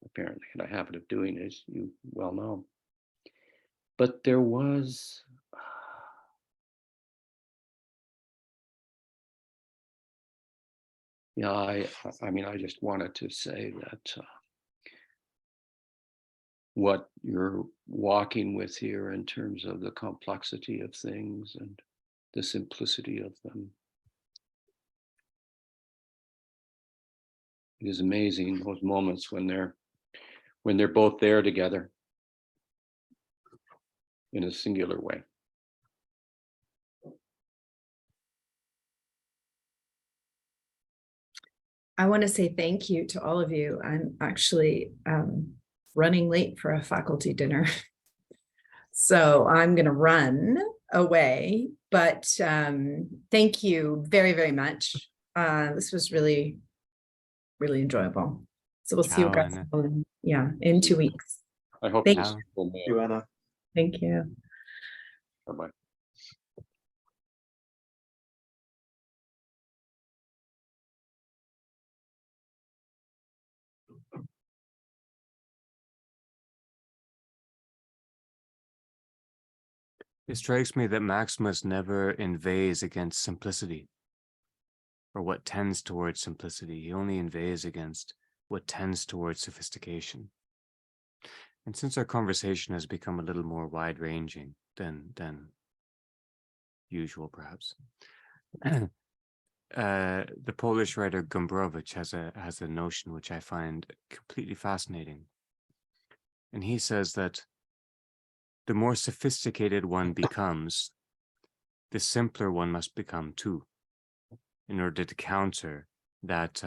apparently had a habit of doing, as you well know. But there was yeah, I mean, I just wanted to say that what you're walking with here in terms of the complexity of things and the simplicity of them is amazing. Those moments when they're both there together in a singular way. I want to say thank you to all of you. I'm actually running late for a faculty dinner. So I'm going to run away, but thank you very, very much. This was really, really enjoyable. So we'll see you guys in 2 weeks. I hope Thank this will Thank you, Anna. Thank you. Bye-bye. It strikes me that Maximus never inveighs against simplicity or what tends towards simplicity. He only inveighs against what tends towards sophistication. And since our conversation has become a little more wide-ranging than usual, perhaps, the Polish writer Gombrowicz has a notion which I find completely fascinating. And he says that the more sophisticated one becomes, the simpler one must become too, in order to counter that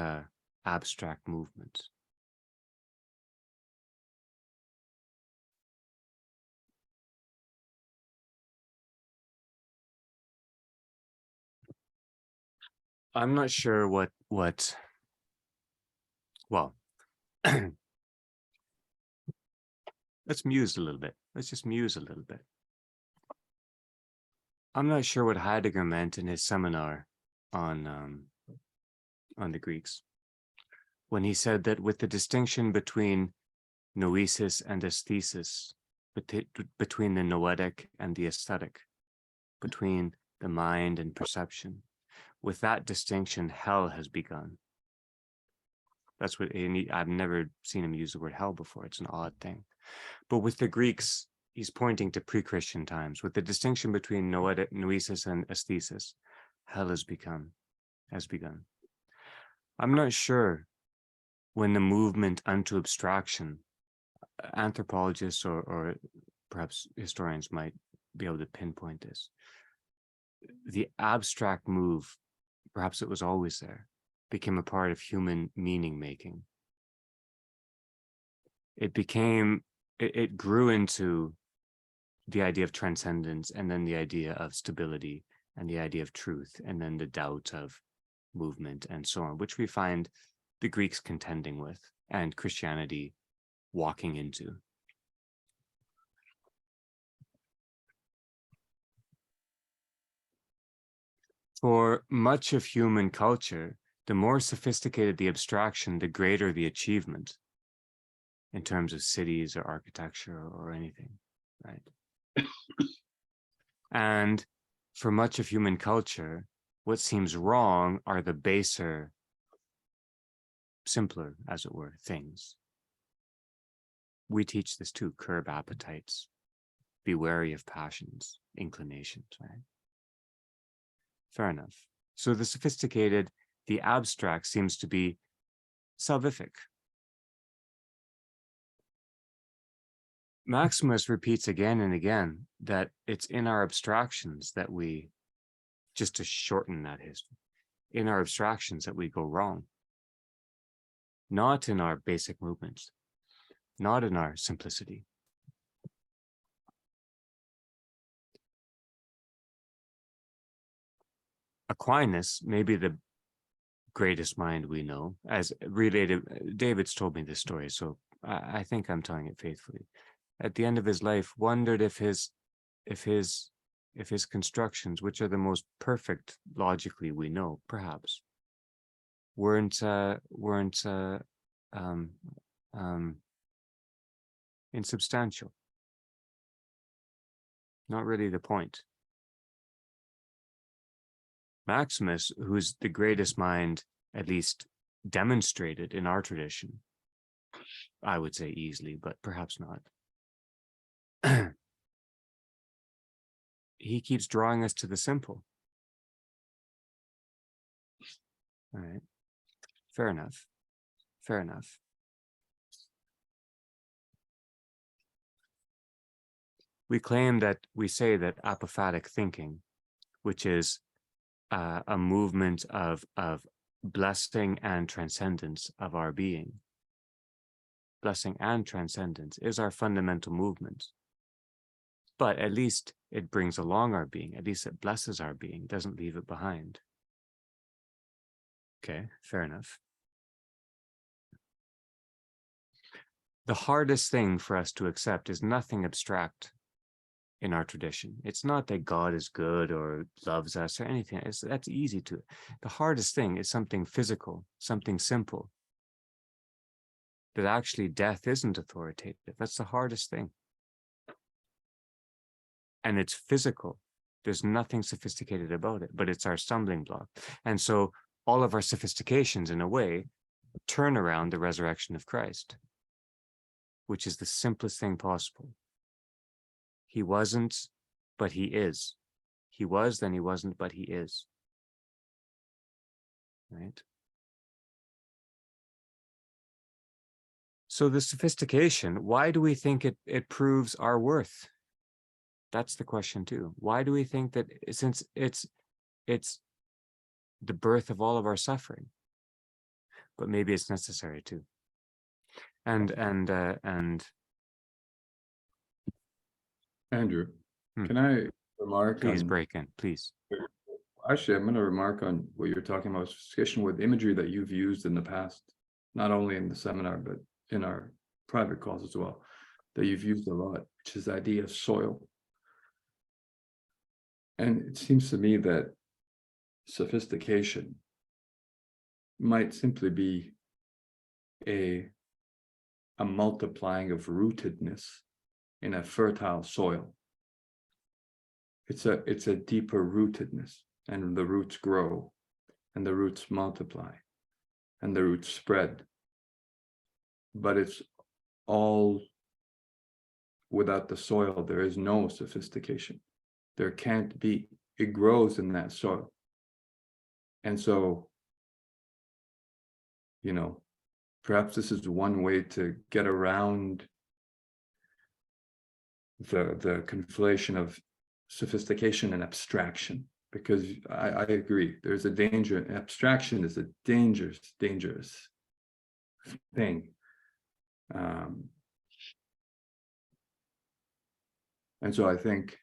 abstract movement. I'm not sure what well, let's muse a little bit. Let's just muse a little bit. I'm not sure what Heidegger meant in his seminar on the Greeks, when he said that with the distinction between noesis and aesthesis, between the noetic and the aesthetic, between the mind and perception, with that distinction, hell has begun. That's what I've never seen him use the word hell before. It's an odd thing. But with the Greeks, he's pointing to pre-Christian times. With the distinction between noesis and aesthesis, hell has begun. I'm not sure when the movement unto abstraction, anthropologists or perhaps historians might be able to pinpoint this. The abstract move, perhaps it was always there, became a part of human meaning making. It grew into the idea of transcendence, and then the idea of stability, and the idea of truth, and then the doubt of movement, and so on, which we find the Greeks contending with, and Christianity walking into. For much of human culture, the more sophisticated the abstraction, the greater the achievement in terms of cities or architecture or anything, right? And for much of human culture, what seems wrong are the baser, simpler, as it were, things. We teach this too: curb appetites, be wary of passions, inclinations, right? Fair enough. So the sophisticated, the abstract seems to be salvific. Maximus repeats again and again that it's in our abstractions that we, just to shorten that history, in our abstractions that we go wrong. Not in our basic movements, not in our simplicity. Aquinas may be the greatest mind we know, as related. David's told me this story, so I think I'm telling it faithfully, at the end of his life, wondered if his constructions, which are the most perfect logically we know, perhaps, weren't insubstantial. Not really the point. Maximus, who's the greatest mind, at least demonstrated in our tradition, I would say easily, but perhaps not. He keeps drawing us to the simple. All right. Fair enough. Fair enough. We say that apophatic thinking, which is a movement of blessing and transcendence of our being. Blessing and transcendence is our fundamental movement. But at least it brings along our being. At least it blesses our being, doesn't leave it behind. Okay, fair enough. The hardest thing for us to accept is nothing abstract in our tradition. It's not that God is good or loves us or anything. That's easy to. The hardest thing is something physical, something simple. That actually death isn't authoritative. That's the hardest thing. And it's physical. There's nothing sophisticated about it, but it's our stumbling block. And so all of our sophistications, in a way, turn around the resurrection of Christ, which is the simplest thing possible. He wasn't, but he is. He was, then he wasn't, but he is. Right? So the sophistication, why do we think it proves our worth? That's the question too. Why do we think that, since it's the birth of all of our suffering, but maybe it's necessary too. And Andrew, can I remark? Please break in, please. Actually, I'm going to remark on what you're talking about, sophistication with imagery that you've used in the past, not only in the seminar, but in our private calls as well, that you've used a lot, which is the idea of soil. And it seems to me that sophistication might simply be a multiplying of rootedness in a fertile soil. It's a deeper rootedness, and the roots grow, and the roots multiply, and the roots spread. But it's all without the soil. There is no sophistication. There can't be. It grows in that soil. And so, perhaps this is one way to get around the conflation of sophistication and abstraction, because I agree, there's a danger. Abstraction is a dangerous thing. And so I think,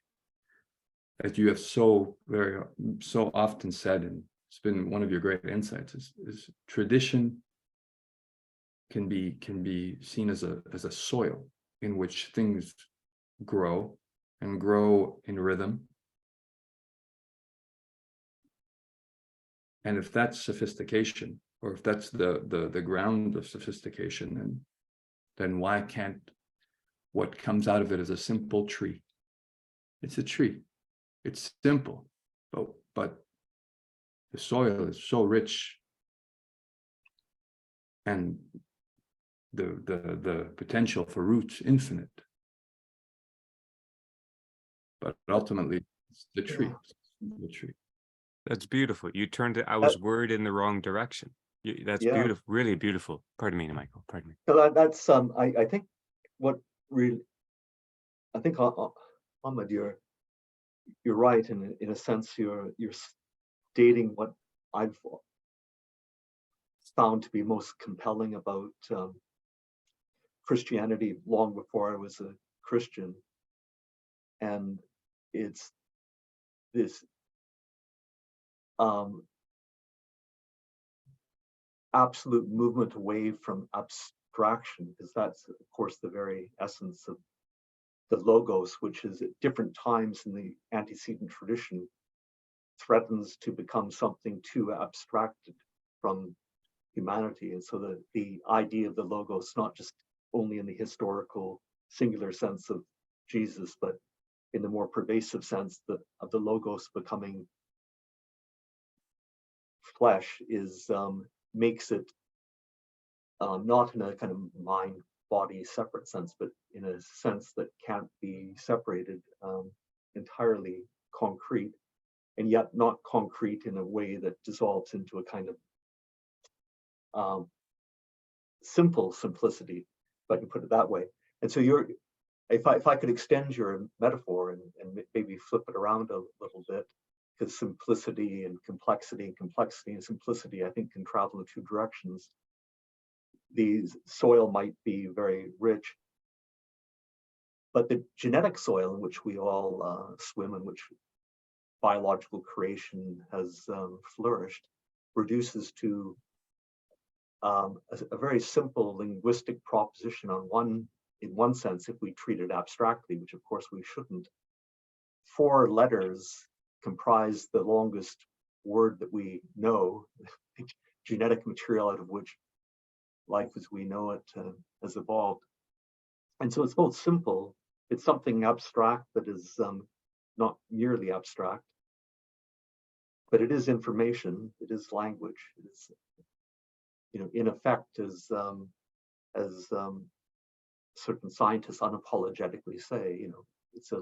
as you have so often said, and it's been one of your great insights, is tradition can be seen as a soil in which things grow and grow in rhythm. And if that's sophistication, or if that's the ground of sophistication, then why can't what comes out of it as a simple tree? It's a tree. It's simple, but the soil is so rich, and the potential for roots infinite. But ultimately, it's the tree. The tree. That's beautiful. You turned it. I was worried in the wrong direction. That's beautiful, really beautiful. Pardon me, Michael. Pardon me. So that's I think what really, I think Ahmed, you're right in a sense. You're stating what I've found to be most compelling about Christianity long before I was a Christian, and it's this absolute movement away from abstraction, because that's, of course, the very essence of the logos, which is at different times in the antecedent tradition threatens to become something too abstracted from humanity. And so the idea of the logos, not just only in the historical singular sense of Jesus, but in the more pervasive sense of the logos becoming flesh, is makes it not in a kind of mind body separate sense, but in a sense that can't be separated, entirely concrete, and yet not concrete in a way that dissolves into a kind of simple simplicity, if I can put it that way. And so if I could extend your metaphor and maybe flip it around a little bit, because simplicity and complexity and simplicity, I think, can travel in two directions. The soil might be very rich, but the genetic soil in which we all swim, in which biological creation has flourished, reduces to a very simple linguistic proposition in one sense, if we treat it abstractly, which of course we shouldn't. 4 letters comprise the longest word that we know, genetic material out of which life as we know it has evolved. And so it's both simple, it's something abstract that is not merely abstract, but it is information, it is language, it is, in effect, as certain scientists unapologetically say, it's a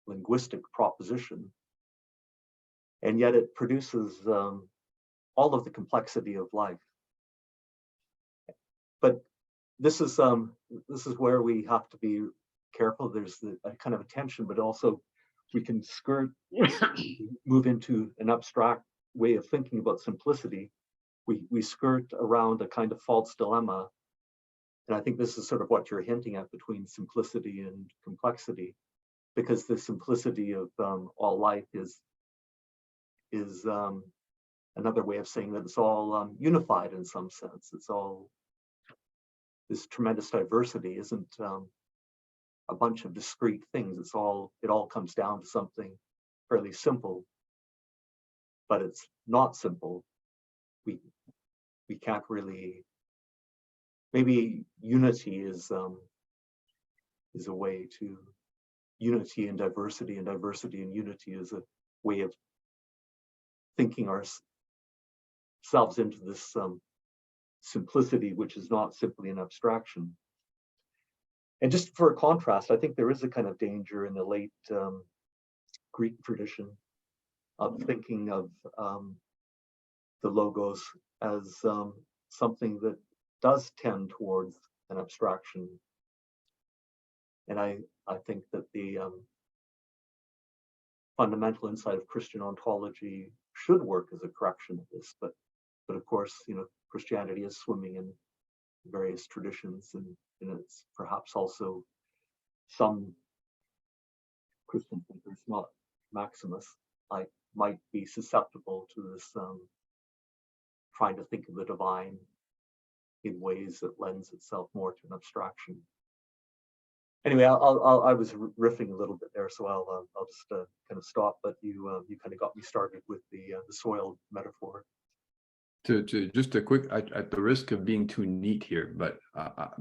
linguistic proposition, and yet it produces all of the complexity of life. But this is where we have to be careful. There's a kind of a tension, but also we can move into an abstract way of thinking about simplicity. We skirt around a kind of false dilemma. And I think this is sort of what you're hinting at between simplicity and complexity, because the simplicity of all life is another way of saying that it's all unified in some sense. It's all, this tremendous diversity isn't a bunch of discrete things. It all comes down to something fairly simple, but it's not simple. We can't really, maybe unity is a way to, unity and diversity and unity is a way of thinking ourselves into this simplicity, which is not simply an abstraction. And just for a contrast, I think there is a kind of danger in the late Greek tradition of thinking of the logos as something that does tend towards an abstraction. And I think that the fundamental insight of Christian ontology should work as a correction of this, but of course, Christianity is swimming in various traditions, and it's perhaps also some Christian thinkers, not Maximus, might be susceptible to this trying to think of the divine in ways that lends itself more to an abstraction. Anyway, I was riffing a little bit there, so I'll just kind of stop. But you kind of got me started with the soil metaphor. To just a quick, at the risk of being too neat here, but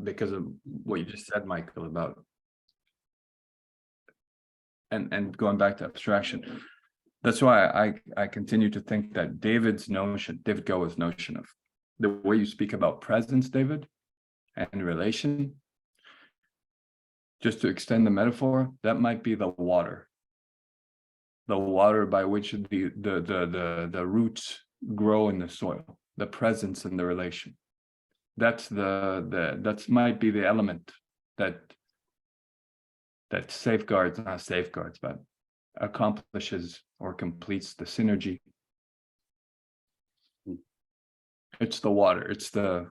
because of what you just said, Michael, about and going back to abstraction, that's why I continue to think that David Goa's notion of the way you speak about presence, David, and relation, just to extend the metaphor, that might be the water by which the roots grow in the soil, the presence and the relation. That's might be the element that safeguards, not safeguards, but accomplishes or completes the synergy. It's the water. It's the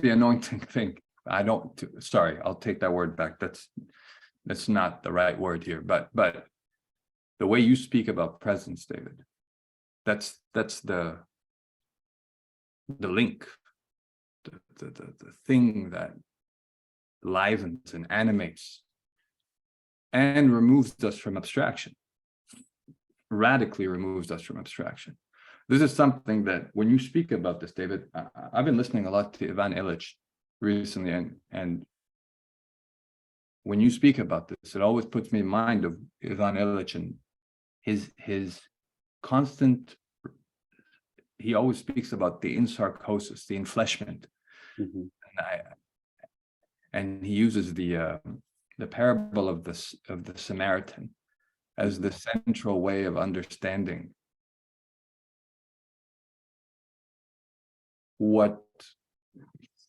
anointing thing. Sorry, I'll take that word back. That's not the right word here. But the way you speak about presence, David, that's the link the thing that livens and animates and removes us from abstraction, radically removes us from abstraction. This is something that when you speak about this, David, I've been listening a lot to Ivan Illich recently, and when you speak about this, it always puts me in mind of Ivan Illich and his constant, he always speaks about the ensarcosis, the enfleshment. Mhm. And he uses the parable of the Samaritan as the central way of understanding what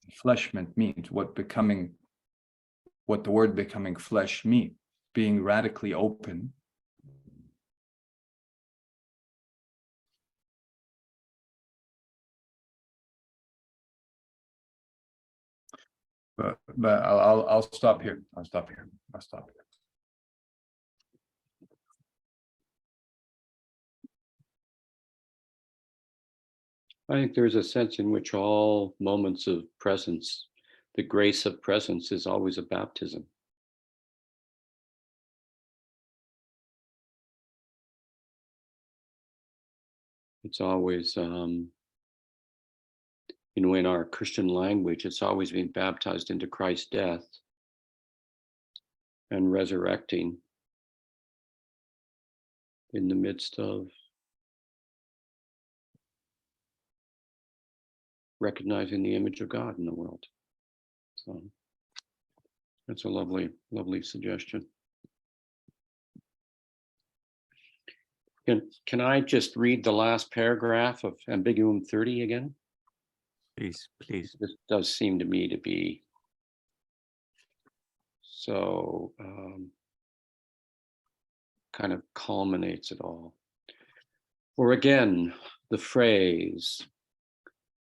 enfleshment means, what the word becoming flesh means, being radically open but I'll stop here. I'll stop here. I think there's a sense in which all moments of presence, the grace of presence, is always a baptism. It's always, in our Christian language, it's always being baptized into Christ's death and resurrecting in the midst of recognizing the image of God in the world. So that's a lovely, lovely suggestion. Can I just read the last paragraph of Ambiguum 30 again? Please. This does seem to me to be so kind of culminates it all. Or again, the phrase,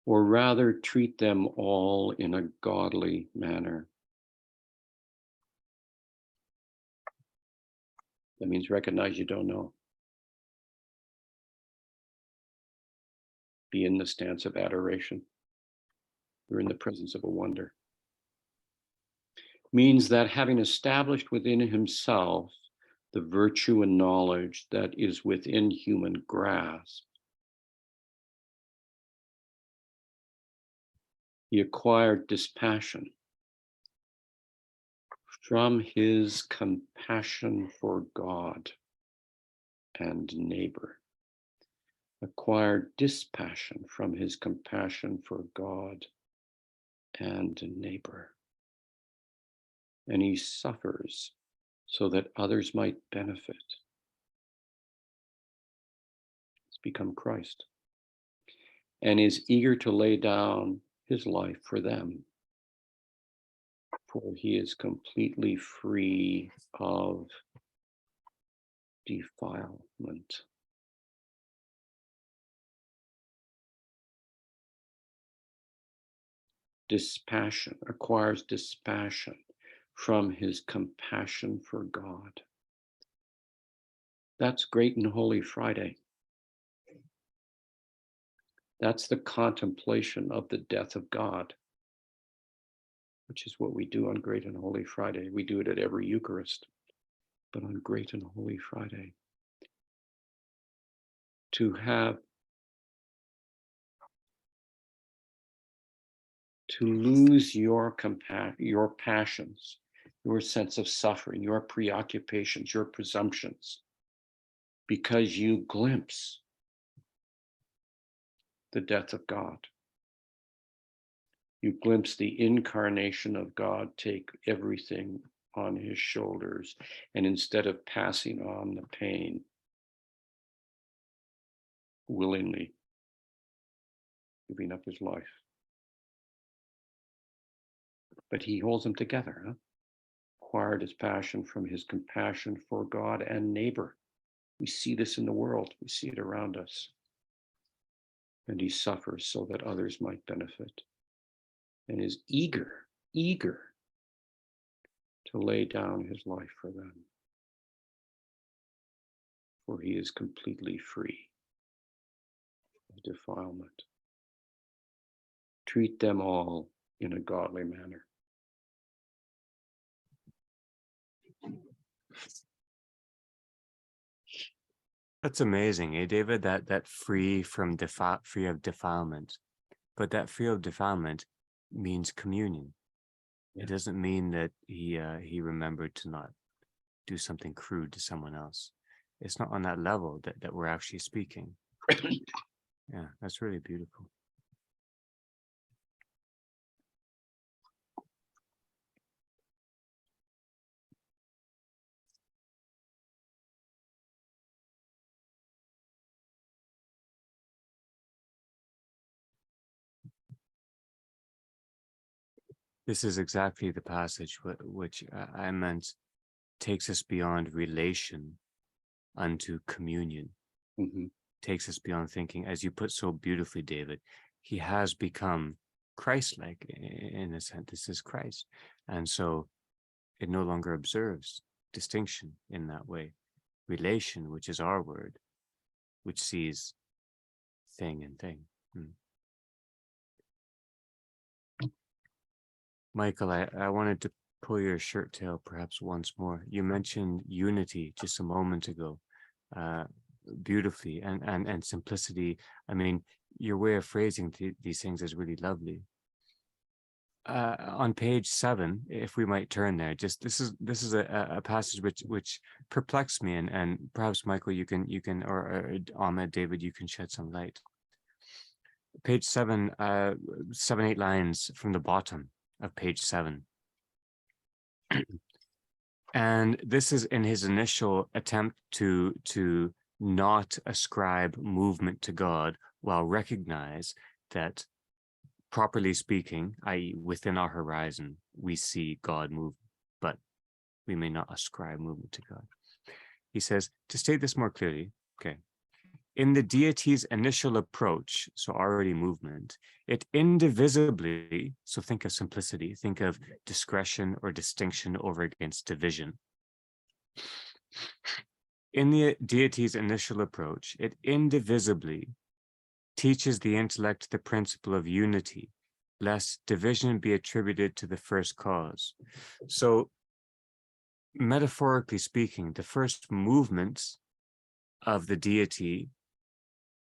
or rather treat them all in a godly manner. That means recognize you don't know. Be in the stance of adoration. You're in the presence of a wonder. Means that having established within himself the virtue and knowledge that is within human grasp, he acquired dispassion from his compassion for God and neighbor. Acquired dispassion from his compassion for God and neighbor. And he suffers so that others might benefit. He's become Christ and is eager to lay down his life for them, for he is completely free of defilement. Dispassion, acquires dispassion from his compassion for God. That's Great and Holy Friday. That's the contemplation of the death of God, which is what we do on Great and Holy Friday. We do it at every Eucharist, but on Great and Holy Friday, to lose your passions, your sense of suffering, your preoccupations, your presumptions, because you glimpse the death of God. You glimpse the incarnation of God take everything on his shoulders, and instead of passing on the pain, willingly giving up his life. But he holds them together, acquired his passion from his compassion for God and neighbor. We see this in the world, we see it around us. And he suffers so that others might benefit, and is eager to lay down his life for them, for he is completely free of defilement. treat them all in a godly manner. That's amazing, eh, David? That free of defilement, but that free of defilement means communion. Yeah. It doesn't mean that he remembered to not do something crude to someone else. It's not on that level that we're actually speaking. Yeah, that's really beautiful. This is exactly the passage which I meant takes us beyond relation unto communion. Mm-hmm. Takes us beyond thinking, as you put so beautifully, David, he has become Christ-like in a sense. This is Christ. And so it no longer observes distinction in that way. Relation, which is our word, which sees thing and thing. Michael, I wanted to pull your shirt tail perhaps once more. You mentioned unity just a moment ago, beautifully, and simplicity. I mean, your way of phrasing these things is really lovely. On page 7, if we might turn there, just this is a passage which perplexed me, and perhaps Michael, you can or Ahmed, David, you can shed some light. Page 7, 7-8 lines from the bottom of page 7. And this is in his initial attempt to not ascribe movement to God, while recognize that, properly speaking, i.e. within our horizon, we see God move, but we may not ascribe movement to God. He says, to state this more clearly, okay, in the deity's initial approach, so already movement, it indivisibly, so think of simplicity, think of discretion or distinction over against division. In the deity's initial approach, it indivisibly teaches the intellect the principle of unity, lest division be attributed to the first cause. So, metaphorically speaking, the first movement of the deity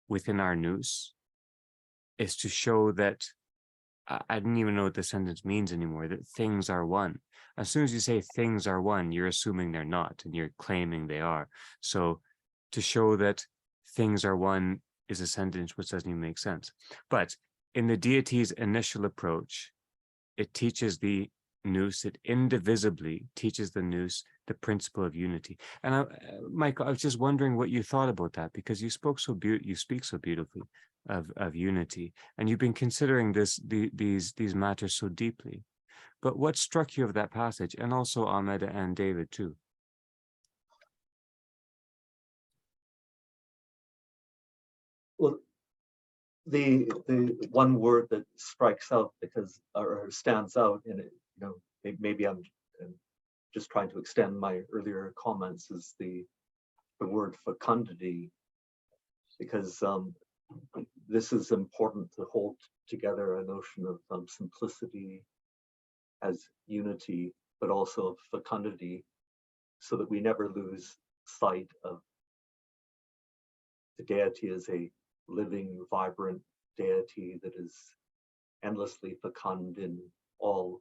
within our nous is to show that, I didn't even know what the sentence means anymore, that things are one. As soon as you say things are one, you're assuming they're not, and you're claiming they are. So to show that things are one is a sentence which doesn't even make sense. But in the deity's initial approach, it teaches the nous, it indivisibly teaches the nous the principle of unity. And Michael, I was just wondering what you thought about that, because you spoke you speak so beautifully of unity, and you've been considering these matters so deeply. But what struck you of that passage, and also Ahmed and David too? Well, the one word that strikes out because or stands out in it, maybe I'm just trying to extend my earlier comments, is the word fecundity, because this is important to hold together a notion of simplicity as unity, but also fecundity, so that we never lose sight of the deity as a living, vibrant deity that is endlessly fecund in all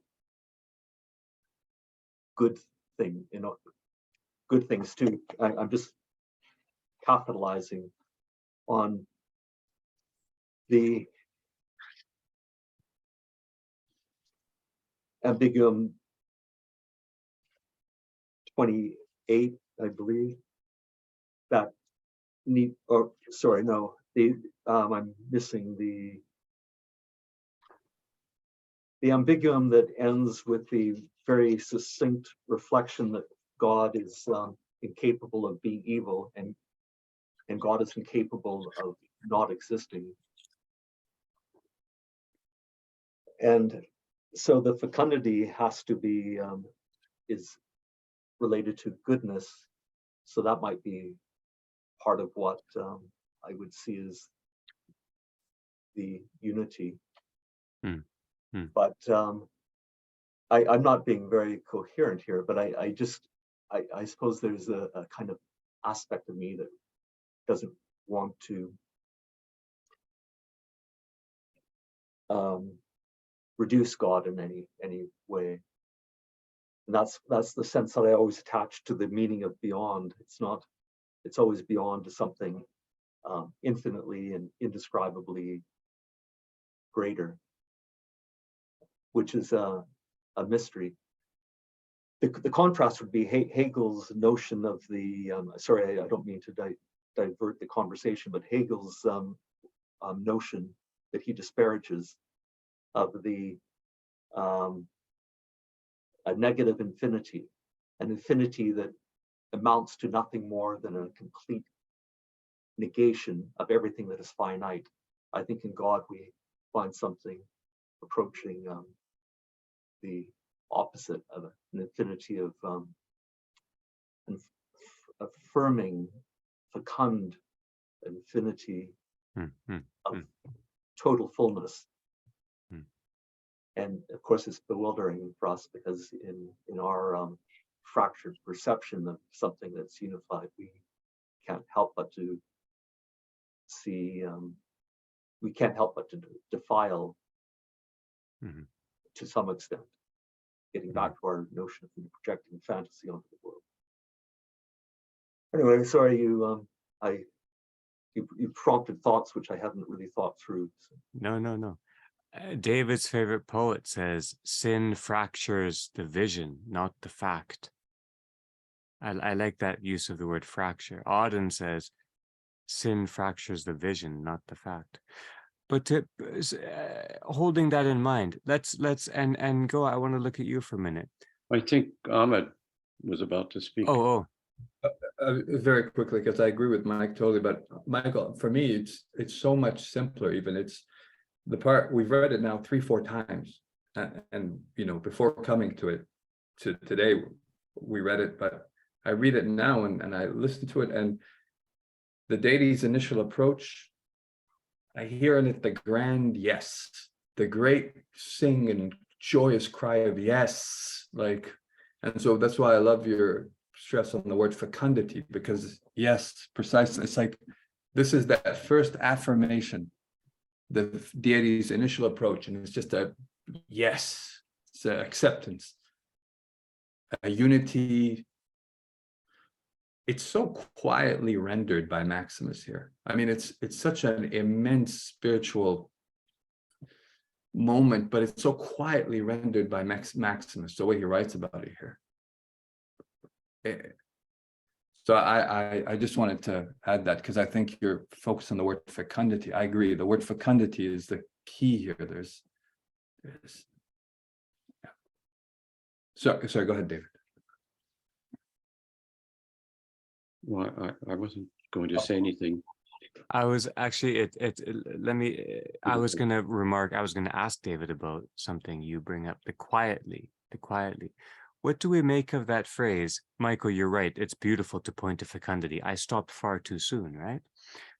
good things too. I'm just capitalizing on the Ambigua 28, I believe, that I'm missing the ambiguum that ends with the very succinct reflection that God is incapable of being evil, and God is incapable of not existing. And so the fecundity has to be is related to goodness. So that might be part of what I would see as the unity. Mm, mm. But I'm not being very coherent here, but I suppose there's a kind of aspect of me that doesn't want to reduce God in any way. And that's the sense that I always attach to the meaning of beyond. It's always beyond to something infinitely and indescribably greater, which is a mystery. The contrast would be Hegel's notion of the, sorry, I don't mean to divert the conversation, but Hegel's notion that he disparages of the a negative infinity, an infinity that amounts to nothing more than a complete negation of everything that is finite. I think in God we find something approaching the opposite of an infinity of affirming, fecund infinity of total fullness. And of course, it's bewildering for us because in our fractured perception of something that's unified, we can't help but to see, we can't help but to defile to some extent, getting back to our notion of projecting fantasy onto the world. Anyway, sorry, you prompted thoughts which I hadn't really thought through. So. No. David's favorite poet says, sin fractures the vision, not the fact. I like that use of the word fracture. Auden says, sin fractures the vision, not the fact. But holding that in mind, let's go. I want to look at you for a minute. I think Ahmed was about to speak. Very quickly, because I agree with Mike totally. But Michael, for me, it's so much simpler. Even it's the part we've read it now 3-4 times, and before coming to it to today, we read it. But I read it now and I listen to it, and the deity's initial approach, I hear in it the grand yes, the great sing and joyous cry of yes, and so that's why I love your stress on the word fecundity, because yes, precisely, it's like this is that first affirmation, the deity's initial approach, and it's just a yes, it's an acceptance, a unity. It's so quietly rendered by Maximus here. I mean, it's such an immense spiritual moment, but it's so quietly rendered by Maximus, the way he writes about it here. So I just wanted to add that, because I think you're focused on the word fecundity. I agree. The word fecundity is the key here. There's yeah. Sorry, go ahead, David. Well, I wasn't going to say anything. I was actually I was going to ask David about something you bring up, the quietly. What do we make of that phrase? Michael, you're right. It's beautiful to point to fecundity. I stopped far too soon, right?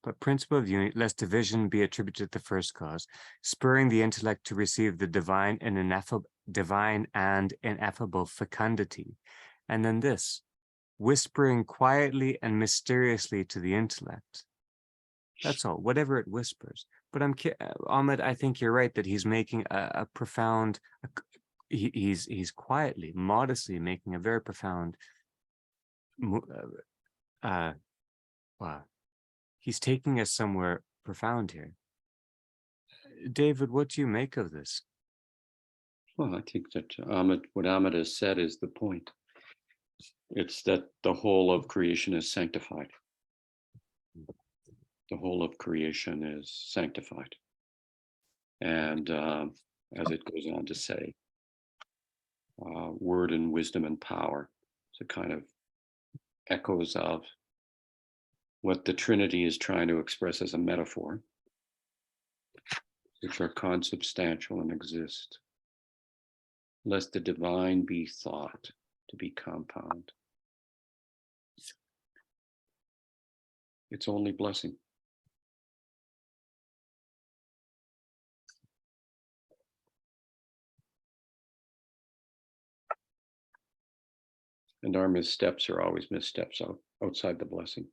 But principle of unity, lest division be attributed to the first cause, spurring the intellect to receive the divine and ineffable fecundity. And then this, whispering quietly and mysteriously to the intellect. That's all, whatever it whispers. But Ahmed, I think you're right that he's making a profound, he's quietly, modestly making a very profound, wow. He's taking us somewhere profound here. David, what do you make of this? Well, I think that what Ahmed has said is the point. It's that the whole of creation is sanctified. The whole of creation is sanctified. And as it goes on to say, word and wisdom and power, so kind of echoes of what the Trinity is trying to express as a metaphor, which are consubstantial and exist, lest the divine be thought to be compound. It's only blessing. And our missteps are always missteps outside the blessing,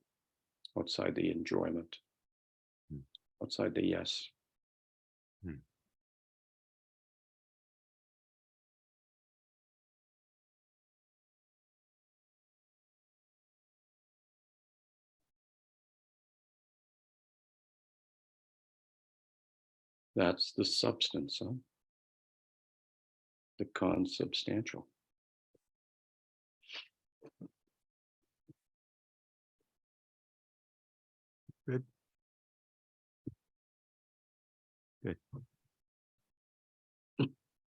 outside the enjoyment, outside the yes. That's the substance, huh? The consubstantial. Good. Good.